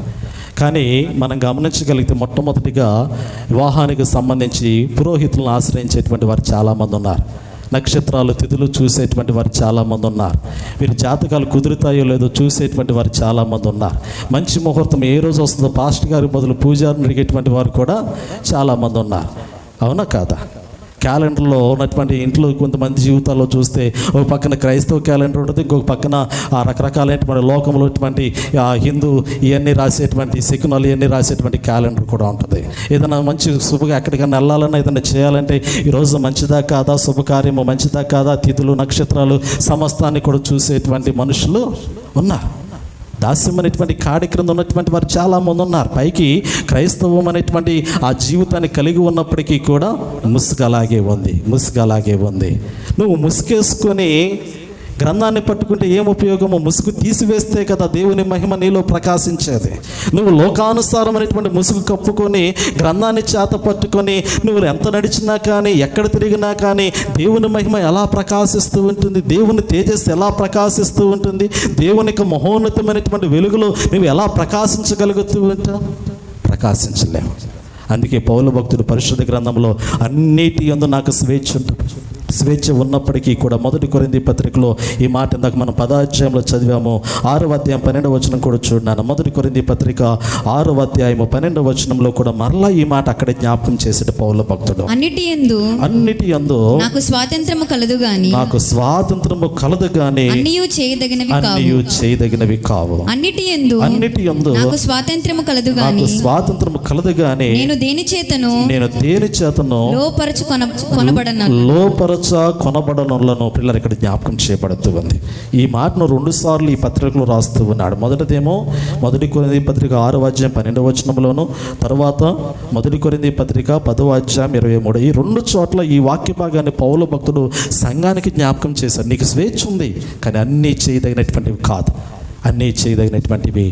కానీ మనం గమనించగలిగితే మొట్టమొదటిగా వివాహానికి సంబంధించి పురోహితులను ఆశ్రయించేటువంటి వారు చాలామంది ఉన్నారు. నక్షత్రాలు తిథులు చూసేటువంటి వారు చాలామంది ఉన్నారు. వీరి జాతకాలు కుదురుతాయో లేదో చూసేటువంటి వారు చాలామంది ఉన్నారు. మంచి ముహూర్తం ఏ రోజు వస్తుందో పాస్టర్ గారి బదులు పూజారిని అడిగేటువంటి వారు కూడా చాలామంది ఉన్నారు. అవునా కాదా? క్యాలెండర్లో ఉన్నటువంటి ఇంట్లో కొంతమంది జీవితాల్లో చూస్తే ఒక పక్కన క్రైస్తవ క్యాలెండర్ ఉంటుంది, ఇంకొక పక్కన ఆ రకరకాలైనటువంటి లోకంలో ఉన్నటువంటి హిందూ ఇవన్నీ రాసేటువంటి శకునాలు ఇవన్నీ రాసేటువంటి క్యాలెండర్ కూడా ఉంటుంది. ఏదైనా మంచి శుభగా ఎక్కడికైనా వెళ్ళాలన్నా ఏదైనా చేయాలంటే ఈరోజు మంచిదా కాదా, శుభకార్యము మంచిదా కాదా, తిథులు నక్షత్రాలు సమస్తాన్ని కూడా చూసేటువంటి మనుషులు ఉన్నారు. దాస్యం అనేటువంటి కాడి క్రింద ఉన్నటువంటి వారు చాలామంది ఉన్నారు. పైకి క్రైస్తవం అనేటువంటి ఆ జీవితాన్ని కలిగి ఉన్నప్పటికీ కూడా ముసుగు అలాగే ఉంది. నువ్వు ముసుగేసుకొని గ్రంథాన్ని పట్టుకుంటే ఏం ఉపయోగమో? ముసుగు తీసివేస్తే కదా దేవుని మహిమ నీలో ప్రకాశించేది. నువ్వు లోకానుసారం అనేటువంటి ముసుగు కప్పుకొని గ్రంథాన్ని చేత పట్టుకొని నువ్వు ఎంత నడిచినా కానీ ఎక్కడ తిరిగినా కానీ దేవుని మహిమ ఎలా ప్రకాశిస్తూ ఉంటుంది, దేవుని తేజస్సు ఎలా ప్రకాశిస్తూ ఉంటుంది, దేవునికి మహోన్నతమైనటువంటి వెలుగులో నువ్వు ఎలా ప్రకాశించగలుగుతూ ఉంటావు? ప్రకాశించలేము. అందుకే పౌలు భక్తుడు పరిశుద్ధ గ్రంథంలో అన్నిటి యందు నాకు స్వేచ్ఛ ఉన్నప్పటికీ కూడా 1 కొరింథీ పత్రికలో ఈ మాట ఇందాక మనం 10వ అధ్యాయంలో చదివాము. 6వ అధ్యాయం 12వ వచనం కూడా చూడన్నాను. 1 కొరింథీ పత్రిక 6వ అధ్యాయము 12వ వచనంలో కూడా మరలా ఈ మాట అక్కడే జ్ఞాపకం చేసాడు పౌలు భక్తుడు. అన్నిటి యందు నాకు స్వాతంత్రము కలదు గాని అన్నియు చేయదగినవి కావు. అన్నిటి యందు నాకు స్వాతంత్రము కలదు గాని నేను దేని చేతను కొనబడనులను పిల్లలు ఇక్కడ జ్ఞాపకం చేయబడుతూ ఉంది. ఈ మాటను 2 సార్లు ఈ పత్రికలో రాస్తూ ఉన్నాడు. మొదటిదేమో 1 కొరింథీ పత్రిక 6వ అధ్యాయం 12వ వచనంలోను, తర్వాత 1 కొరింథీ పత్రిక 10వ అధ్యాయం 23. ఈ 2 చోట్ల ఈ వాక్య భాగాన్ని పౌలు భక్తుడు సంఘానికి జ్ఞాపకం చేశాడు. నీకు స్వేచ్ఛ ఉంది, కానీ అన్నీ చేయదగినటువంటివి కాదు. అన్నీ చేయదగినటువంటివి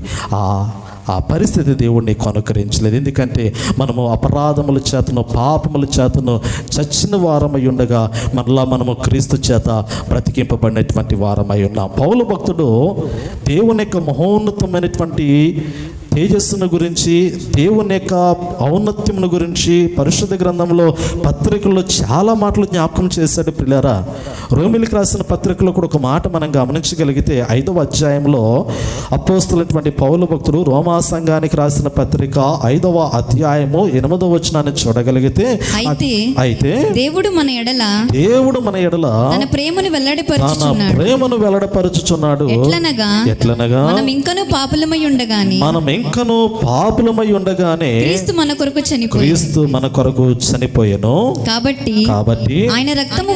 ఆ పరిస్థితి దేవుడు నీకు అనుకరించలేదు. ఎందుకంటే మనము అపరాధముల చేతను పాపముల చేతను చచ్చిన వారమై ఉండగా మనము క్రీస్తు చేత బ్రతికింపబడినటువంటి వారమై ఉన్నాం. పౌలు భక్తుడు దేవుని యొక్క మహోన్నతమైనటువంటి తేజస్సును గురించి, దేవుని యొక్క ఔన్నత్యమును గురించి పరిశుద్ధ గ్రంథంలో పత్రికల్లో చాలా మాటలు జ్ఞాపకం చేశాడు. పిల్లరా, రోమిలికి రాసిన పత్రికలో కూడా ఒక మాట మనం గమనించగలిగితే 5వ అధ్యాయంలో అపోస్తులైనటువంటి పౌలు భక్తుడు రోమా సంఘానికి రాసిన పత్రిక 5వ అధ్యాయము 8వ వచనాన్ని చూడగలిగితే, అయితే దేవుడు మన ఎడల తన ప్రేమను వెల్లడిపరుచుచున్నాడు. ఎట్లనగా మనం ఇంకనూ పాపులమై ఉండగానే క్రీస్తు మన కొరకు చనిపోయెను. కాబట్టి ఆయన రక్తము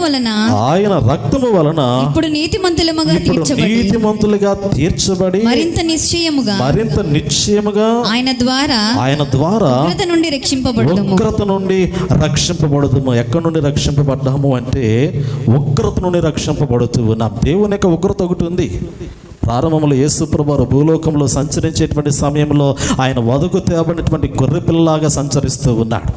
వలన ఇప్పుడు నీతిమంతులుగా తీర్చబడి మరింత నిశ్చయముగా ఆయన ద్వారా ఉగ్రత నుండి రక్షింపబడదుము. ఎక్కడి నుండి రక్షింపబడ్డాము అంటే ఉగ్రత నుండి రక్షింపబడుతూ ఉన్నాం. దేవుని యొక్క ఉగ్రత ఒకటి ఉంది. ప్రారంభంలో యేసుప్రభువు భూలోకంలో సంచరించేటువంటి సమయంలో ఆయన వదకు తేబడినటువంటి గొర్రెపిల్లలాగా సంచరిస్తూ ఉన్నాడు.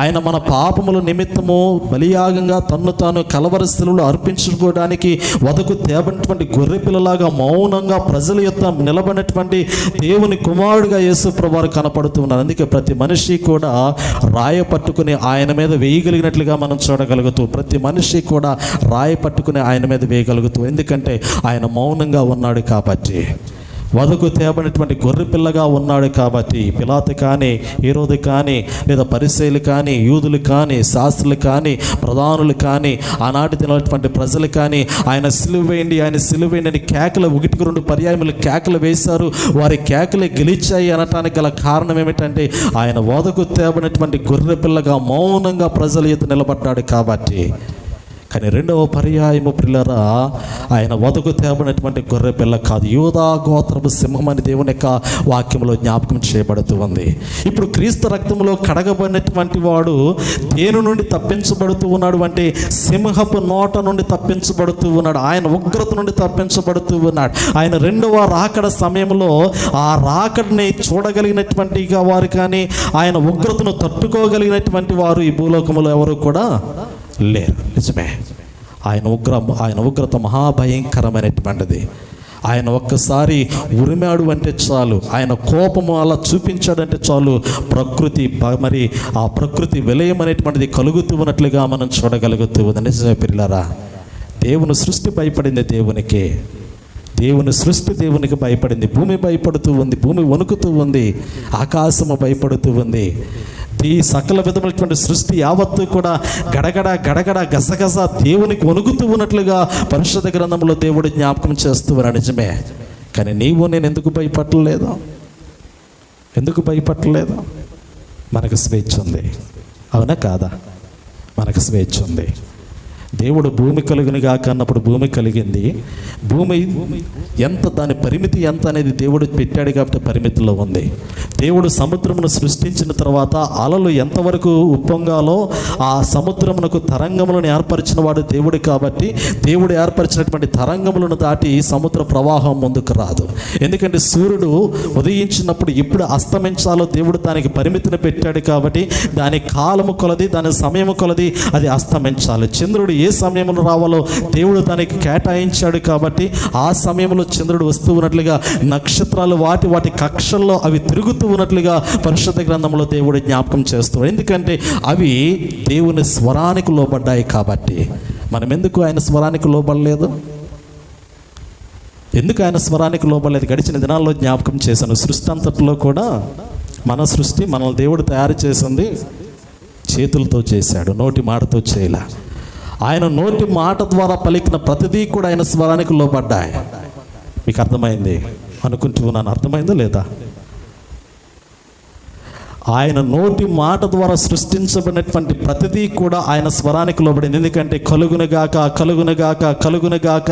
ఆయన మన పాపముల నిమిత్తము బలియాగంగా తన్ను తాను కలవరి శిలువలో అర్పించుకోవడానికి వదకు తేబడినటువంటి గొర్రెపిల్లలాగా మౌనంగా ప్రజల యొక్క నిలబడినటువంటి దేవుని కుమారుడిగా యేసుప్రభువు కనపడుతూ ఉన్నారు. అందుకే ప్రతి మనిషి కూడా రాయ పట్టుకుని ఆయన మీద వేయగలిగినట్లుగా మనం చూడగలుగుతూ, ప్రతి మనిషి కూడా రాయ పట్టుకుని ఆయన మీద వేయగలుగుతూ, ఎందుకంటే ఆయన మౌనంగా ఉన్నాడు కాబట్టి, వదకు తేబడినటువంటి గొర్రె పిల్లగా ఉన్నాడు కాబట్టి. పిలాతు కానీ, హేరోదు కానీ, లేదా పరిసయ్యులు కానీ, యూదులు కానీ, శాస్త్రులు కానీ, ప్రధానులు కానీ, ఆనాటి తినటువంటి ప్రజలు కానీ ఆయన సిలువేయండి అని కేకలు 1-2 పర్యాయములు కేకలు వేశారు. వారి కేకలు గెలిచాయి అనటానికి గల కారణం ఏమిటంటే ఆయన వదకు తేబడినటువంటి గొర్రె పిల్లగా మౌనంగా ప్రజల ఎదుట నిలబడ్డాడు కాబట్టి. కానీ 2వ పర్యాయము పిల్లరా, ఆయన వదకు తేబడినటువంటి గొర్రె పిల్ల కాదు, యూదా గోత్రపు సింహం అని దేవుని యొక్క వాక్యంలో జ్ఞాపకం చేయబడుతూ ఉంది. ఇప్పుడు క్రీస్తు రక్తంలో కడగబడినటువంటి వాడు దేని నుండి తప్పించబడుతూ ఉన్నాడు అంటే సింహపు నోట నుండి తప్పించబడుతూ ఉన్నాడు. ఆయన ఉగ్రత నుండి తప్పించబడుతూ ఉన్నాడు. ఆయన 2వ రాకడ సమయంలో ఆ రాకడని చూడగలిగినటువంటి వారు కానీ, ఆయన ఉగ్రతను తట్టుకోగలిగినటువంటి వారు ఈ భూలోకంలో ఎవరు కూడా లేరు. నిజమే, ఆయన ఉగ్రత మహాభయంకరమైనటువంటిది. ఆయన ఒక్కసారి ఉరిమాడు అంటే చాలు, ఆయన కోపము అలా చూపించాడంటే చాలు, ఆ ప్రకృతి విలయం అనేటువంటిది కలుగుతూ ఉన్నట్లుగా మనం చూడగలుగుతూ ఉంది. నిజమే పిల్లరా, దేవుని సృష్టి భయపడింది దేవునికి. దేవుని సృష్టి దేవునికి భయపడింది. భూమి భయపడుతూ ఉంది, భూమి వణుకుతూ ఉంది, ఆకాశము భయపడుతూ ఉంది. ఈ సకల విధమైనటువంటి సృష్టి యావత్తు కూడా గడగడ గసగస దేవునికి వణుకుతూ ఉన్నట్లుగా పరిశుద్ధ గ్రంథంలో దేవుడు జ్ఞాపకం చేస్తూ ఉన్నాడు. నిజమే, కానీ నీవు నేను ఎందుకు భయపడలేదు? మనకు స్వేచ్ఛ ఉంది, అవునా కాదా? మనకు స్వేచ్ఛ ఉంది. దేవుడు భూమి కలుగునుగాక అన్నప్పుడు భూమి కలిగింది. భూమి ఎంత, దాని పరిమితి ఎంత అనేది దేవుడు పెట్టాడు కాబట్టి పరిమితిలో ఉంది. దేవుడు సముద్రమును సృష్టించిన తర్వాత అలలు ఎంతవరకు ఉప్పొంగాలో ఆ సముద్రమునకు తరంగములను ఏర్పరిచిన వాడు దేవుడు కాబట్టి దేవుడు ఏర్పరిచినటువంటి తరంగములను దాటి సముద్ర ప్రవాహం ముందుకు రాదు. ఎందుకంటే సూర్యుడు ఉదయించినప్పుడు ఎప్పుడు అస్తమించాలో దేవుడు దానికి పరిమితిని పెట్టాడు కాబట్టి దాని కాలము కొలది, దాని సమయము కొలది అది అస్తమించాలి. చంద్రుడు ఏ సమయంలో రావాలో దేవుడు దానికి కేటాయించాడు కాబట్టి ఆ సమయంలో చంద్రుడు వస్తూ ఉన్నట్లుగా నక్షత్రాలు వాటి కక్షల్లో అవి తిరుగుతూ ఉన్నట్లుగా పరిశుద్ధ గ్రంథంలో దేవుడు జ్ఞాపకం చేస్తాడు. ఎందుకంటే అవి దేవుని స్వరానికి లోబడ్డాయి కాబట్టి. మనం ఎందుకు ఆయన స్వరానికి లోబడలేదు? గడిచిన దినాల్లో జ్ఞాపకం చేశాను. సృష్టి అంతట్లో కూడా మన సృష్టి మనల్ని దేవుడు తయారు చేసింది చేతులతో చేశాడు, నోటి మాటతో చేయలే. ఆయన నోటి మాట ద్వారా పలికిన ప్రతిదీ కూడా ఆయన స్వరానికి లోబడ్డాయి. మీకు అర్థమైంది అనుకుంటూ ఉన్నాను. అర్థమైందో లేదా? ఆయన నోటి మాట ద్వారా సృష్టించబడినటువంటి ప్రతిదీ కూడా ఆయన స్వరానికి లోబడింది. ఎందుకంటే కలుగునగాక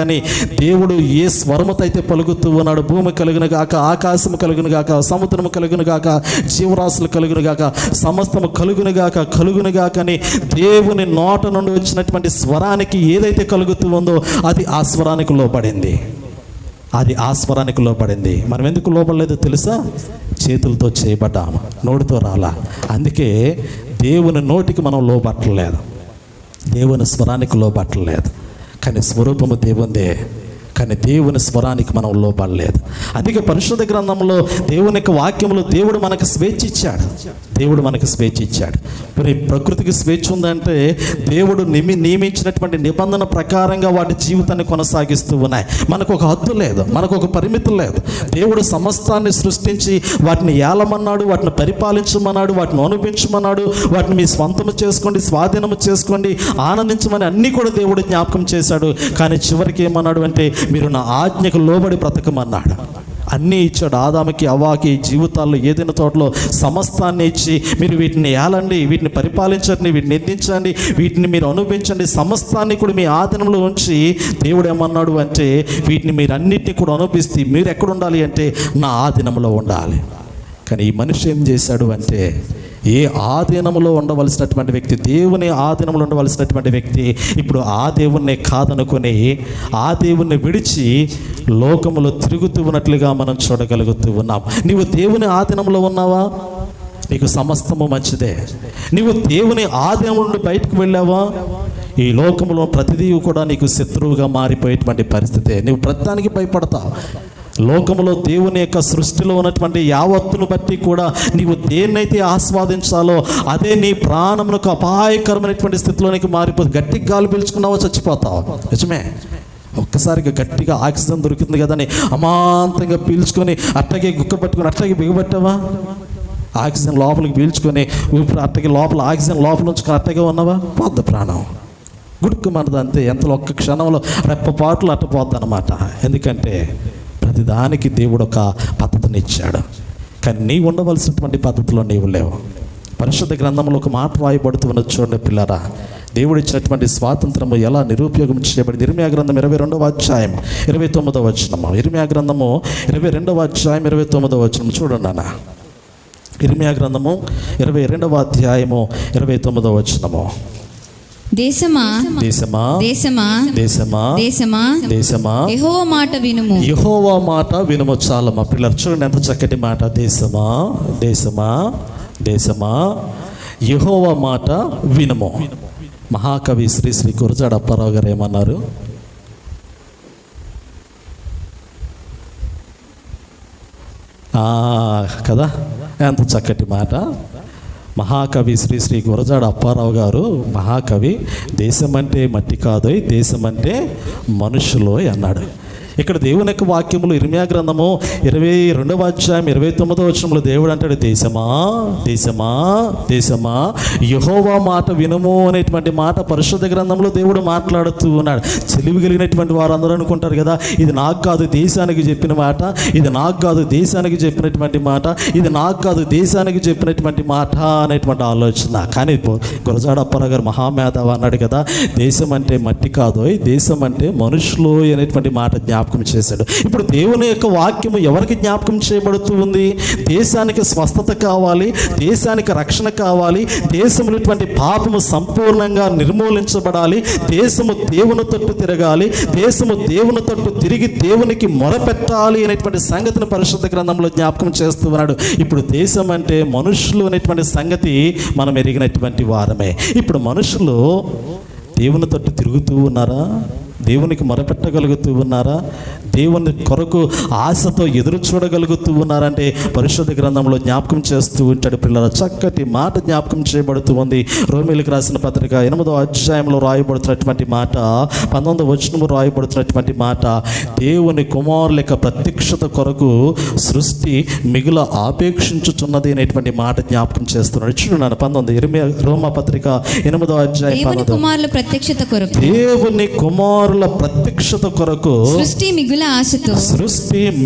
అని దేవుడు ఏ స్వరముతో అయితే పలుకుతూ ఉన్నాడు, భూమి కలుగునగాక, ఆకాశము కలుగునగాక, సముద్రము కలుగునగాక, జీవరాశులు కలుగునగాక, సమస్తము కలుగునగాక అని దేవుని నోట నుండి వచ్చినటువంటి స్వరానికి ఏదైతే కలుగుతూ ఉందో అది ఆ స్వరానికి లోబడింది. అది ఆ స్వరానికి లోపడింది. మనం ఎందుకు లోపడలేదో తెలుసా? చేతులతో చేయబడ్డాము, నోటితో రాలా. అందుకే దేవుని నోటికి మనం లోపట్టలేదు, దేవుని స్వరానికి లోపట్టలేదు. కానీ స్వరూపము దేవుందే, కానీ దేవుని స్వరానికి మనం లోపడలేదు. అందుకే పరిశుద్ధ గ్రంథంలో దేవుని యొక్క వాక్యంలో దేవుడు మనకు స్వేచ్ఛ ఇచ్చాడు, దేవుడు మనకు స్వేచ్ఛ ఇచ్చాడు. మరి ప్రకృతికి స్వేచ్ఛ ఉందంటే దేవుడు నియమించినటువంటి నిబంధన ప్రకారంగా వాటి జీవితాన్ని కొనసాగిస్తూ ఉన్నాయి. మనకు ఒక హద్దు లేదు, మనకు ఒక పరిమితి లేదు. దేవుడు సమస్తాన్ని సృష్టించి వాటిని ఏలమన్నాడు, వాటిని పరిపాలించమన్నాడు, వాటిని అనుభవించమన్నాడు, వాటిని మీ స్వంతము చేసుకోండి, స్వాధీనము చేసుకోండి, ఆనందించమని అన్నీ కూడా దేవుడు జ్ఞాపకం చేశాడు. కానీ చివరికి ఏమన్నాడు అంటే మీరు నా ఆజ్ఞకు లోబడి బ్రతకమన్నాడు. అన్నీ ఇచ్చాడు ఆదాముకి, అవ్వాకి. జీవితాల్లో ఏదైనా తోటలో సమస్తాన్ని ఇచ్చి మీరు వీటిని ఏలండి, వీటిని పరిపాలించండి, వీటిని నిందించండి, వీటిని మీరు అనుభవించండి, సమస్తాన్ని కూడా మీ ఆధీనంలో ఉంచి దేవుడు ఏమన్నాడు అంటే వీటిని మీరు అన్నిటిని కూడా అనుభవిస్తే మీరు ఎక్కడ ఉండాలి అంటే నా ఆధీనంలో ఉండాలి. కానీ ఈ మనిషి ఏం చేశాడు అంటే ఏ ఆధీనంలో ఉండవలసినటువంటి వ్యక్తి, దేవుని ఆధీనంలో ఉండవలసినటువంటి వ్యక్తి ఇప్పుడు ఆ దేవుణ్ణి కాదనుకొని ఆ దేవుణ్ణి విడిచి లోకములో తిరుగుతూ ఉన్నట్లుగా మనం చూడగలుగుతూ ఉన్నాం. నీవు దేవుని ఆధీనంలో ఉన్నావా? నీకు సమస్తము మంచిదే. నీవు దేవుని ఆధీనం నుండి బయటకు వెళ్ళావా? ఈ లోకంలో ప్రతిదీ కూడా నీకు శత్రువుగా మారిపోయేటువంటి పరిస్థితే. నీవు ప్రతిదానికి భయపడతావు. లోకంలో దేవుని యొక్క సృష్టిలో ఉన్నటువంటి యావత్తును బట్టి కూడా నీవు దేన్నైతే ఆస్వాదించాలో అదే నీ ప్రాణమునకు అపాయకరమైనటువంటి స్థితిలోనికి మారిపోతుంది. గట్టిగా గాలి పీల్చుకున్నావో చచ్చిపోతావు. నిజమే. ఒక్కసారిగా గట్టిగా ఆక్సిజన్ దొరికింది కదా అని అమాంతంగా పీల్చుకొని అట్టగే గుక్క పట్టుకొని అట్టగే బిగబట్టావా? ఆక్సిజన్ లోపలికి పీల్చుకొని ఊపిరి అట్టగే లోపల ఆక్సిజన్ లోపల ఉంచుకొని అట్టగే ఉన్నావా? పోద్ది ప్రాణం, గుడుక్కు మనది అంతే. ఎంతలో ఒక్క క్షణంలో రెప్పపాట్లు అట్టపోద్ది అనమాట. ఎందుకంటే ప్రతిదానికి దేవుడు ఒక పద్ధతిని ఇచ్చాడు. కానీ నీవు ఉండవలసినటువంటి పద్ధతిలో నీవు లేవు. పరిశుద్ధ గ్రంథంలో ఒక మాట రాయబడుతున్నది చూడండి పిల్లరా. దేవుడు ఇచ్చినటువంటి స్వాతంత్రము ఎలా నిరుపయోగం చేయబడింది. ఇర్మియా గ్రంథం 22వ అధ్యాయం 29వ వచనము. ఇర్మియా గ్రంథము 22వ అధ్యాయం 29వ వచనం చూడండి అన్న. ఇర్మియా గ్రంథము 22వ అధ్యాయము 29వ వచనము. దేశమా దేశమా దేశమా దేశమా దేశమా దేశమా యెహోవా మాట వినుము, యెహోవా మాట వినుము. చాలా మా పిల్లలు చూడండి ఎంత చక్కటి మాట. దేశమా దేశమా దేశమా యెహోవా మాట వినుము. మహాకవి శ్రీ శ్రీ గురజాడ అప్పారావు గారు ఏమన్నారు? కదా, ఎంత చక్కటి మాట. మహాకవి శ్రీ శ్రీ గురజాడ అప్పారావు గారు మహాకవి దేశం అంటే మట్టి కాదోయ్, దేశం అంటే మనుషులోయ్ అన్నాడు. ఇక్కడ దేవుని యొక్క వాక్యములు ఇర్మియా గ్రంథము 22వ అధ్యాయం 29వ వచనంలో దేవుడు అంటాడు, దేశమా దేశమా దేశమా యెహోవా మాట వినుము అనేటువంటి మాట పరిశుద్ధ గ్రంథంలో దేవుడు మాట్లాడుతూ ఉన్నాడు. తెలివి కలిగినటువంటి వారందరూ అనుకుంటారు కదా, ఇది నాకు కాదు దేశానికి చెప్పిన మాట, ఇది నాకు కాదు దేశానికి చెప్పినటువంటి మాట, ఇది నాకు కాదు దేశానికి చెప్పినటువంటి మాట అనేటువంటి ఆలోచన. కానీ గురజాడ అప్పారావు గారు మహామేధావి అన్నాడు కదా, దేశం అంటే మట్టి కాదోయ్, దేశం అంటే మనుషులు అనేటువంటి మాట జ్ఞాపకం చేశాడు. ఇప్పుడు దేవుని యొక్క వాక్యము ఎవరికి జ్ఞాపకం చేయబడుతూ ఉంది? దేశానికి స్వస్థత కావాలి, దేశానికి రక్షణ కావాలి, దేశమునటువంటి పాపము సంపూర్ణంగా నిర్మూలించబడాలి, దేశము దేవుని తట్టు తిరగాలి, దేశము దేవుని తట్టు తిరిగి దేవునికి మొరపెట్టాలి అనేటువంటి సంగతిని పరిశుద్ధ గ్రంథంలో జ్ఞాపకం చేస్తూ ఉన్నాడు. ఇప్పుడు దేశం అంటే మనుషులు అనేటువంటి సంగతి మనం ఎరిగినటువంటి వారమే. ఇప్పుడు మనుషులు దేవుని తట్టు తిరుగుతూ ఉన్నారా? దేవునికి మొరపెట్టగలుగుతూ ఉన్నారా? దేవుని కొరకు ఆశతో ఎదురు చూడగలుగుతూ ఉన్నారంటే పరిశుద్ధ గ్రంథంలో జ్ఞాపకం చేస్తూ ఉంటాడు. పిల్లల చక్కటి మాట జ్ఞాపకం చేయబడుతూ ఉంది. రోమీయులకు రాసిన పత్రిక 8వ అధ్యాయంలో రాయబడుతున్నటువంటి మాట, 19వ వచనము రాయబడుతున్నటువంటి మాట, దేవుని కుమారుల యొక్క ప్రత్యక్షత కొరకు సృష్టి మిగుల ఆపేక్షించుచున్నది అనేటువంటి మాట జ్ఞాపకం చేస్తున్నాడు. చూడండి 19 రోమా పత్రిక 8వ అధ్యాయం 19. కుమారుల ప్రత్యక్షత కొరకు, దేవుని కుమారుల ప్రత్యక్షత కొరకు సృష్టి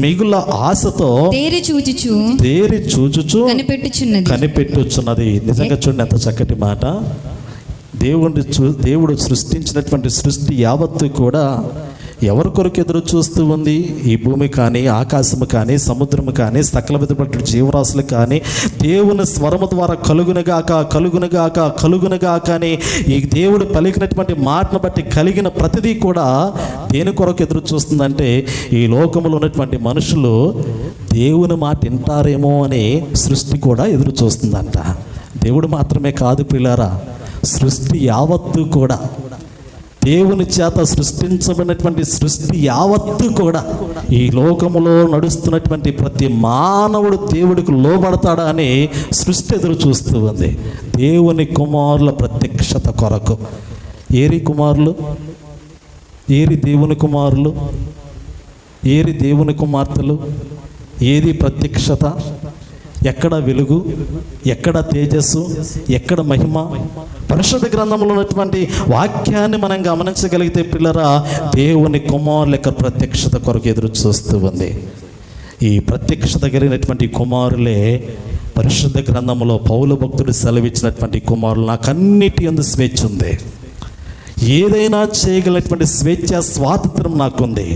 మిగుల ఆశతో తేరి చూచుచు కనిపెట్టుచున్నది. నిజంగా చూడండి ఎంత చక్కటి మాట. దేవుడు సృష్టించినటువంటి సృష్టి యావత్తు కూడా ఎవరి కొరకు ఎదురు చూస్తూ ఉంది? ఈ భూమి కానీ, ఆకాశము కానీ, సముద్రము కానీ, సకల విధమైన జీవరాశులు కానీ దేవుని స్వరము ద్వారా కలుగునగాక కలుగునగాక కలుగునగాక అని ఈ దేవుడు పలికినటువంటి మాటను బట్టి కలిగిన ప్రతిదీ కూడా దేని కొరకు ఎదురు చూస్తుందంటే, ఈ లోకంలో ఉన్నటువంటి మనుషులు దేవుని మాట వింటారేమో అని సృష్టి కూడా ఎదురు చూస్తుందంట. దేవుడు మాత్రమే కాదు ప్రియులారా, సృష్టి యావత్తు కూడా, దేవుని చేత సృష్టించబడినటువంటి సృష్టి యావత్తు కూడా, ఈ లోకములో నడుస్తున్నటువంటి ప్రతి మానవుడు దేవుడికి లోబడతాడా అని సృష్టి ఎదురు చూస్తూ ఉంది దేవుని కుమారుల ప్రత్యక్షత కొరకు. ఏరి కుమారులు, ఏరి దేవుని కుమారులు, ఏరి దేవుని కుమార్తెలు, ఏది ప్రత్యక్షత? ఎక్కడ వెలుగు, ఎక్కడ తేజస్సు, ఎక్కడ మహిమ? పరిశుద్ధ గ్రంథంలో ఉన్నటువంటి వాక్యాన్ని మనం గమనించగలిగితే పిల్లరా, దేవుని కుమారుల యొక్క ప్రత్యక్షత కొరకు ఎదురు చూస్తూ ఉంది. ఈ ప్రత్యక్షత కలిగినటువంటి కుమారులే పరిశుద్ధ గ్రంథంలో పౌలు భక్తుడు సెలవిచ్చినటువంటి కుమారులు. నాకు అన్నిటి యందు స్వేచ్ఛ ఉంది, ఏదైనా చేయగలిగినటువంటి స్వేచ్ఛ స్వాతంత్రం నాకుంది.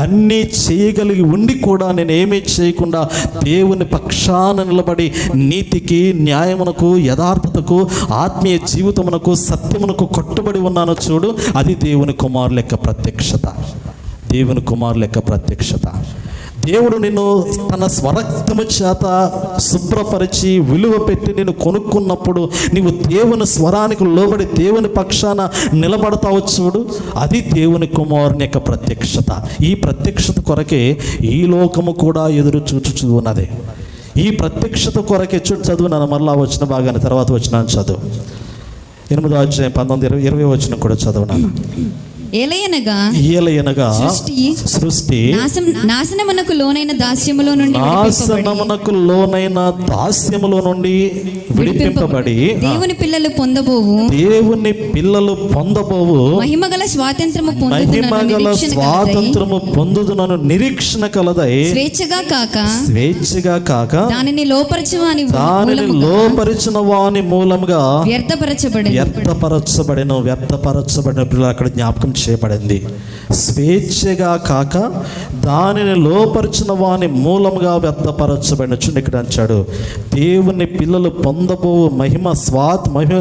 అన్నీ చేయగలిగి ఉండి కూడా నేను ఏమీ చేయకుండా దేవుని పక్షాన నిలబడి నీతికి, న్యాయమునకు, యథార్థతకు, ఆత్మీయ జీవితమునకు, సత్యమునకు కట్టుబడి ఉన్నాను చూడు, అది దేవుని కుమారుల యొక్క ప్రత్యక్షత. దేవుని కుమారుల యొక్క ప్రత్యక్షత. దేవుడు నిన్ను తన స్వరక్తము చేత శుభ్రపరిచి విలువ పెట్టి నిన్ను కొనుక్కున్నప్పుడు నీవు దేవుని స్వరానికి లోబడి దేవుని పక్షాన నిలబడతావు చూడు, అది దేవుని కుమారుని యొక్క ప్రత్యక్షత. ఈ ప్రత్యక్షత కొరకే ఈ లోకము కూడా ఎదురు చూచు ఉన్నది. ఈ ప్రత్యక్షత కొరకే చదువు నన్ను మరలా వచ్చిన భాగాన్ని తర్వాత వచ్చిన చదువు 8వ అధ్యాయం 19-20 వచనం కూడా చదవనాను. ఏలయనగా సృష్టి నాశనమునకు లోనైన దాస్యములో నుండి విడిపింపబడి దేవుని పిల్లలు పొందబోవు మహిమగల స్వాతంత్రము పొందుదునను నిరీక్షణ కలదై స్వేచ్ఛగా కాక దానిని లోపరిచిన వాని మూలంగా వ్యర్థపరచబడిన అక్కడ జ్ఞాపకం చేయబడింది. స్వేచ్ఛగా కాక దానిని లోపరిచిన వాని మూలంగా వ్యర్థపరచబడిన. చూడండి ఇక్కడ అంటాడు, దేవుని పిల్లలు పొందబో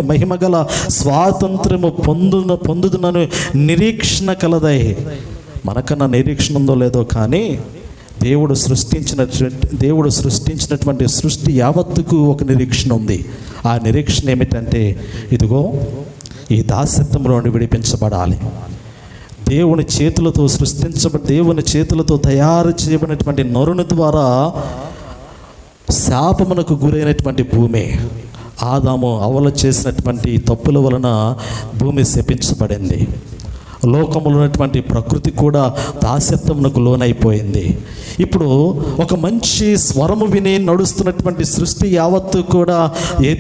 మహిమగల స్వాతంత్రము పొందుదునను నిరీక్షణ కలదై. మనకన్నా నిరీక్షణ ఉందో లేదో కానీ దేవుడు సృష్టించినటువంటి సృష్టి యావత్తుకు ఒక నిరీక్షణ ఉంది. ఆ నిరీక్షణ ఏమిటంటే, ఇదిగో ఈ దాస్యత్వంలో నుండి విడిపించబడాలి. దేవుని చేతులతో తయారు చేయబడినటువంటి నరుని ద్వారా శాపమునకు గురైనటువంటి భూమి, ఆదాము అవ్వలు చేసినటువంటి తప్పుల వలన భూమి శపించబడింది. లోకములో ఉన్నటువంటి ప్రకృతి కూడా దాస్యత్వమునకు లోనైపోయింది. ఇప్పుడు ఒక మంచి స్వరము విని నడుస్తున్నటువంటి సృష్టి యావత్తు కూడా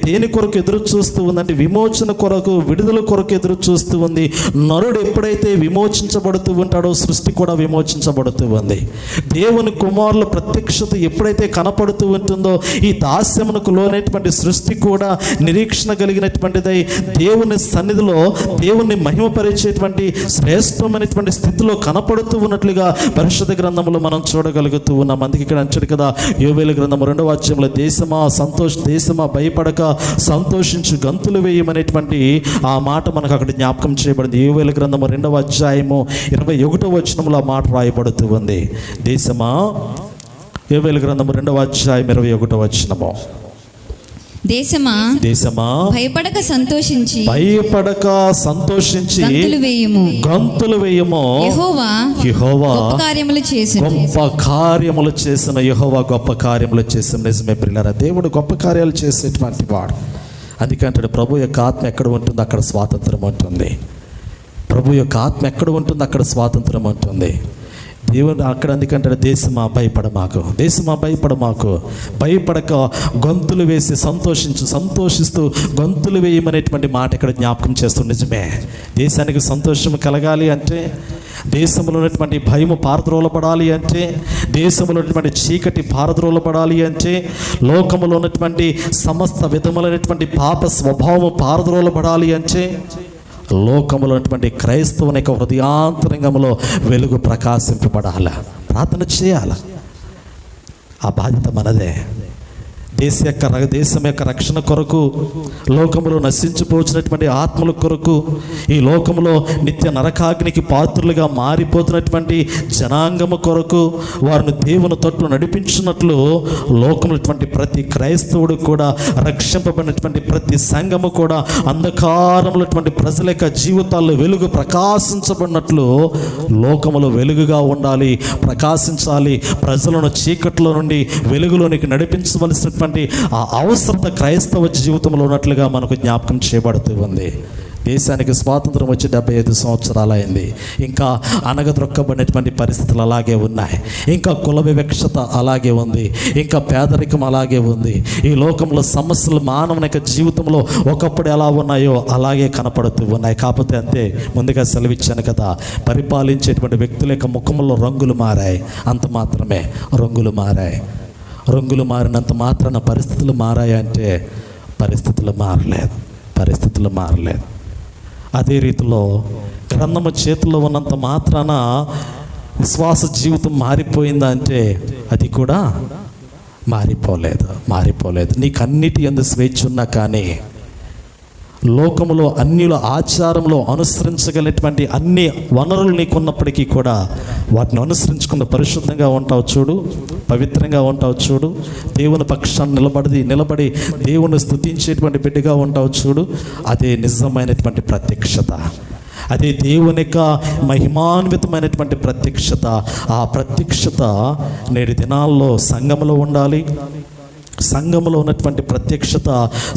దేని కొరకు ఎదురు చూస్తూ ఉందంటే, విమోచన కొరకు, విడుదల కొరకు ఎదురు చూస్తూ ఉంది. నరుడు ఎప్పుడైతే విమోచించబడుతూ ఉంటాడో సృష్టి కూడా విమోచించబడుతూ ఉంది. దేవుని కుమారుల ప్రత్యక్షత ఎప్పుడైతే కనపడుతూ ఉంటుందో ఈ దాస్యమునకు లోనైనటువంటి సృష్టి కూడా నిరీక్షణ కలిగినటువంటిదై దేవుని సన్నిధిలో దేవుణ్ణి మహిమపరిచేటువంటి శ్రేష్టమైనటువంటి స్థితిలో కనపడుతూ ఉన్నట్లుగా పరిశుద్ధ గ్రంథంలో మనం చూడగలుగుతూ ఉన్నాం. అందుకే ఇక్కడ అంటాడు కదా, యోవేలు గ్రంథం 2వ అధ్యాయంలో, దేశమా భయపడక సంతోషించు, గంతులు వేయమనేటువంటి ఆ మాట మనకు అక్కడ జ్ఞాపకం చేయబడింది. యోవేలు గ్రంథం 2వ అధ్యాయము 21వ వచనంలో ఆ మాట రాయబడుతూ ఉంది. యోవేలు గ్రంథం 2వ అధ్యాయం 21వ వచనము, దేశమా భయపడక సంతోషించి గంతులు వేయము. యెహోవా గొప్ప కార్యములు చేసిన యెహోవా గొప్ప కార్యములు చేసిన. నిజమే ప్రియులారా, దేవుడు గొప్ప కార్యాలు చేసేటువంటి వాడు. అందుకంటే ప్రభు యొక్క ఆత్మ ఎక్కడ ఉంటుందో అక్కడ స్వాతంత్రం ఉంటుంది. ప్రభు యొక్క ఆత్మ ఎక్కడ ఉంటుందో అక్కడ స్వాతంత్రం ఉంటుంది. దేవుడు అక్కడ అందుకంటే, దేశమా భయపడమాకు, భయపడక గొంతులు వేసి సంతోషిస్తూ గొంతులు వేయమనేటువంటి మాట ఇక్కడ జ్ఞాపకం చేస్తూ. నిజమే, దేశానికి సంతోషం కలగాలి అంటే, దేశంలో ఉన్నటువంటి భయము పారద్రోలపడాలి అంటే, దేశంలో ఉన్నటువంటి చీకటి పారద్రోలపడాలి అంటే, లోకంలో ఉన్నటువంటి సమస్త విధములైనటువంటి పాప స్వభావము పారద్రోలపడాలి అంటే, లోకములో ఉన్నటువంటి క్రైస్తవుని యొక్క హృదయాంతరంగంలో వెలుగు ప్రకాశింపబడాలి. ప్రార్థన చేయాలి. ఆ బాధ్యత మనదే. దేశం యొక్క రక్షణ కొరకు, లోకములో నశించిపోతున్నటువంటి ఆత్మల కొరకు, ఈ లోకములో నిత్య నరకాగ్నికి పాత్రులుగా మారిపోతున్నటువంటి జనాంగము కొరకు వారిని దేవుని తట్టు నడిపించినట్లు లోకములో ప్రతి క్రైస్తవుడు కూడా, రక్షింపబడినటువంటి ప్రతి సంఘము కూడా అంధకారంలో ప్రజల యొక్క జీవితాల్లో వెలుగు ప్రకాశించబడినట్లు లోకములో వెలుగుగా ఉండాలి, ప్రకాశించాలి. ప్రజలను చీకట్లో నుండి వెలుగులోనికి నడిపించవలసినటువంటి ఆ అవసరత క్రైస్తవ జీవితంలో ఉన్నట్లుగా మనకు జ్ఞాపకం చేయబడుతూ ఉంది. దేశానికి స్వాతంత్రం వచ్చి 75 సంవత్సరాలు అయింది. ఇంకా అణగద్రొక్కబడినటువంటి పరిస్థితులు అలాగే ఉన్నాయి. ఇంకా కుల వివక్షత అలాగే ఉంది. ఇంకా పేదరికం అలాగే ఉంది. ఈ లోకంలో సమస్యలు మానవుని యొక్క జీవితంలో ఒకప్పుడు ఎలా ఉన్నాయో అలాగే కనపడుతూ ఉన్నాయి. కాకపోతే అంతే, ముందుగా సెలవిచ్చాను కదా, పరిపాలించేటువంటి వ్యక్తుల యొక్క ముఖంలో రంగులు మారాయి, అంత మాత్రమే. రంగులు మారాయి. రంగులు మారినంత మాత్రాన పరిస్థితులు మారాయంటే పరిస్థితులు మారలేదు. అదే రీతిలో గ్రంథము చేతిలో ఉన్నంత మాత్రాన విశ్వాస జీవితం మారిపోయిందా అంటే అది కూడా మారిపోలేదు. నీకు అన్నిటి యందు స్వేచ్ఛ ఉన్నా కానీ లోకములో అన్యుల ఆచారంలో అనుసరించగలిగినటువంటి అన్ని వనరులు నీకున్నప్పటికీ కూడా వాటిని అనుసరించుకున్న పరిశుద్ధంగా ఉంటావు చూడు, పవిత్రంగా ఉంటావు చూడు, దేవుని పక్షాన్ని నిలబడి దేవుని స్తుతించేటువంటి బిడ్డగా ఉంటావు చూడు, అదే నిజమైనటువంటి ప్రత్యక్షత. అదే దేవుని యొక్క మహిమాన్వితమైనటువంటి ప్రత్యక్షత. ఆ ప్రత్యక్షత నేటి దినాల్లో సంఘములో ఉండాలి. సంఘములో ఉన్నటువంటి ప్రత్యక్షత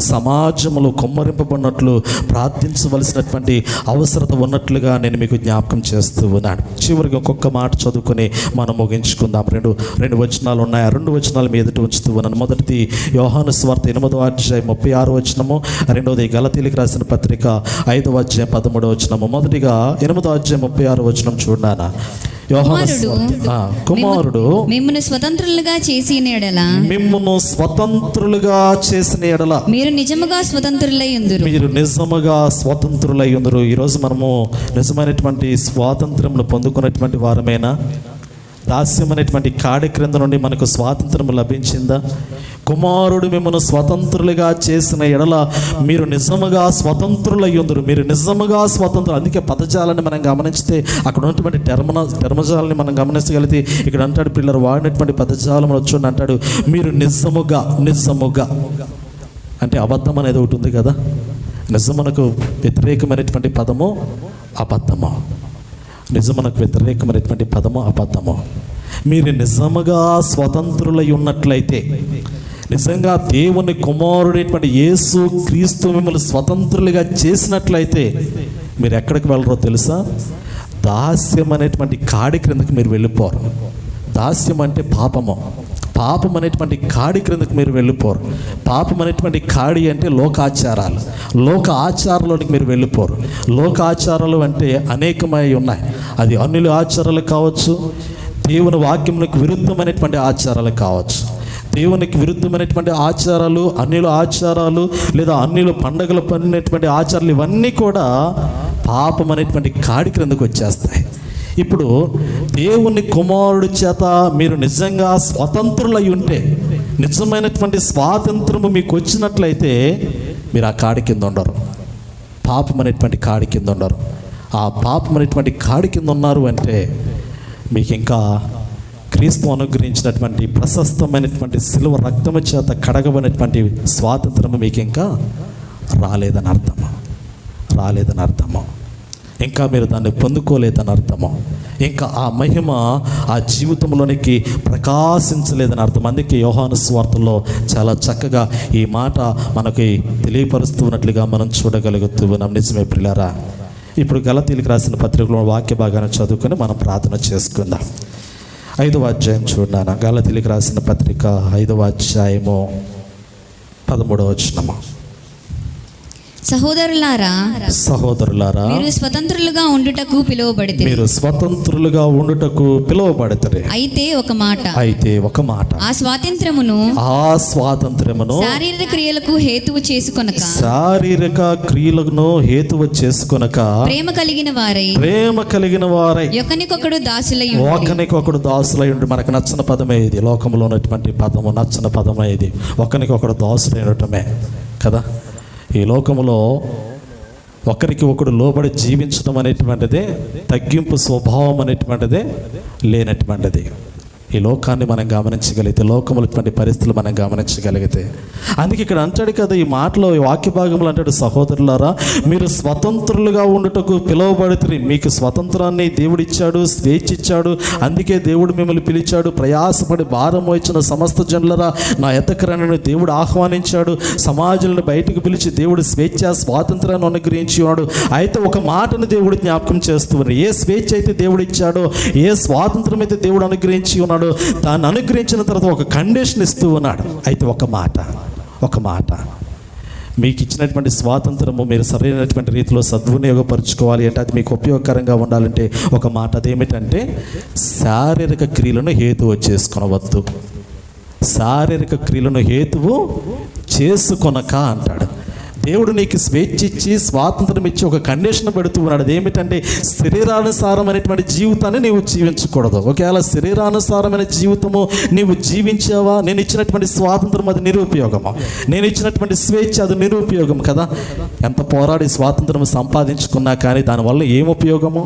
సమాజంలో కొమ్మరింపబడినట్లు ప్రార్థించవలసినటువంటి అవసరత ఉన్నట్లుగా నేను మీకు జ్ఞాపకం చేస్తూ ఉన్నాను. చివరికి ఒక్కొక్క మాట చదువుకొని మనం ముగించుకుందాం. రెండు వచనాలు ఉన్నాయి. ఆ 2 వచనాలు మీ ఎదుట ఉంచుతూ ఉన్నాను. మొదటిది యోహాను సువార్త 8వ అధ్యాయం 36వ వచనము, రెండవది గలతీయులకు రాసిన పత్రిక 5వ అధ్యాయం 13వ వచనము. మొదటిగా 8వ అధ్యాయం 36వ వచనం చూడానా. కుమారుడు మిమ్మును స్వతంత్రులుగా చేసిన ఎడల మీరు నిజముగా స్వతంత్రులయ్యుందురు. ఈరోజు మనము నిజమైనటువంటి స్వాతంత్రమును పొందుకున్నటువంటి వారమేనా? దాస్యం అనేటువంటి కాడి క్రింద నుండి మనకు స్వాతంత్రం లభించిందా? కుమారుడు మిమ్మల్ని స్వతంత్రులుగా చేసిన ఎడల మీరు నిజముగా స్వతంత్రులయ్యుందురు. మీరు నిజముగా స్వతంత్రులు. అందుకే పదజాలని మనం గమనిస్తే అక్కడ ఉన్నటువంటి టర్మజాలని మనం గమనించగలిగితే ఇక్కడ అంటాడు, పిల్లలు వాడినటువంటి పదజాలం వచ్చి అంటాడు, మీరు నిజముగా అంటే అబద్ధం అనేది ఒకటి ఉంది కదా. నిజమునకు వ్యతిరేకమైనటువంటి పదము అబద్ధము. నిజమునకు వ్యతిరేకమైనటువంటి పదము అబద్ధము. మీరు నిజముగా స్వతంత్రులై ఉన్నట్లయితే, నిజంగా దేవుని కుమారుడైనటువంటి యేసు క్రీస్తు మిమ్మల్ని స్వతంత్రులుగా చేసినట్లయితే మీరు ఎక్కడికి వెళ్ళరో తెలుసా? దాస్యం అనేటువంటి కాడి క్రిందకి మీరు వెళ్ళిపోరు. దాస్యం అంటే పాపము. పాపం అనేటువంటి కాడి క్రిందకు మీరు వెళ్ళిపోరు. పాపం అనేటువంటి కాడి అంటే లోకాచారాలు. లోక ఆచారాల్లోనికి మీరు వెళ్ళిపోరు. లోక ఆచారాలు అంటే అనేకమై ఉన్నాయి. అది అన్యుల ఆచారాలు కావచ్చు, దేవుని వాక్యములకు విరుద్ధమైనటువంటి ఆచారాలు కావచ్చు. దేవునికి విరుద్ధమైనటువంటి ఆచారాలు, అన్యుల ఆచారాలు, లేదా అన్యుల పండుగలు పడినటువంటి ఆచారాలు, ఇవన్నీ కూడా పాపం అనేటువంటి కాడి క్రిందకు వచ్చేస్తాయి. ఇప్పుడు దేవుని కుమారుడి చేత మీరు నిజంగా స్వతంత్రులై ఉంటే, నిజమైనటువంటి స్వాతంత్రము మీకు వచ్చినట్లయితే మీరు ఆ కాడి కింద ఉండరు. పాపం అనేటువంటి కాడి కింద ఉండరు. ఆ పాపం అనేటువంటి కాడి కింద ఉన్నారు అంటే మీకు ఇంకా క్రీస్తు అనుగ్రహించినటువంటి ప్రశస్తమైనటువంటి శిలువ రక్తము చేత కడగబడినటువంటి స్వాతంత్రము మీకు ఇంకా రాలేదని అర్థము. ఇంకా మీరు దాన్ని పొందుకోలేదని అర్థము. ఇంకా ఆ మహిమ ఆ జీవితంలోనికి ప్రకాశించలేదని అర్థం. అందుకే యోహాను సువార్తలో చాలా చక్కగా ఈ మాట మనకి తెలియపరుస్తున్నట్లుగా మనం చూడగలుగుతూ ఉన్నాం. నిజమే ప్రియులారా. ఇప్పుడు గలతీయులకు రాసిన పత్రికలో వాక్య భాగాన్ని చదువుకొని మనం ప్రార్థన చేసుకుందాం. 5వ అధ్యాయం చూడాను. గలతీయులకు రాసిన పత్రిక 5వ అధ్యాయము 13వ వచనము. సహోదరులారా మీరు స్వతంత్రులుగా ఉండుటకు పిలువబడతారు. అయితే ఒక మాట ఆ స్వాతంత్రమును శారీరక క్రియలకు హేతువు చేసుకొనక ప్రేమ కలిగిన వారై ఒకనికొకడు దాసులై ఉండి. మనకు నచ్చిన పదమే ఇది, లోకంలో ఉన్నటువంటి పదము నచ్చిన పదమే ఇది, ఒకనికొకడు దాసులై ఉండటమే కదా. ఈ లోకంలో ఒకరికి ఒకడు లోబడి జీవించడం అనేటువంటిదే, తగ్గింపు స్వభావం అనేటువంటిదే లేనటువంటిది. ఈ లోకాన్ని మనం గమనించగలిగితే, లోకంలో పరిస్థితులు మనం గమనించగలిగితే, అందుకే ఇక్కడ అంటాడు కదా ఈ మాటలో, ఈ వాక్య భాగంలో అంటాడు, సహోదరులారా మీరు స్వతంత్రులుగా ఉండుటకు పిలువబడితే. మీకు స్వతంత్రాన్ని దేవుడిచ్చాడు, స్వేచ్ఛ ఇచ్చాడు. అందుకే దేవుడు మిమ్మల్ని పిలిచాడు. ప్రయాసపడి భారం వచ్చిన సమస్త జనులరా నా ఎత్తకరని దేవుడు ఆహ్వానించాడు. సమాజంలో బయటకు పిలిచి దేవుడు స్వేచ్ఛ స్వాతంత్రాన్ని అనుగ్రహించేవాడు. అయితే ఒక మాటను దేవుడు జ్ఞాపకం చేస్తూ ఉన్నాడు. ఏ స్వేచ్ఛ అయితే దేవుడు ఇచ్చాడో, ఏ స్వాతంత్రం అయితే దేవుడు అనుగ్రహించి ఉన్నాడు, దాన్ని అనుగ్రహించిన తర్వాత ఒక కండిషన్ ఇస్తూ ఉన్నాడు. అయితే ఒక మాట మీకు ఇచ్చినటువంటి స్వాతంత్రము మీరు సరైనటువంటి రీతిలో సద్వినియోగపరచుకోవాలి అంటే, అది మీకు ఉపయోగకరంగా ఉండాలంటే ఒక మాట, అదేమిటంటే శారీరక క్రియలను హేతువు చేసుకొనవద్దు. శారీరక క్రియలను హేతువు చేసుకొనక అంటాడు. దేవుడు నీకు స్వేచ్ఛ ఇచ్చి స్వాతంత్రం ఇచ్చి ఒక కండిషన్ పెడుతూ ఉన్నాడు. అదేమిటంటే శరీరానుసారమైనటువంటి జీవితాన్ని నీవు జీవించకూడదు. ఒకవేళ శరీరానుసారమైన జీవితము నీవు జీవించావా, నేను ఇచ్చినటువంటి స్వాతంత్రం అది నిరుపయోగము, నేను ఇచ్చినటువంటి స్వేచ్ఛ అది నిరుపయోగం కదా. ఎంత పోరాడి స్వాతంత్రం సంపాదించుకున్నా కానీ దానివల్ల ఏం ఉపయోగము?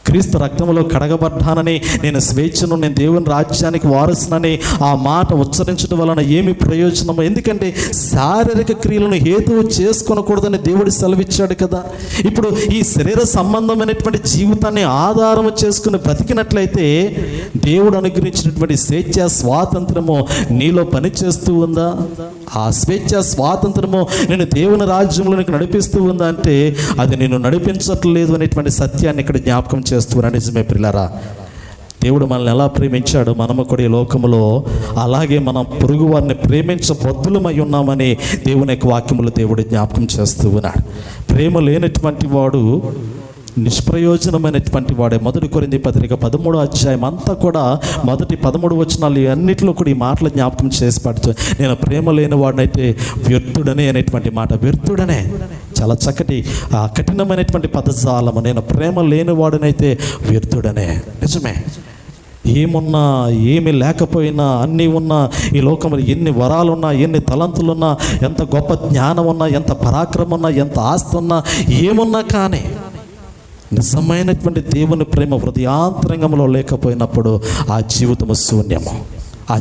క్రీస్తు రక్తంలో కడగబడ్డానని, నేను స్వేచ్ఛను, నేను దేవుని రాజ్యానికి వారసునని ఆ మాట ఉచ్చరించడం వలన ఏమి ప్రయోజనము? ఎందుకంటే శారీరక క్రియలను హేతువు చేసుకొనకూడదని దేవుడు సెలవిచ్చాడు కదా. ఇప్పుడు ఈ శరీర సంబంధమైనటువంటి జీవితాన్ని ఆధారం చేసుకుని బ్రతికినట్లయితే దేవుడు అనుగ్రహించినటువంటి స్వేచ్ఛ స్వాతంత్రము నీలో పనిచేస్తూ ఉందా? ఆ స్వేచ్ఛ స్వాతంత్రము నేను దేవుని రాజ్యంలోనికి నడిపిస్తూ ఉందా అంటే అది నేను నడిపించట్లేదు అనేటువంటి సత్యాన్ని ఇక్కడ జ్ఞాపకం చేస్తున్నాను. నిజమే ప్రియులారా, దేవుడు మనల్ని ఎలా ప్రేమించాడు, మనము కూడా ఈ లోకంలో అలాగే మనం పొరుగు వారిని ప్రేమించబద్దులమై ఉన్నామని దేవుని యొక్క వాక్యములు దేవుడు జ్ఞాపకం చేస్తూ ఉన్నాడు. ప్రేమ లేనటువంటి వాడు నిష్ప్రయోజనమైనటువంటి వాడే. 1 కొరింథీ పత్రిక 13వ అధ్యాయం అంతా కూడా మొదటి 13 వచనాలు అన్నింటిలో కూడా ఈ మాటలు జ్ఞాపకం చేసి పడుతూ, నేను ప్రేమ లేని వాడినైతే వ్యర్థుడనే అనేటువంటి మాట, వ్యర్థుడనే చాలా చక్కటి కఠినమైనటువంటి పదజాలము. నేను ప్రేమ లేని వాడినైతే వ్యర్థుడనే. నిజమే, ఏమున్నా ఏమి లేకపోయినా, అన్నీ ఉన్నా, ఈ లోకంలో ఎన్ని వరాలున్నా, ఎన్ని తలంతులున్నా, ఎంత గొప్ప జ్ఞానం ఉన్నా, ఎంత పరాక్రమం ఉన్నా, ఎంత ఆస్తి ఉన్నా, ఏమున్నా కానీ నిజమైనటువంటి దేవుని ప్రేమ హృదయాంతరంగంలో లేకపోయినప్పుడు ఆ జీవితము శూన్యము. ఆ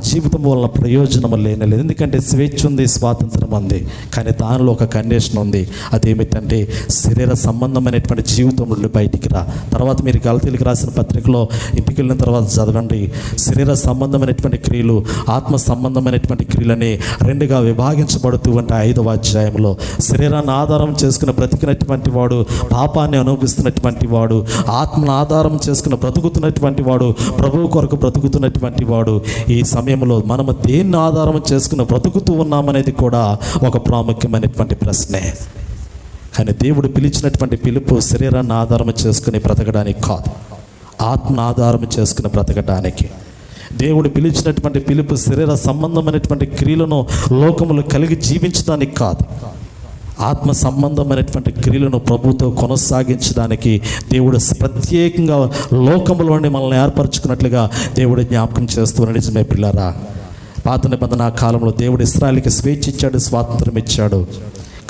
జీవితం వల్ల ప్రయోజనం లేనలేదు. ఎందుకంటే స్వేచ్ఛ ఉంది, స్వాతంత్రం ఉంది, కానీ దానిలో ఒక కండిషన్ ఉంది. అదేమిటంటే శరీర సంబంధమైనటువంటి జీవితం నుండి బయటికి రా. తర్వాత మీరు గలతీయులకు రాసిన పత్రికలో ఇంటికి వెళ్ళిన తర్వాత చదవండి. శరీర సంబంధమైనటువంటి క్రియలు, ఆత్మ సంబంధమైనటువంటి క్రియలని రెండుగా విభాగించబడుతూ ఉంటాయి. 5వ అధ్యాయంలో శరీరాన్ని ఆధారం చేసుకుని బ్రతికినటువంటి వాడు, పాపాన్ని అనుభవిస్తున్నటువంటి వాడు, ఆత్మను ఆధారం చేసుకుని బ్రతుకుతున్నటువంటి వాడు, ప్రభువు కొరకు బ్రతుకుతున్నటువంటి వాడు. ఈ సమయంలో మనము దేన్ని ఆధారం చేసుకుని బ్రతుకుతూ ఉన్నామనేది కూడా ఒక ప్రాముఖ్యమైనటువంటి ప్రశ్నే. కానీ దేవుడు పిలిచినటువంటి పిలుపు శరీరాన్ని ఆధారం చేసుకుని బ్రతకడానికి కాదు, ఆత్మను ఆధారం చేసుకుని బ్రతకడానికి. దేవుడు పిలిచినటువంటి పిలుపు శరీర సంబంధమైనటువంటి క్రియలను లోకములు కలిగి జీవించడానికి కాదు, ఆత్మ సంబంధమైనటువంటి క్రియలను ప్రభుతో కొనసాగించడానికి దేవుడు ప్రత్యేకంగా లోకంలోని మనల్ని ఏర్పరచుకున్నట్లుగా దేవుడు జ్ఞాపకం చేస్తున్న. నిజమే పిల్లారా, పాత నిబంధన కాలంలో దేవుడు ఇశ్రాయేలుకి స్వేచ్ఛ ఇచ్చాడు, స్వాతంత్రం ఇచ్చాడు.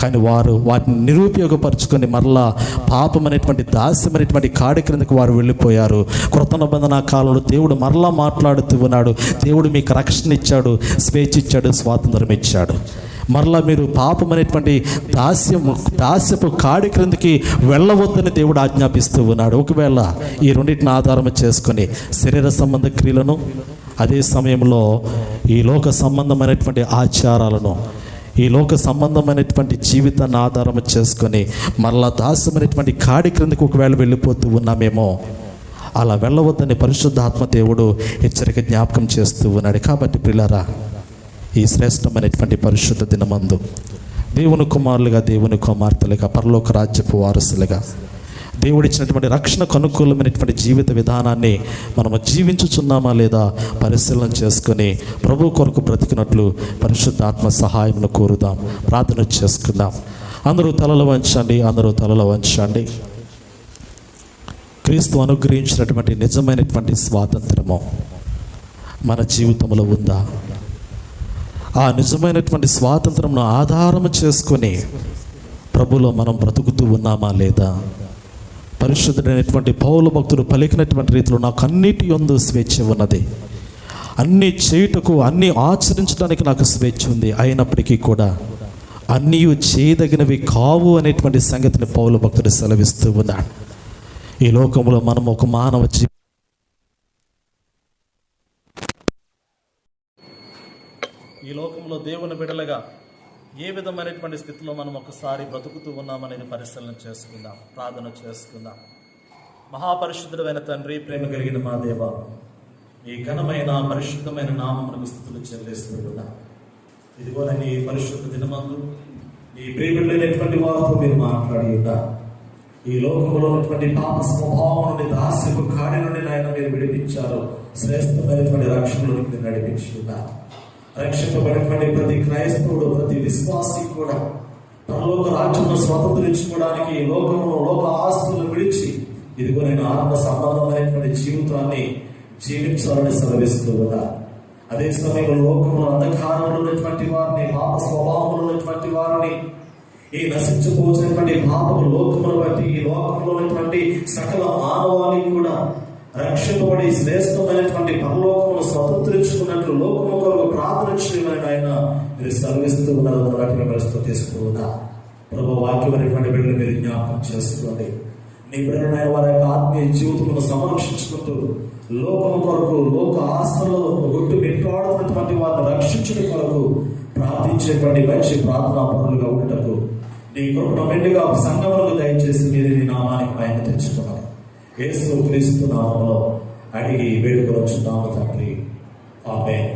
కానీ వారు వాటిని నిరుపయోగపరుచుకొని మరలా పాపం అనేటువంటి దాస్యమైనటువంటి కాడి క్రిందకు వారు వెళ్ళిపోయారు. కృత నిబంధన కాలంలో దేవుడు మరలా మాట్లాడుతూ ఉన్నాడు. దేవుడు మీకు రక్షణ ఇచ్చాడు, స్వేచ్ఛ ఇచ్చాడు, స్వాతంత్రం ఇచ్చాడు. మరలా మీరు పాపం అనేటువంటి దాస్యపు కాడి క్రిందకి వెళ్ళవద్దని దేవుడు ఆజ్ఞాపిస్తూ ఉన్నాడు. ఒకవేళ ఈ రెండింటిని ఆధారం చేసుకొని శరీర సంబంధ క్రియలను, అదే సమయంలో ఈ లోక సంబంధమైనటువంటి ఆచారాలను, ఈ లోక సంబంధమైనటువంటి జీవితాన్ని ఆధారం చేసుకొని మరలా దాస్యమైనటువంటి కాడి క్రిందకు ఒకవేళ వెళ్ళిపోతూ ఉన్నామేమో, అలా వెళ్ళవద్దని పరిశుద్ధాత్మ దేవుడు హెచ్చరిక జ్ఞాపకం చేస్తూ ఉన్నాడు. కాబట్టి ప్రియులారా, ఈ శ్రేష్టమైనటువంటి పరిశుద్ధ దినమందు దేవుని కుమారులుగా, దేవుని కుమార్తెలుగా, పరలోక రాజ్యపు వారసులుగా దేవుడిచ్చినటువంటి రక్షణకు అనుకూలమైనటువంటి జీవిత విధానాన్ని మనము జీవించుచున్నామా లేదా పరిశీలన చేసుకొని ప్రభు కొరకు బ్రతికినట్లు పరిశుద్ధాత్మ సహాయమును కోరుదాం. ప్రార్థన చేసుకుందాం. అందరూ తలలు వంచండి, అందరూ తలలు వంచండి. క్రీస్తు అనుగ్రహించినటువంటి నిజమైనటువంటి స్వాతంత్రము మన జీవితంలో ఉందా? ఆ నిజమైనటువంటి స్వాతంత్రంను ఆధారం చేసుకొని ప్రభులో మనం బ్రతుకుతూ ఉన్నామా లేదా? పరిశుద్ధుడైనటువంటి పౌలు భక్తుడు పలికినటువంటి రీతిలో నాకు అన్నిటి యందు స్వేచ్ఛ ఉన్నది, అన్నీ చేయుటకు, అన్నీ ఆచరించడానికి నాకు స్వేచ్ఛ ఉంది, అయినప్పటికీ కూడా అన్నీ చేయదగినవి కావు అనేటువంటి సంగతిని పౌలు భక్తుడు సెలవిస్తూ ఉన్నాడు. ఈ లోకంలో మనం ఒక మానవ ఈ లోకంలో దేవుని బిడ్డలుగా ఏ విధమైనటువంటి స్థితిలో మనం ఒకసారి బ్రతుకుతూ ఉన్నామనేది పరిశీలన చేసుకుందాం. ప్రార్థన చేసుకుందాం. మహాపరిశుద్ధుడైన తండ్రి, ప్రేమ కలిగిన మా దేవ, ఈ ఘనమైన పరిశుద్ధమైన నామమునకు స్తుతులు చెల్లిస్తున్నాం. ఇదిగో నేను ఈ పరిశుద్ధ దినమందు ఈ ప్రియమైనటువంటి వారితో మీరు మాట్లాడి ఉన్నారు. ఈ లోకంలో ఉన్నటువంటి పాప స్వభావం నుండి, దాస్యపు కాడి నుండి నాయన మీరు విడిపించారు. శ్రేష్టమైనటువంటి రక్షణలోకి మీరు నడిపించుకున్నారు. రక్షింపబడినటువంటి ప్రతి క్రైస్తవుడు, ప్రతి విశ్వాసి కూడా పరలోక రాజ్యంలో స్వతంత్రించుకోవడానికి ఈ లోకంలో లోక ఆస్తులను విడిచి ఇదిగో నేను ఆత్మ సంబంధమైనటువంటి జీవితాన్ని జీవించాలని సెలవిస్తూ ఉన్నారు. అదే సమయంలో లోకంలో అంధకారంలో ఉన్నటువంటి వారిని, పాప స్వభావంలో ఉన్నటువంటి వారిని, ఈ నశించిపోతున్నటువంటి పాపము లోకమును బట్టి ఈ లోకంలో ఉన్నటువంటి సకల మానవాళికి కూడా రక్షింపబడి శ్రేష్టమైనటువంటి పరలోకమును స్వతంత్రించుకున్నట్లు లోకము కొరకు ప్రార్థన చేయమని ఆయన మీరు సెలవిస్తూ ఉన్నారు. బట్టి మిమ్మల్ని స్తుతిస్తూ ఉన్నా. ప్రభు వాక్యమైనటువంటి బిడ్డలు మీరు జ్ఞాపకం చేసుకోండి. నీ బిడ్డలైన వారి యొక్క ఆత్మీయ జీవితమును సంరక్షించుకుంటూ లోకము కొరకు, లోక ఆశలలో గుట్టు పెట్టుకోవడుతున్నటువంటి వారిని రక్షించడం కొరకు ప్రార్థించేటువంటి మంచి ప్రార్థనా పనులుగా ఉండటకు నీ కృపను మెండుగా సంఘములకు దయచేసి మీరు నీ నామానికి పైన తెచ్చుకున్నారు. యేసు క్రీస్తు నామములో అడిగి వేడుకొనుచున్నాము తండ్రి. ఆమేన్.